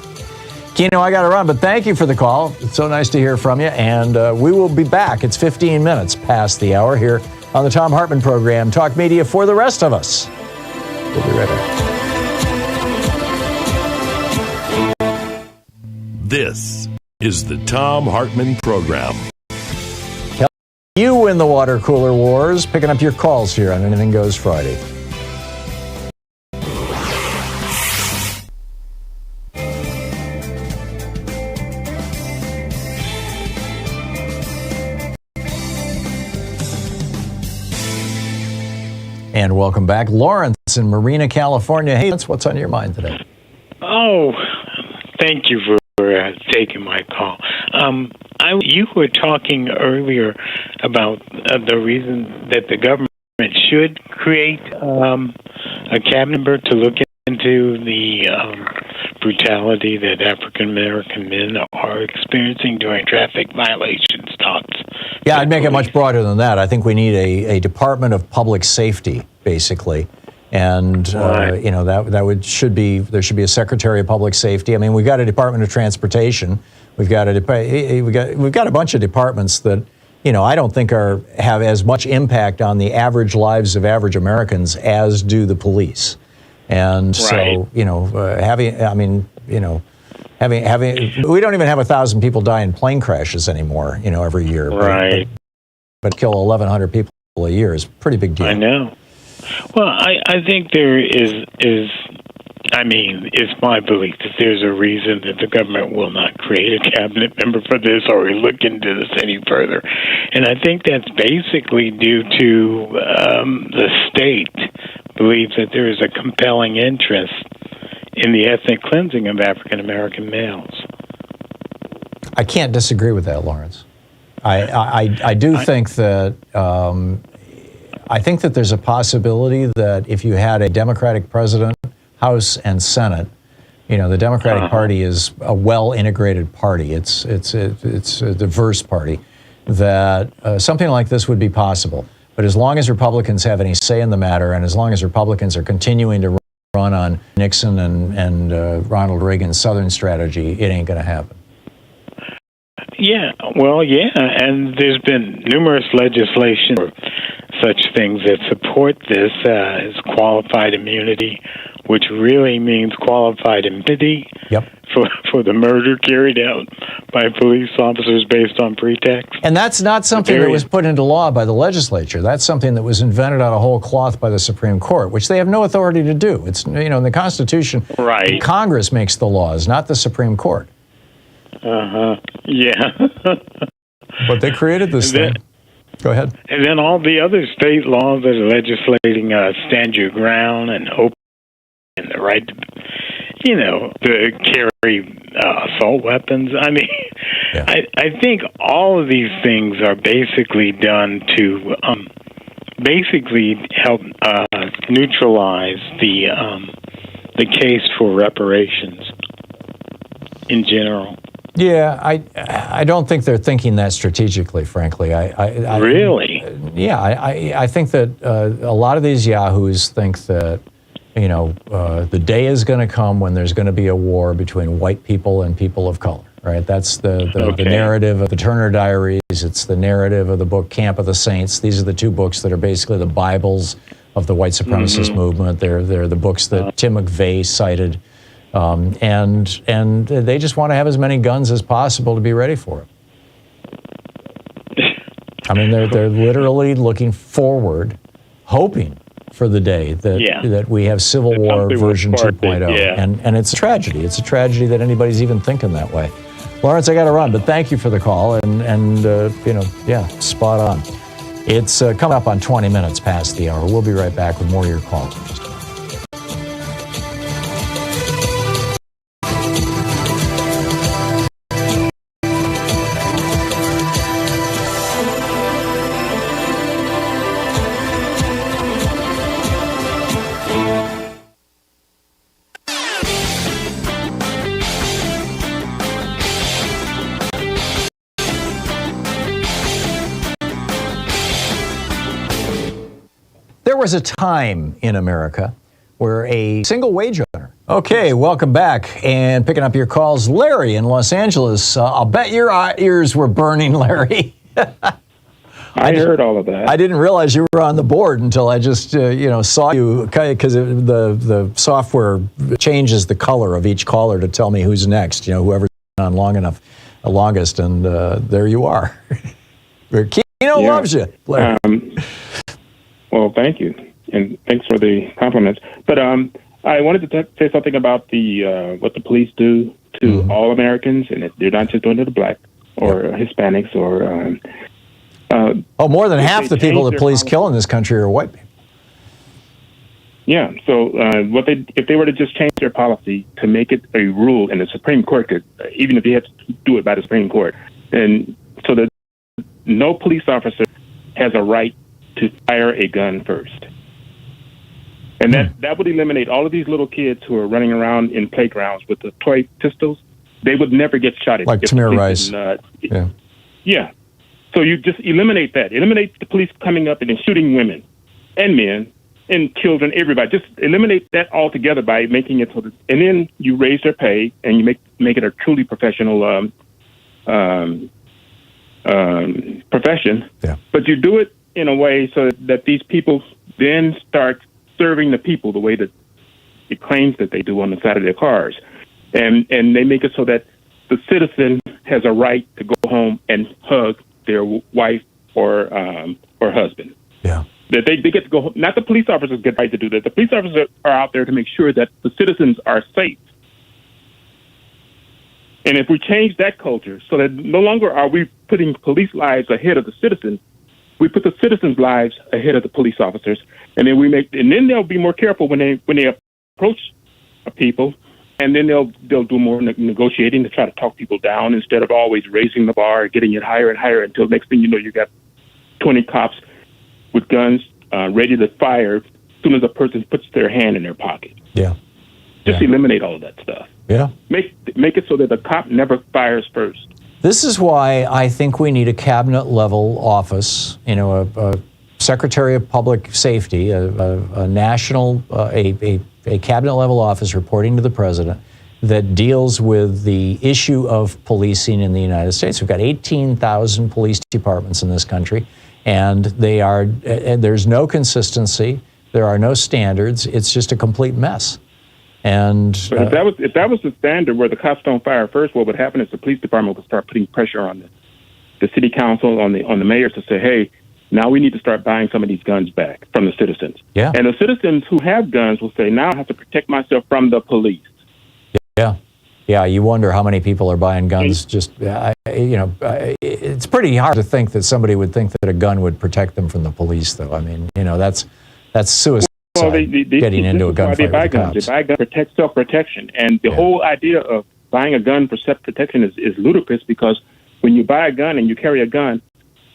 Kino, I got to run, but thank you for the call. It's so nice to hear from you, and we will be back. It's 15 minutes past the hour here on the Thom Hartmann program, Talk Media for the rest of us. We'll be right back. This is the Thom Hartmann program. You win the water cooler wars, picking up your calls here on Anything Goes Friday. And welcome back. Lawrence in Marina, California. Hey, what's on your mind today? Oh, thank you for taking my call. You were talking earlier about the reason that the government should create a cabinet member to look into the brutality that African American men are experiencing during traffic violation stops. Yeah, I'd make it much broader than that. I think we need a Department of Public Safety, basically. And, there should be a Secretary of Public Safety. I mean, we've got a Department of Transportation. We've got a bunch of departments that, I don't think have as much impact on the average lives of average Americans as do the police. And so, we don't even have 1,000 people die in plane crashes anymore, every year. Right. But kill 1,100 people a year is a pretty big deal. I know. Well, I think there is it's my belief that there's a reason that the government will not create a cabinet member for this or look into this any further. And I think that's basically due to the state believes that there is a compelling interest in the ethnic cleansing of African American males. I can't disagree with that, Lawrence. I do think that I think that there's a possibility that if you had a Democratic president, House, and Senate, the Democratic Party is a well-integrated party. It's a diverse party. That something like this would be possible. But as long as Republicans have any say in the matter, and as long as Republicans are continuing to run on Nixon and Ronald Reagan's Southern strategy, it ain't going to happen. Yeah, and there's been numerous legislation for such things that support this as qualified immunity, which really means qualified immunity for the murder carried out by police officers based on pretext. And that's not something that was put into law by the legislature. That's something that was invented out of whole cloth by the Supreme Court, which they have no authority to do. It's, in the Constitution, Congress makes the laws, not the Supreme Court. Yeah. But they created this thing. Go ahead. And then all the other state laws that are legislating stand your ground and open and the right to carry assault weapons. I mean, I think all of these things are basically done to basically help neutralize the case for reparations in general. Yeah, I don't think they're thinking that strategically, frankly. Really? Yeah, I think that a lot of these yahoos think that, the day is going to come when there's going to be a war between white people and people of color, right? That's the narrative of the Turner Diaries. It's the narrative of the book Camp of the Saints. These are the two books that are basically the Bibles of the white supremacist movement. They're the books that Tim McVeigh cited. And they just want to have as many guns as possible to be ready for it. I mean, they're literally looking forward, hoping for the day that we have Civil War version 2.0. And it's a tragedy. It's a tragedy that anybody's even thinking that way. Lawrence, I got to run, but thank you for the call. And spot on. It's coming up on 20 minutes past the hour. We'll be right back with more of your calls. There was a time in America where a single wage earner. Okay, welcome back. And picking up your calls, Larry in Los Angeles. I'll bet your ears were burning, Larry. I heard all of that. I didn't realize you were on the board until I just, saw you, because the software changes the color of each caller to tell me who's next, whoever's been on longest, and there you are. Keno loves you, Larry. Well, thank you, and thanks for the compliments. But I wanted to say something about what the police do to all Americans, and they're not just doing it to black or Hispanics or. More than half the people the police kill in this country are white people. Yeah. So if they were to just change their policy to make it a rule, and the Supreme Court could, even if they had to do it by the Supreme Court, and so that no police officer has a right to fire a gun first. And that would eliminate all of these little kids who are running around in playgrounds with the toy pistols. They would never get shot. Like Tamir Rice. Yeah. So you just eliminate that. Eliminate the police coming up and then shooting women and men and children, everybody. Just eliminate that altogether by making it so that, and then you raise their pay and you make it a truly professional profession. Yeah. But you do it in a way so that these people then start serving the people the way that it claims that they do on the side of their cars. And they make it so that the citizen has a right to go home and hug their wife or husband. Yeah. That they get to go home. Not the police officers get the right to do that. The police officers are out there to make sure that the citizens are safe. And if we change that culture so that no longer are we putting police lives ahead of the citizens, we put the citizens' lives ahead of the police officers, and then they'll be more careful when they approach people, and then they'll do more negotiating to try to talk people down instead of always raising the bar, getting it higher and higher until next thing you know you got 20 cops with guns ready to fire as soon as a person puts their hand in their pocket. Yeah. Just eliminate all of that stuff. Yeah. Make it so that the cop never fires first. This is why I think we need a cabinet-level office, a Secretary of Public Safety, a national, a cabinet-level office reporting to the president that deals with the issue of policing in the United States. We've got 18,000 police departments in this country, And there's no consistency. There are no standards. It's just a complete mess. And but if that was the standard where the cops don't fire first, what would happen is the police department would start putting pressure on the city council, on the mayors to say, hey, now we need to start buying some of these guns back from the citizens. Yeah. And the citizens who have guns will say, now I have to protect myself from the police. Yeah. Yeah, you wonder how many people are buying guns. It's pretty hard to think that somebody would think that a gun would protect them from the police, though. I mean, that's suicide. Well, getting into a gunfight they buy with the guns. cops. They buy guns to protect self-protection. And the whole idea of buying a gun for self-protection is ludicrous, because when you buy a gun and you carry a gun,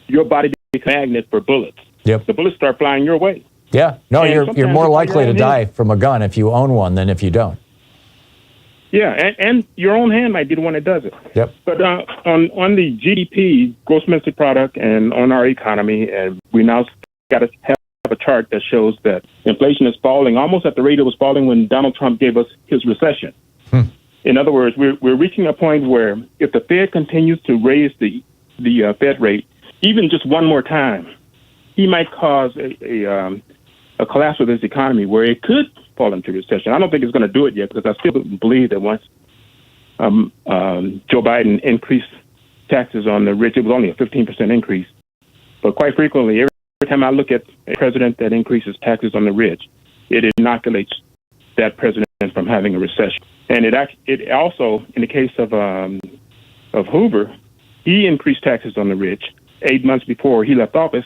your body becomes a magnet for bullets. Yep. The bullets start flying your way. Yeah. No, And you're more sometimes likely to your own die hand. from a gun if you own one than if you don't. Yeah, and your own hand might be the one that does it. Yep. But on the GDP, gross domestic product, and on our economy, and we now got to have a chart that shows that inflation is falling almost at the rate it was falling when Donald Trump gave us his recession. In other words, we're reaching a point where if the Fed continues to raise the Fed rate even just one more time, he might cause a collapse of this economy where it could fall into recession. I don't think it's going to do it yet, because I still believe that once Joe Biden increased taxes on the rich, it was only a 15% increase. But quite frequently, every time I look at a president that increases taxes on the rich, it inoculates that president from having a recession. And it also, in the case of Hoover, he increased taxes on the rich 8 months before he left office,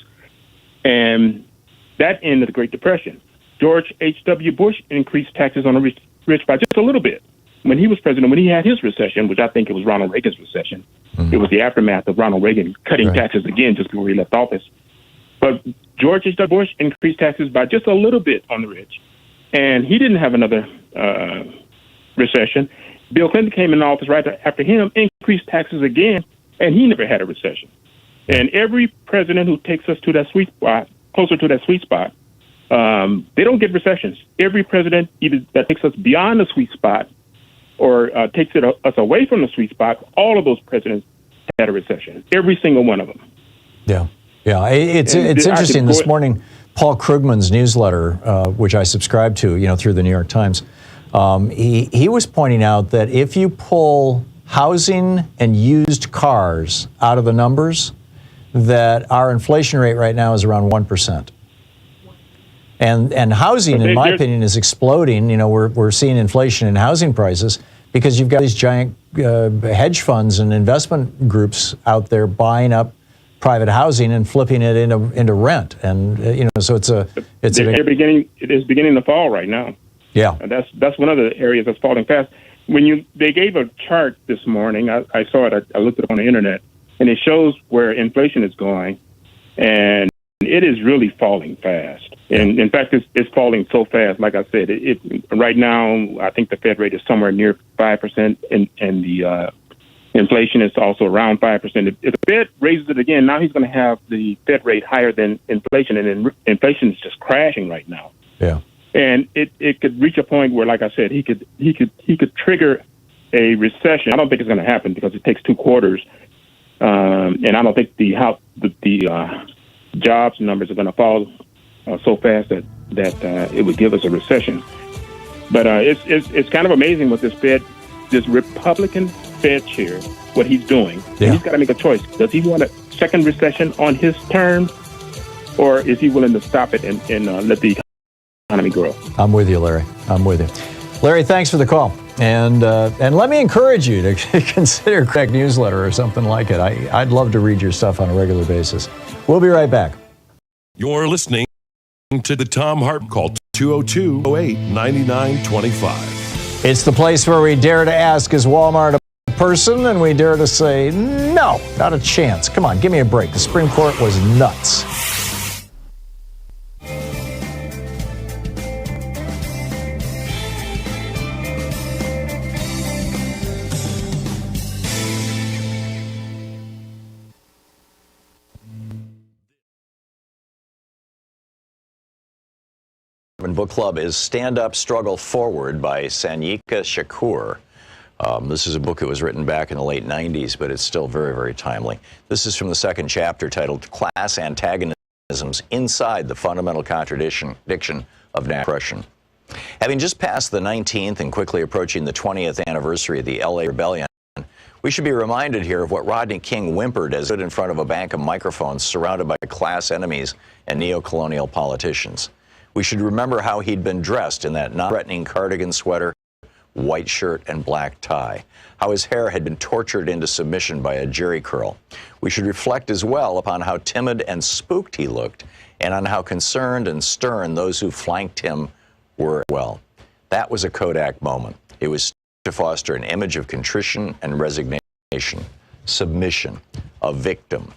and that ended the Great Depression. George H.W. Bush increased taxes on the rich by just a little bit when he was president, when he had his recession, which I think it was Ronald Reagan's recession. It was the aftermath of Ronald Reagan cutting taxes again just before he left office. But George H.W. Bush increased taxes by just a little bit on the rich, and he didn't have another recession. Bill Clinton came in office right after him, increased taxes again, and he never had a recession. And every president who takes us to that sweet spot, closer to that sweet spot, they don't get recessions. Every president either that takes us beyond the sweet spot or takes us away from the sweet spot, all of those presidents had a recession. Every single one of them. Yeah. Yeah, it's interesting. This morning, Paul Krugman's newsletter, which I subscribe to, through the New York Times, he was pointing out that if you pull housing and used cars out of the numbers, that our inflation rate right now is around 1%. And housing, in my opinion, is exploding. We're seeing inflation in housing prices because you've got these giant hedge funds and investment groups out there buying up private housing and flipping it into rent. And so it is beginning to fall right now. Yeah, and that's one of the areas that's falling fast. They gave a chart this morning, I saw it. I looked it up on the internet, and it shows where inflation is going, and it is really falling fast. And in fact, it's falling so fast. Like I said, right now, I think the Fed rate is somewhere near 5%, and the inflation is also around 5%. If the Fed raises it again, now he's going to have the Fed rate higher than inflation, and inflation is just crashing right now. Yeah. And it could reach a point where, like I said, he could trigger a recession. I don't think it's going to happen because it takes 2 quarters, and I don't think the jobs numbers are going to fall so fast that it would give us a recession. But it's kind of amazing what this Republican Fed chair, what he's doing. Yeah. He's got to make a choice. Does he want a second recession on his term, or is he willing to stop it and let the economy grow? I'm with you, Larry. I'm with you. Larry, thanks for the call. And let me encourage you to consider Craig newsletter or something like it. I'd love to read your stuff on a regular basis. We'll be right back. You're listening to the Thom Hartmann Call, 202-08-9925. It's the place where we dare to ask, is Walmart a person? And we dare to say, no, not a chance. Come on, give me a break. The Supreme Court was nuts. Book Club is Stand Up, Struggle Forward by Sanyika Shakur. This is a book that was written back in the late 90s, but it's still very, very timely. This is from the second chapter titled Class Antagonism inside the fundamental contradiction of oppression. Having just passed the 19th and quickly approaching the 20th anniversary of the LA Rebellion, we should be reminded here of what Rodney King whimpered as he stood in front of a bank of microphones surrounded by class enemies and neo-colonial politicians. We should remember how he'd been dressed in that non-threatening cardigan sweater, white shirt, and black tie, how his hair had been tortured into submission by a jerry curl. We should reflect as well upon how timid and spooked he looked, and on how concerned and stern those who flanked him were as well. That was a Kodak moment. It was to foster an image of contrition and resignation, submission, a victim.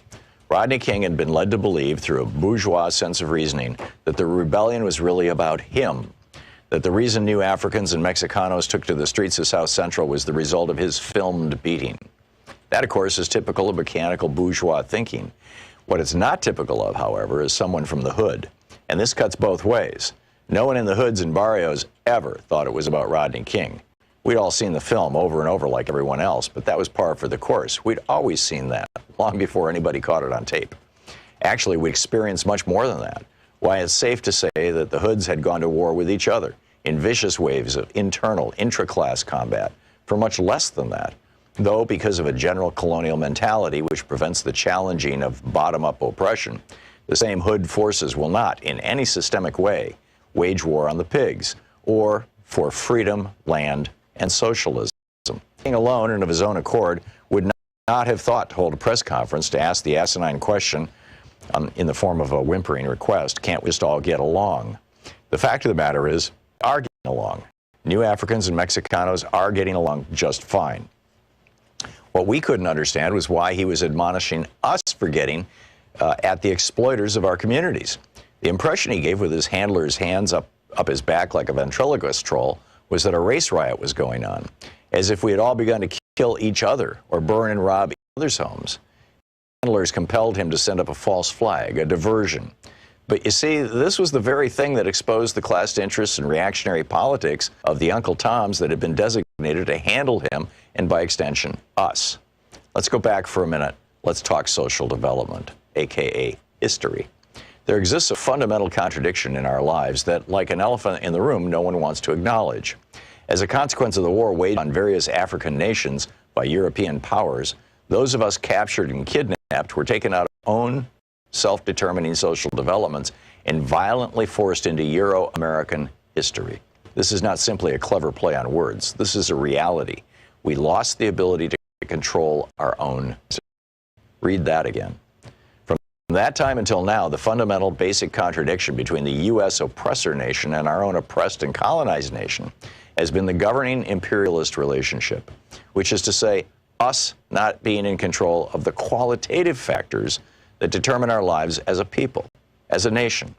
Rodney King had been led to believe, through a bourgeois sense of reasoning, that the rebellion was really about him, that the reason new Africans and Mexicanos took to the streets of South Central was the result of his filmed beating. That, of course, is typical of mechanical bourgeois thinking. What it's not typical of, however, is someone from the hood. And this cuts both ways. No one in the hoods and barrios ever thought it was about Rodney King. We'd all seen the film over and over like everyone else, but that was par for the course. We'd always seen that, long before anybody caught it on tape. Actually, we experienced much more than that. Why, it's safe to say that the hoods had gone to war with each other in vicious waves of internal, intra-class combat for much less than that, though because of a general colonial mentality which prevents the challenging of bottom-up oppression, the same hood forces will not, in any systemic way, wage war on the pigs, or for freedom, land, and socialism. King alone and of his own accord would not have thought to hold a press conference to ask the asinine question in the form of a whimpering request, can't we just all get along? The fact of the matter is, we are getting along. New Africans and Mexicanos are getting along just fine. What we couldn't understand was why he was admonishing us for getting at the exploiters of our communities. The impression he gave with his handler's hands up his back like a ventriloquist troll was that a race riot was going on, as if we had all begun to kill each other or burn and rob each other's homes. Handlers compelled him to send up a false flag, a diversion. But you see, this was the very thing that exposed the class interests and reactionary politics of the Uncle Toms that had been designated to handle him, and by extension, us. Let's go back for a minute. Let's talk social development, aka history. There exists a fundamental contradiction in our lives that, like an elephant in the room, no one wants to acknowledge. As a consequence of the war waged on various African nations by European powers, those of us captured and kidnapped were taken out of our own self-determining social developments and violently forced into Euro-American history. This is not simply a clever play on words. This is a reality. We lost the ability to control our own. Read that again. From that time until now, the fundamental basic contradiction between the U.S. oppressor nation and our own oppressed and colonized nation has been the governing imperialist relationship, which is to say, us not being in control of the qualitative factors that determine our lives as a people, as a nation.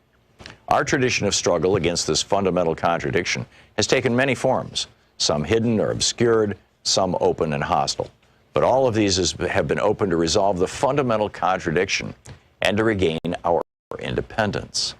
Our tradition of struggle against this fundamental contradiction has taken many forms, some hidden or obscured, some open and hostile. But all of these have been open to resolve the fundamental contradiction and to regain our independence.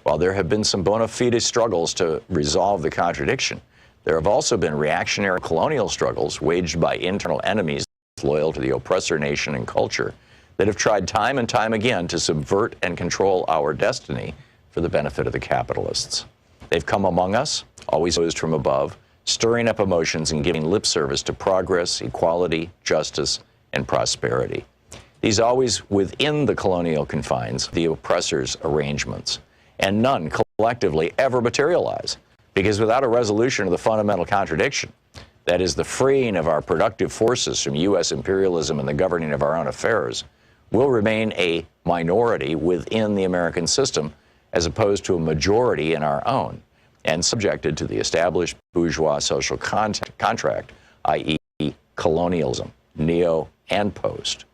While there have been some bona fide struggles to resolve the contradiction, there have also been reactionary colonial struggles waged by internal enemies loyal to the oppressor nation and culture that have tried time and time again to subvert and control our destiny for the benefit of the capitalists. They've come among us, always imposed from above, stirring up emotions and giving lip service to progress, equality, justice, and prosperity. These always within the colonial confines, the oppressor's arrangements, and none collectively ever materialize, because without a resolution of the fundamental contradiction, that is the freeing of our productive forces from U.S. imperialism and the governing of our own affairs, we'll remain a minority within the American system as opposed to a majority in our own, and subjected to the established bourgeois social contract, i.e. colonialism, neo and post.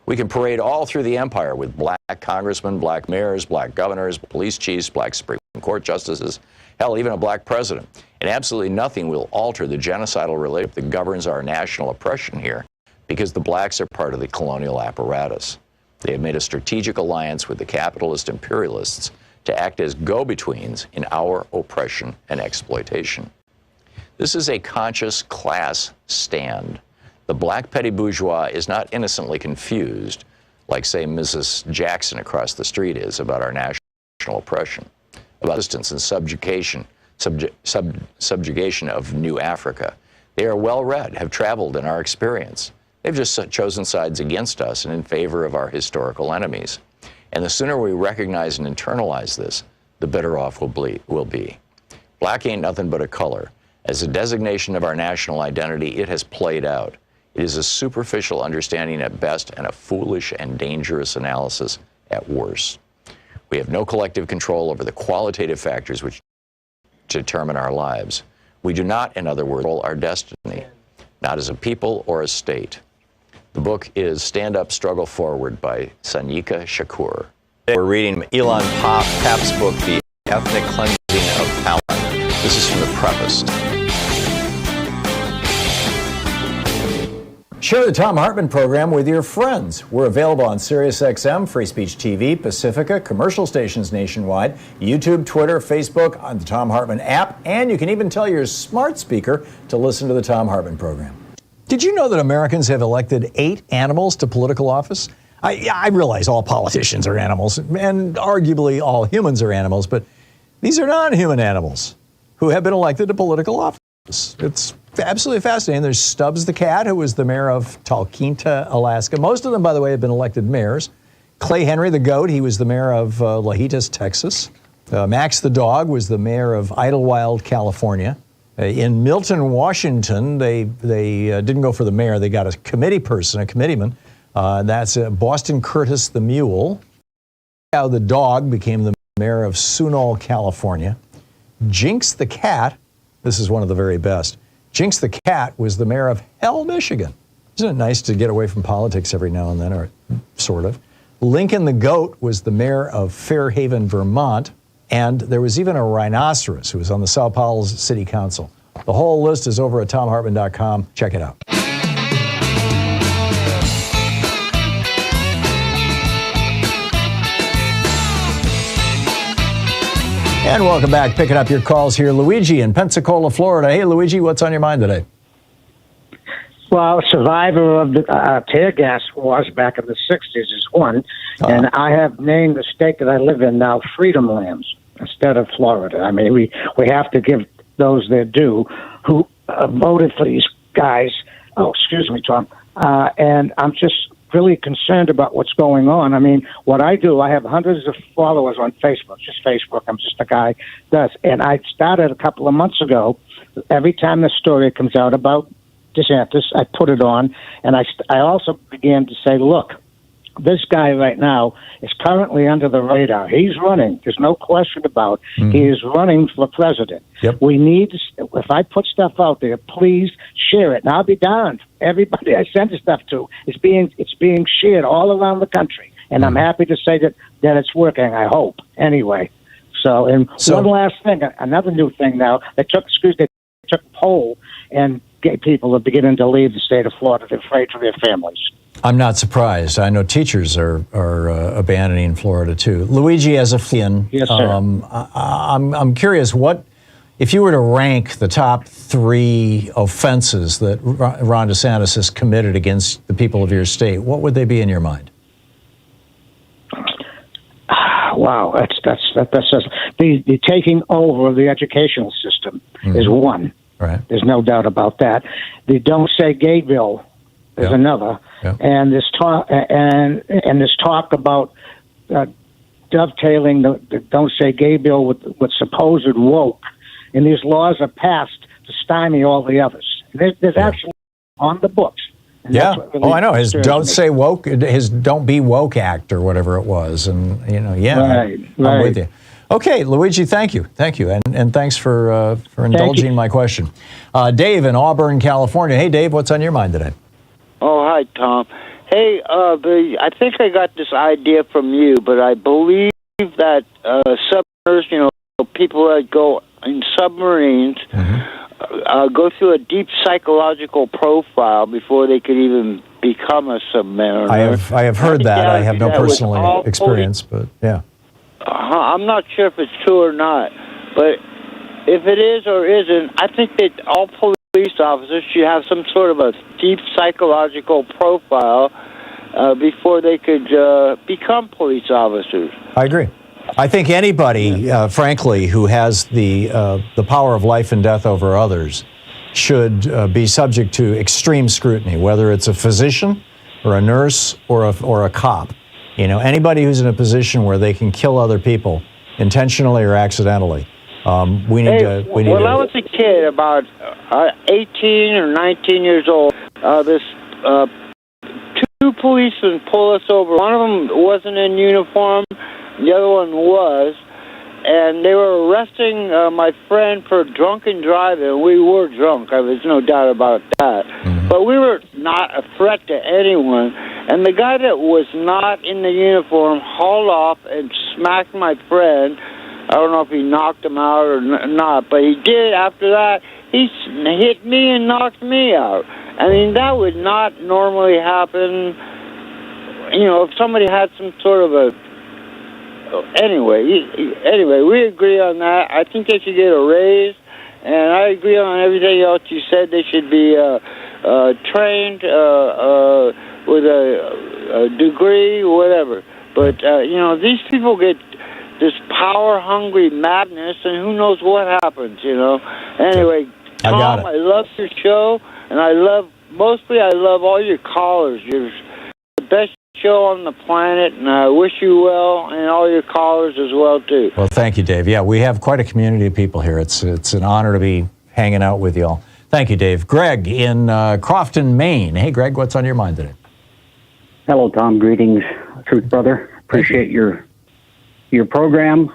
We can parade all through the empire with black congressmen, black mayors, black governors, police chiefs, black Supreme Court justices, hell, even a black president. And absolutely nothing will alter the genocidal relationship that governs our national oppression here, because the blacks are part of the colonial apparatus. They have made a strategic alliance with the capitalist imperialists to act as go-betweens in our oppression and exploitation. This is a conscious class stand. The black petty bourgeois is not innocently confused, like, say, Mrs. Jackson across the street is about our national oppression, about resistance and subjugation of New Africa. They are well-read, have traveled in our experience. They've just chosen sides against us and in favor of our historical enemies. And the sooner we recognize and internalize this, the better off we'll be. Black ain't nothing but a color. As a designation of our national identity, it has played out. It is a superficial understanding at best and a foolish and dangerous analysis at worst. We have no collective control over the qualitative factors which determine our lives. We do not, in other words, control our destiny, not as a people or a state. The book is Stand Up, Struggle Forward by Sanyika Shakur. We're reading Elon Papp's book, The Ethnic Cleansing of Talent. This is from the preface. Share the Thom Hartmann program with your friends. We're available on SiriusXM, Free Speech TV, Pacifica, commercial stations nationwide, YouTube, Twitter, Facebook, on the Thom Hartmann app, and you can even tell your smart speaker to listen to the Thom Hartmann program. Did you know that Americans have elected 8 animals to political office? I realize all politicians are animals, and arguably all humans are animals, but these are non-human animals who have been elected to political office. It's absolutely fascinating. There's Stubbs the cat, who was the mayor of Talkeetna, Alaska. Most of them, by the way, have been elected mayors. Clay Henry the goat, he was the mayor of Lajitas, Texas. Max the dog was the mayor of Idlewild, California. In Milton, Washington, they didn't go for the mayor. They got a committee person, a committeeman. That's Boston Curtis the mule. How the dog became the mayor of Sunol, California. Jinx the cat, this is one of the very best. Jinx the cat was the mayor of Hell, Michigan. Isn't it nice to get away from politics every now and then, or sort of? Lincoln the goat was the mayor of Fairhaven, Vermont. And there was even a rhinoceros who was on the Sao Paulo City Council. The whole list is over at ThomHartmann.com. Check it out. And welcome back. Picking up your calls here. Luigi in Pensacola, Florida. Hey, Luigi, what's on your mind today? Well, survivor of the tear gas wars back in the 60s is one. And I have named the state that I live in now Freedom Lands instead of Florida. I mean, we have to give those their due who voted for these guys. Oh, excuse me, Tom. And I'm just really concerned about what's going on. I mean, what I do, I have hundreds of followers on Facebook, just Facebook. I'm just a guy that does. And I started a couple of months ago. Every time the story comes out about DeSantis, I put it on. And I also began to say, look, this guy right now is currently under the radar. He's running. There's no question about it. He is running for president. Yep. We need, if I put stuff out there, please share it. And I'll be darned. Everybody I send the stuff to, it's being shared all around the country. And I'm happy to say that it's working, I hope. Anyway. So one last thing, another new thing now. They took a poll and gay people are beginning to leave the state of Florida. They're afraid for their families. I'm not surprised. I know teachers are abandoning Florida too. Luigi, as a fan, yes, sir. I'm curious, what if you were to rank the top 3 offenses that Ron DeSantis has committed against the people of your state? What would they be in your mind? Wow, that's the taking over of the educational system is one. Right. There's no doubt about that. The Don't Say Gay bill is another, and this talk about dovetailing the Don't Say Gay bill with supposed woke, and these laws are passed to stymie all the others. There's actually on the books. And really I know his Don't Say Woke, his Don't Be Woke Act or whatever it was, and I'm with you. Okay, Luigi, thank you, and thanks for indulging my question. Dave in Auburn, California. Hey, Dave, what's on your mind today? Oh, hi, Tom. Hey, I think I got this idea from you, but I believe that submariners, people that go in submarines, go through a deep psychological profile before they could even become a submariner. I have heard that. I have no personal experience, but yeah. I'm not sure if it's true or not, but if it is or isn't, I think that all police officers should have some sort of a deep psychological profile before they could become police officers. I agree. I think anybody, frankly, who has the power of life and death over others should be subject to extreme scrutiny, whether it's a physician or a nurse or a cop. You know, anybody who's in a position where they can kill other people intentionally or accidentally. We need to. When I was a kid, about 18 or 19 years old, this two policemen pulled us over. One of them wasn't in uniform, the other one was, and they were arresting my friend for drunken driving. We were drunk. There's no doubt about that. Mm-hmm. But we were not a threat to anyone. And the guy that was not in the uniform hauled off and smacked my friend. I don't know if he knocked him out or not, but he did. After that, he hit me and knocked me out. I mean, that would not normally happen. You know, if somebody had some sort of a... Anyway, we agree on that. I think they should get a raise, and I agree on everything else you said. They should be trained with a degree, whatever. But, you know, these people get this power-hungry madness, and who knows what happens, you know. Anyway, Tom, I love your show, and I love all your callers. You're the best show on the planet, and I wish you well, and all your callers as well, too. Well, thank you, Dave. Yeah, we have quite a community of people here. It's an honor to be hanging out with y'all. Thank you, Dave. Greg in Crofton, Maine. Hey, Greg, what's on your mind today? Hello, Tom. Greetings, Truth Brother. Appreciate your program.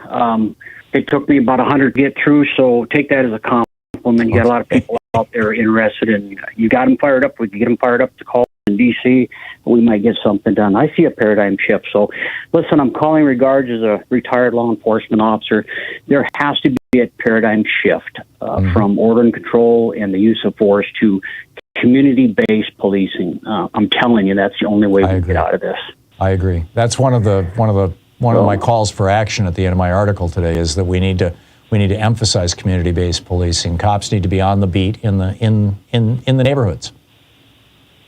It took me about 100 to get through, so take that as a compliment. You got a lot of people out there interested, and you got them fired up. We can get them fired up to call in D.C. We might get something done. I see a paradigm shift. So, listen, I'm calling regards as a retired law enforcement officer. There has to be a paradigm shift from order and control and the use of force to community-based policing. I'm telling you, that's the only way we can get out of this. I agree. That's one of my calls for action at the end of my article today is that we need to emphasize community-based policing. Cops need to be on the beat in the neighborhoods.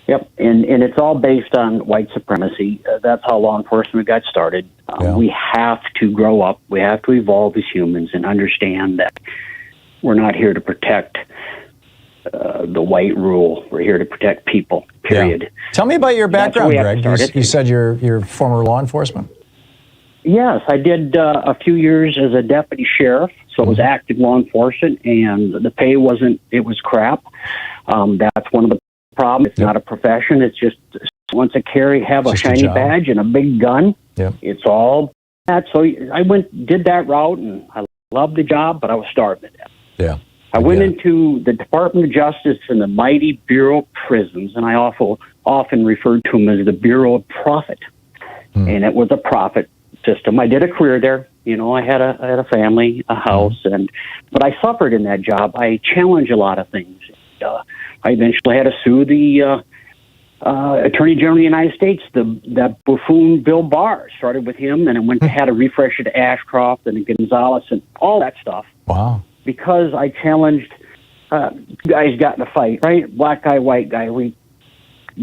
Yep, and it's all based on white supremacy. That's how law enforcement got started. We have to grow up. We have to evolve as humans and understand that we're not here to protect the white rule. We're here to protect people, period. Yeah. Tell me about your background, Greg. You said you're former law enforcement? Yes, I did a few years as a deputy sheriff, so it was active law enforcement, and the pay it was crap. That's one of the problems. It's not a profession. It's just once have a shiny badge and a big gun. Yep. It's all that. So I did that route, and I loved the job, but I was starved to death. Yeah. I went into the Department of Justice and the mighty Bureau of Prisons, and I often referred to them as the Bureau of Profit. And it was a profit system. I did a career there. You know, I had a family, a house, but I suffered in that job. I challenged a lot of things. I eventually had to sue the Attorney General of the United States, that buffoon Bill Barr. Started with him, and it had a refresh to Ashcroft and Gonzalez and all that stuff. Wow. Because I challenged, guys got in a fight, right? Black guy, white guy. We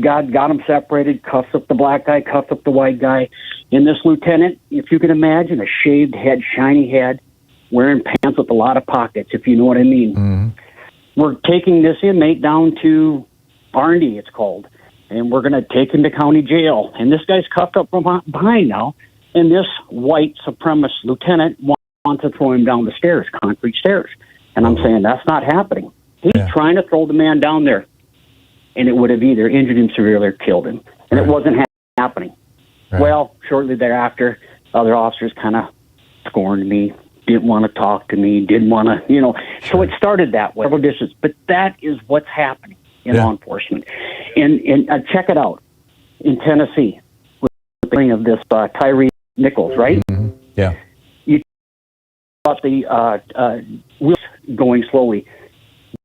got them separated, cuffed up the black guy, cuffed up the white guy. And this lieutenant, if you can imagine, a shaved head, shiny head, wearing pants with a lot of pockets, if you know what I mean. Mm-hmm. We're taking this inmate down to R&D, it's called, and we're going to take him to county jail. And this guy's cuffed up from behind now, and this white supremacist lieutenant wants to throw him down the stairs, concrete stairs. And I'm saying that's not happening. He's trying to throw the man down there, and it would have either injured him severely or killed him. And it wasn't happening. Right. Well, shortly thereafter, other officers kind of scorned me, didn't want to talk to me, didn't want to, So it started that way, several distance. But that is what's happening in law enforcement. And check it out. In Tennessee, with the thing of this Tyree Nichols, right? Mm-hmm. Yeah. You thought the wheels going slowly.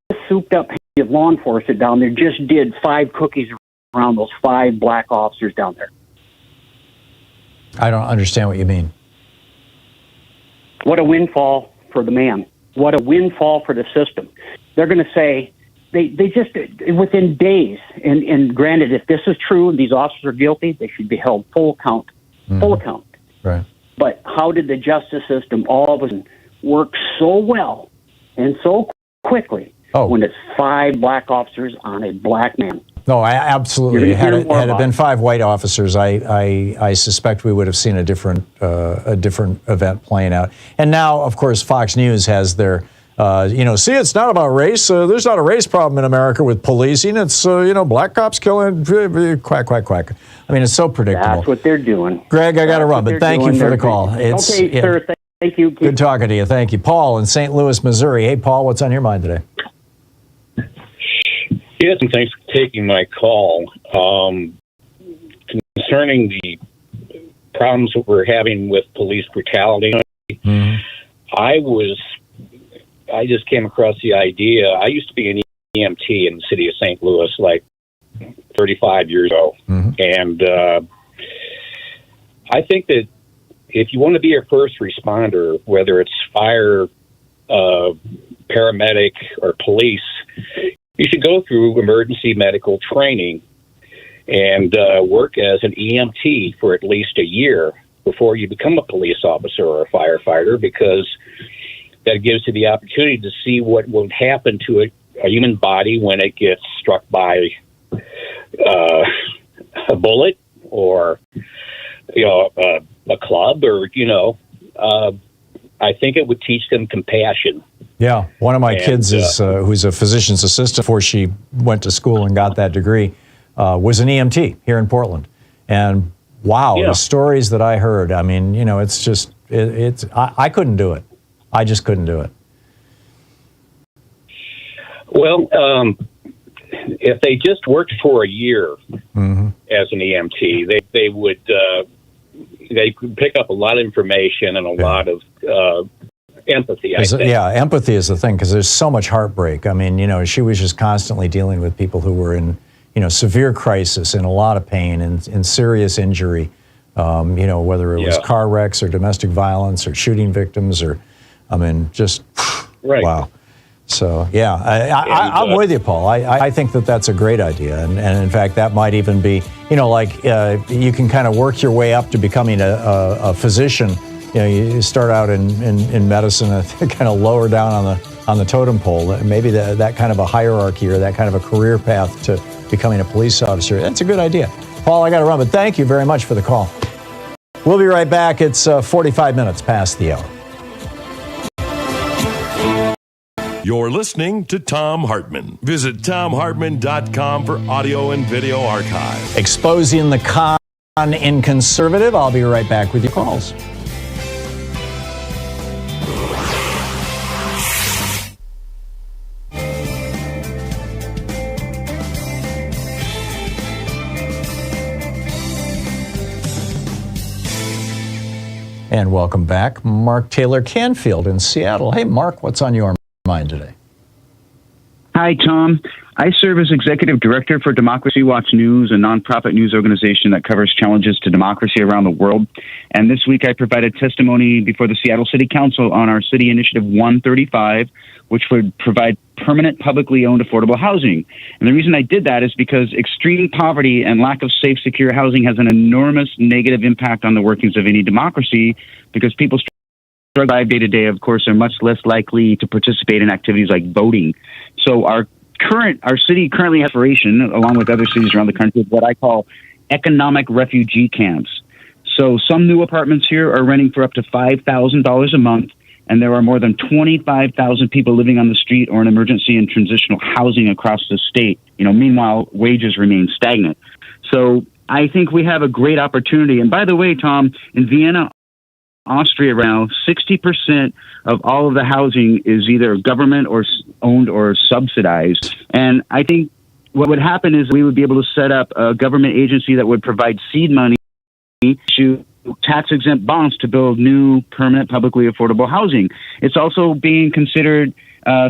This souped up of law enforcement down there just did 5 cookies around those 5 black officers down there. I don't understand what you mean. What a windfall for the man. What a windfall for the system. They're going to say, they just, within days, and granted, if this is true and these officers are guilty, they should be held full account. Right. But how did the justice system all of a sudden work so well and so quickly when it's 5 black officers on a black man? No, absolutely. Had it been 5 white officers, I suspect we would have seen a different event playing out. And now, of course, Fox News has their, see, it's not about race. There's not a race problem in America with policing. It's, black cops killing, quack, quack, quack. I mean, it's so predictable. That's what they're doing. Greg, I got to run, but thank you for the call. Sir, thank you. Good talking to you. Thank you. Paul in St. Louis, Missouri. Hey, Paul, what's on your mind today? Yes, and thanks for taking my call. Concerning the problems that we're having with police brutality, I just came across the idea. I used to be an EMT in the city of St. Louis like 35 years ago. And I think that if you want to be a first responder, whether it's fire, paramedic, or police, you should go through emergency medical training and work as an EMT for at least a year before you become a police officer or a firefighter, because that gives you the opportunity to see what will happen to a human body when it gets struck by a bullet or a club, or I think it would teach them compassion. Yeah, one of my kids is who's a physician's assistant before she went to school and got that degree, was an EMT here in Portland. And wow, the stories that I heard, I mean, it's just, I couldn't do it. I just couldn't do it. Well, if they just worked for a year as an EMT, they would they could pick up a lot of information and a lot of empathy, I think. Yeah, empathy is the thing, because there's so much heartbreak. I mean, she was just constantly dealing with people who were in, severe crisis and a lot of pain and serious injury, whether it was car wrecks or domestic violence or shooting victims or, just, wow. So, yeah, I'm with you, Paul. I think that that's a great idea. And in fact, that might even be, you can kind of work your way up to becoming a physician. You start out in medicine, kind of lower down on the totem pole. Maybe that kind of a hierarchy or that kind of a career path to becoming a police officer. That's a good idea. Paul, I got to run, but thank you very much for the call. We'll be right back. It's 45 minutes past the hour. You're listening to Thom Hartmann. Visit thomhartmann.com for audio and video archive. Exposing the con in conservative. I'll be right back with your calls. And welcome back, Mark Taylor Canfield in Seattle. Hey, Mark, what's on your mind today? Hi, Tom. I serve as Executive Director for Democracy Watch News, a nonprofit news organization that covers challenges to democracy around the world. And this week I provided testimony before the Seattle City Council on our City Initiative 135, which would provide permanent publicly owned affordable housing. And the reason I did that is because extreme poverty and lack of safe, secure housing has an enormous negative impact on the workings of any democracy, because people struggle day to day, of course, are much less likely to participate in activities like voting. So our city currently has aspiration, along with other cities around the country, of what I call economic refugee camps. So some new apartments here are renting for up to $5,000 a month, and there are more than 25,000 people living on the street or in emergency and transitional housing across the state. Meanwhile, wages remain stagnant. So I think we have a great opportunity. And by the way, Tom, in Vienna, Austria, around 60% of all of the housing is either government or owned or subsidized. And I think what would happen is we would be able to set up a government agency that would provide seed money to tax-exempt bonds to build new permanent publicly affordable housing. It's also being considered,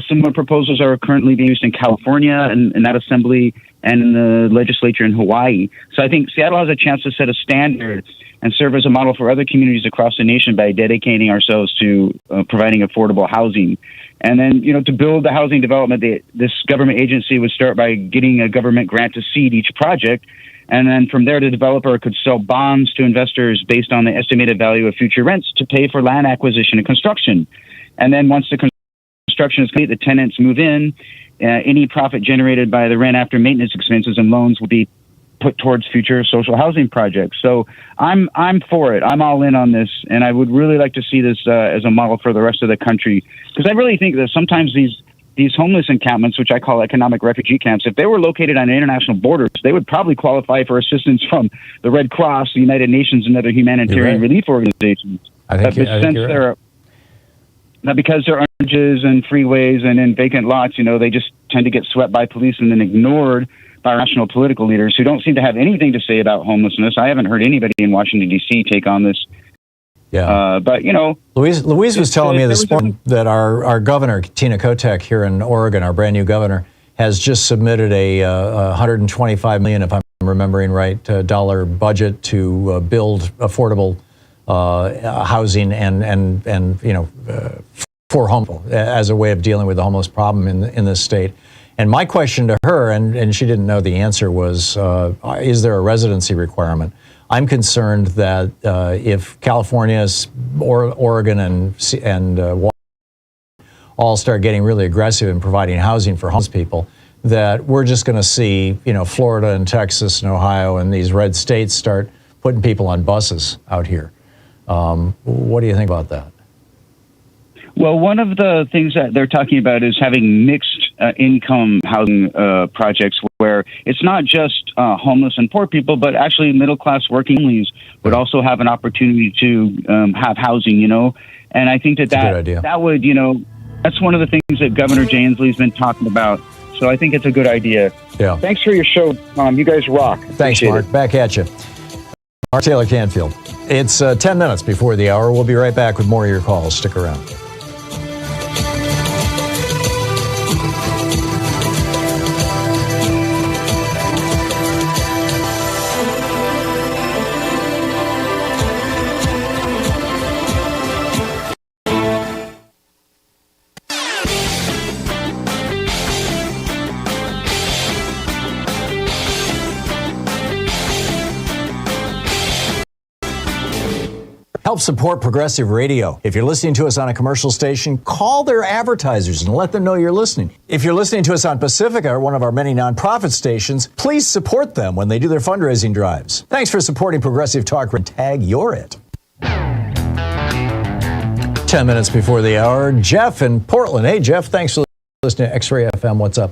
similar proposals are currently being used in California and that assembly and in the legislature in Hawaii. So I think Seattle has a chance to set a standard and serve as a model for other communities across the nation by dedicating ourselves to providing affordable housing. And then, to build the housing development, this government agency would start by getting a government grant to seed each project. And then from there, the developer could sell bonds to investors based on the estimated value of future rents to pay for land acquisition and construction. And then once the construction is complete, the tenants move in. Any profit generated by the rent after maintenance expenses and loans will be put towards future social housing projects. So I'm for it. I'm all in on this, and I would really like to see this as a model for the rest of the country, because I really think that sometimes these homeless encampments, which I call economic refugee camps, if they were located on international borders, they would probably qualify for assistance from the Red Cross, the United Nations, and other humanitarian relief organizations. I think you're right. Now, because they're on bridges and freeways and in vacant lots, they just tend to get swept by police and then ignored by national political leaders who don't seem to have anything to say about homelessness. I haven't heard anybody in Washington, D.C. take on this. Yeah. But, Louise was telling me this morning that our governor, Tina Kotek here in Oregon, our brand new governor, has just submitted a $125 million, if I'm remembering right, dollar budget to build affordable housing and for home as a way of dealing with the homeless problem in this state. And my question to her, and she didn't know the answer, was, is there a residency requirement? I'm concerned that if California, Oregon, and Washington all start getting really aggressive in providing housing for homeless people, that we're just going to see, Florida and Texas and Ohio and these red states start putting people on buses out here. What do you think about that? Well, one of the things that they're talking about is having mixed income housing projects where it's not just homeless and poor people, but actually middle-class working families would also have an opportunity to have housing, And I think that would, that's one of the things that Governor Jay Inslee's been talking about. So I think it's a good idea. Yeah. Thanks for your show, Tom. You guys rock. Thanks, Mark. Back at you. Mark Taylor Canfield. It's 10 minutes before the hour. We'll be right back with more of your calls. Stick around. Help support progressive radio. If you're listening to us on a commercial station, call their advertisers and let them know you're listening. If you're listening to us on Pacifica, one of our many nonprofit stations, please support them when they do their fundraising drives. Thanks for supporting Progressive Talk. Tag You're It. 10 minutes before the hour, Jeff in Portland. Hey, Jeff, thanks for listening to X-Ray FM. What's up?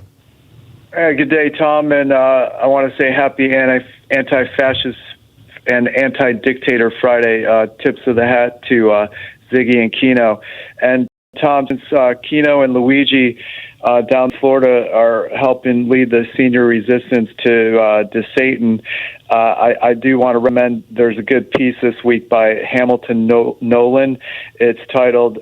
Good day, Tom, and I want to say happy anti-fascist and anti-dictator Friday. Tips of the hat to Ziggy and Keno. And Tom, since Keno and Luigi down in Florida are helping lead the senior resistance to Satan, I do want to recommend. There's a good piece this week by Hamilton Nolan. It's titled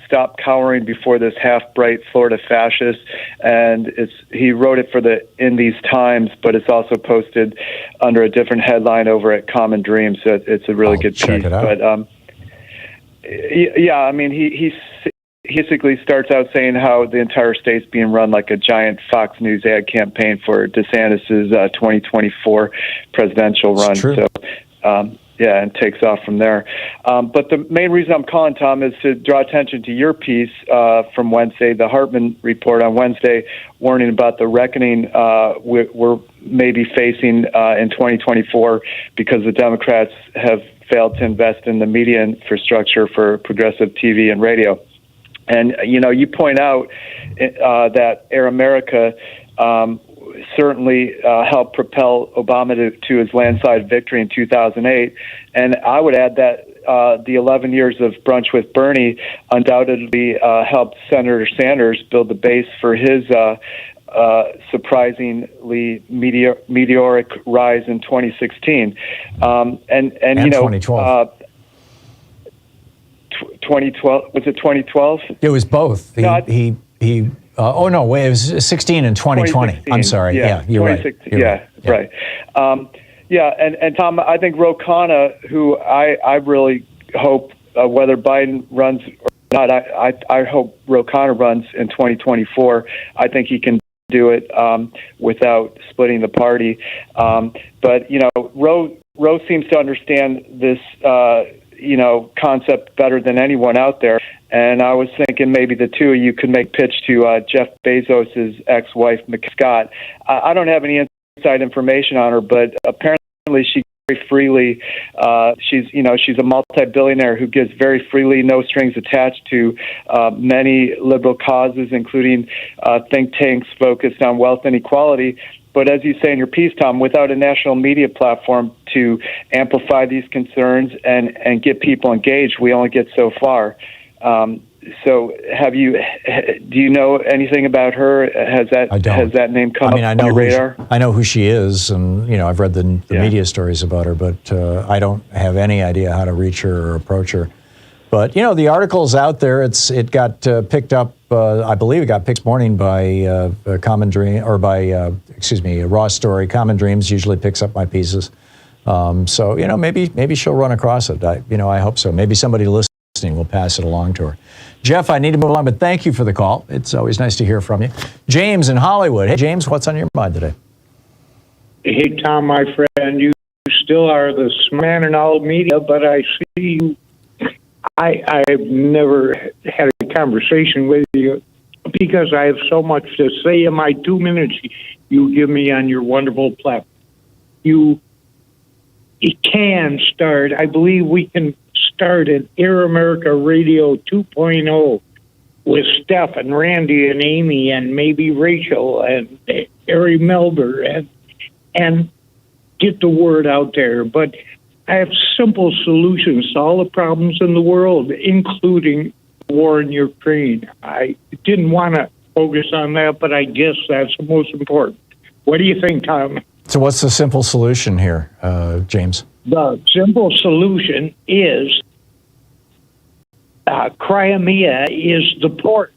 "Stop Cowering Before This Half-Bright Florida Fascist," and he wrote it in these times, but it's also posted under a different headline over at Common Dreams. So it's a really good piece. It out. But yeah, I mean, he basically starts out saying how the entire state's being run like a giant Fox News ad campaign for DeSantis's 2024 presidential run. So, yeah, and takes off from there. But the main reason I'm calling, Tom, is to draw attention to your piece from Wednesday, the Hartmann report on Wednesday, warning about the reckoning we're maybe facing in 2024 because the Democrats have failed to invest in the media infrastructure for progressive TV and radio. And, you point out that Air America certainly helped propel Obama to his landslide victory in 2008. And I would add that the 11 years of Brunch with Bernie undoubtedly helped Senator Sanders build the base for his surprisingly meteoric rise in 2016. And 2012. 2012, was it 2012? It was both. It was 16 and 2020. I'm sorry. Yeah, you're right. Right. And Tom, I think Ro Khanna, who I really hope whether Biden runs not. I hope Ro Khanna runs in 2024. I think he can do it without splitting the party. But Ro seems to understand this concept better than anyone out there. And I was thinking maybe the two of you could make pitch to Jeff Bezos' ex-wife, Scott. I don't have any inside information on her, but apparently she very freely. She's a multi-billionaire who gives very freely, no strings attached to many liberal causes, including think tanks focused on wealth inequality. But as you say in your piece, Tom, without a national media platform to amplify these concerns and get people engaged, we only get so far. So do you know anything about her? Has that name come up on your radar? I know who she is, and I've read the media stories about her, but I don't have any idea how to reach her or approach her. But the article's out there. It got picked up. I believe it got picked this morning by Common Dream, or by Raw Story. Common Dreams usually picks up my pieces. So maybe she'll run across it. I hope so. Maybe somebody listening will pass it along to her. Jeff, I need to move on, but thank you for the call. It's always nice to hear from you. James in Hollywood. Hey, James, what's on your mind today? Hey, Tom, my friend, you still are the man in all media, but I see you. I've never had a conversation with you because I have so much to say in my 2 minutes you give me on your wonderful platform. It can start. I believe we can start an Air America Radio 2.0 with Steph and Randy and Amy and maybe Rachel and Ari Melber and get the word out there. But I have simple solutions to all the problems in the world, including the war in Ukraine. I didn't want to focus on that, but I guess that's the most important. What do you think, Tom? So what's the simple solution here, James? The simple solution is Crimea is the port,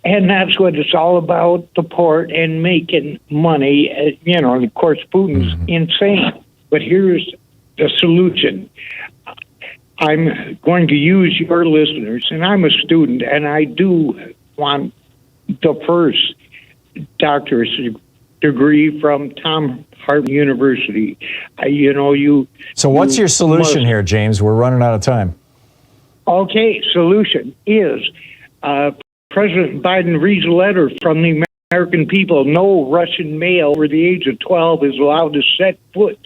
and that's what it's all about, the port and making money. And of course, Putin's insane. But here's the solution. I'm going to use your listeners, and I'm a student, and I do want the first doctorate degree from Thom Hartmann University. So what's your solution here, James? We're running out of time. Okay, solution is President Biden reads a letter from the American people. No Russian male over the age of 12 is allowed to set foot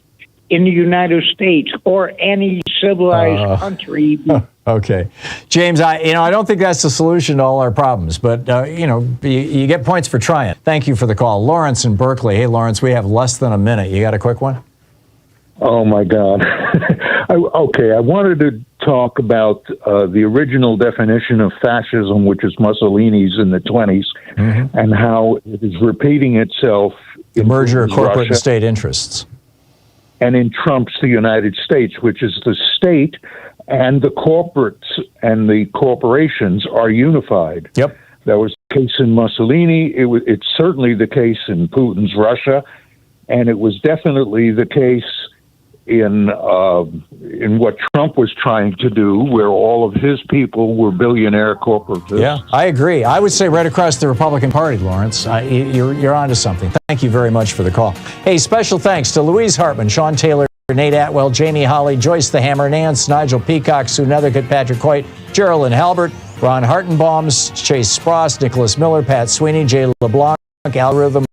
in the United States or any civilized country. Okay. James, I don't think that's the solution to all our problems, but, you get points for trying. Thank you for the call. Lawrence in Berkeley. Hey, Lawrence, we have less than a minute. You got a quick one? Oh, my God. I wanted to talk about the original definition of fascism, which is Mussolini's in the 20s, and how it is repeating itself. The merger of corporate and state interests. And in Trump's the United States, which is the state and the corporates and the corporations are unified. Yep. That was the case in Mussolini. It's certainly the case in Putin's Russia, and it was definitely the case in what Trump was trying to do, where all of his people were billionaire corporatists. Yeah, I agree. I would say right across the Republican Party, Lawrence. You're onto something. Thank you very much for the call. Hey, special thanks to Louise Hartmann, Sean Taylor, Nate Atwell, Jamie Holly, Joyce the Hammer, Nance, Nigel Peacock, Sue Nethercutt, Patrick Coit, Geraldine Halbert, Ron Hartenbaum, Chase Spross, Nicholas Miller, Pat Sweeney, Jay LeBlanc, Algorithm,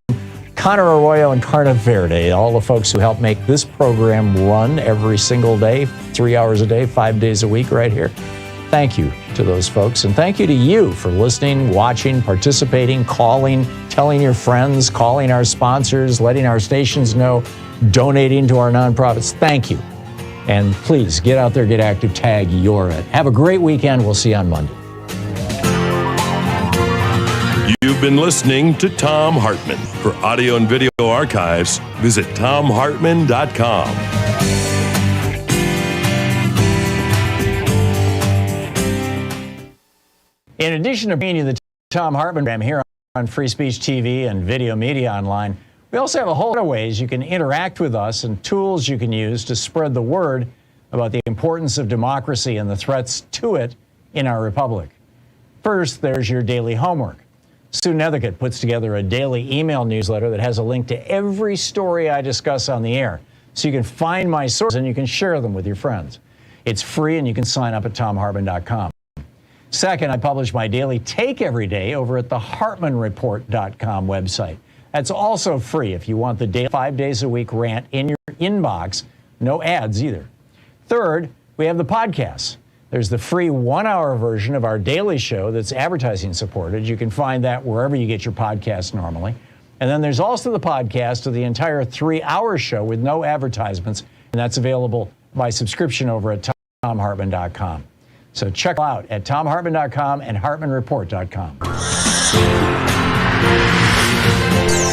Connor Arroyo, and Carna Verde, all the folks who help make this program run every single day, 3 hours a day, 5 days a week right here. Thank you to those folks, and thank you to you for listening, watching, participating, calling, telling your friends, calling our sponsors, letting our stations know, donating to our nonprofits. Thank you. And please get out there, get active, tag you're it. Have a great weekend. We'll see you on Monday. You've been listening to Thom Hartmann. For audio and video archives, visit thomhartmann.com. In addition to bringing you the Thom Hartmann program here on Free Speech TV and Video Media Online, we also have a whole lot of ways you can interact with us and tools you can use to spread the word about the importance of democracy and the threats to it in our republic. First, there's your daily homework. Sue Nethercutt puts together a daily email newsletter that has a link to every story I discuss on the air, so you can find my sources and you can share them with your friends. It's free and you can sign up at thomhartmann.com. Second, I publish my daily take every day over at the hartmannreport.com website. That's also free if you want the daily 5 days a week rant in your inbox. No ads either. Third, we have the podcasts. There's the free 1-hour version of our daily show that's advertising supported. You can find that wherever you get your podcasts normally. And then there's also the podcast of the entire 3-hour show with no advertisements, and that's available by subscription over at thomhartmann.com. So check out at thomhartmann.com and hartmannreport.com.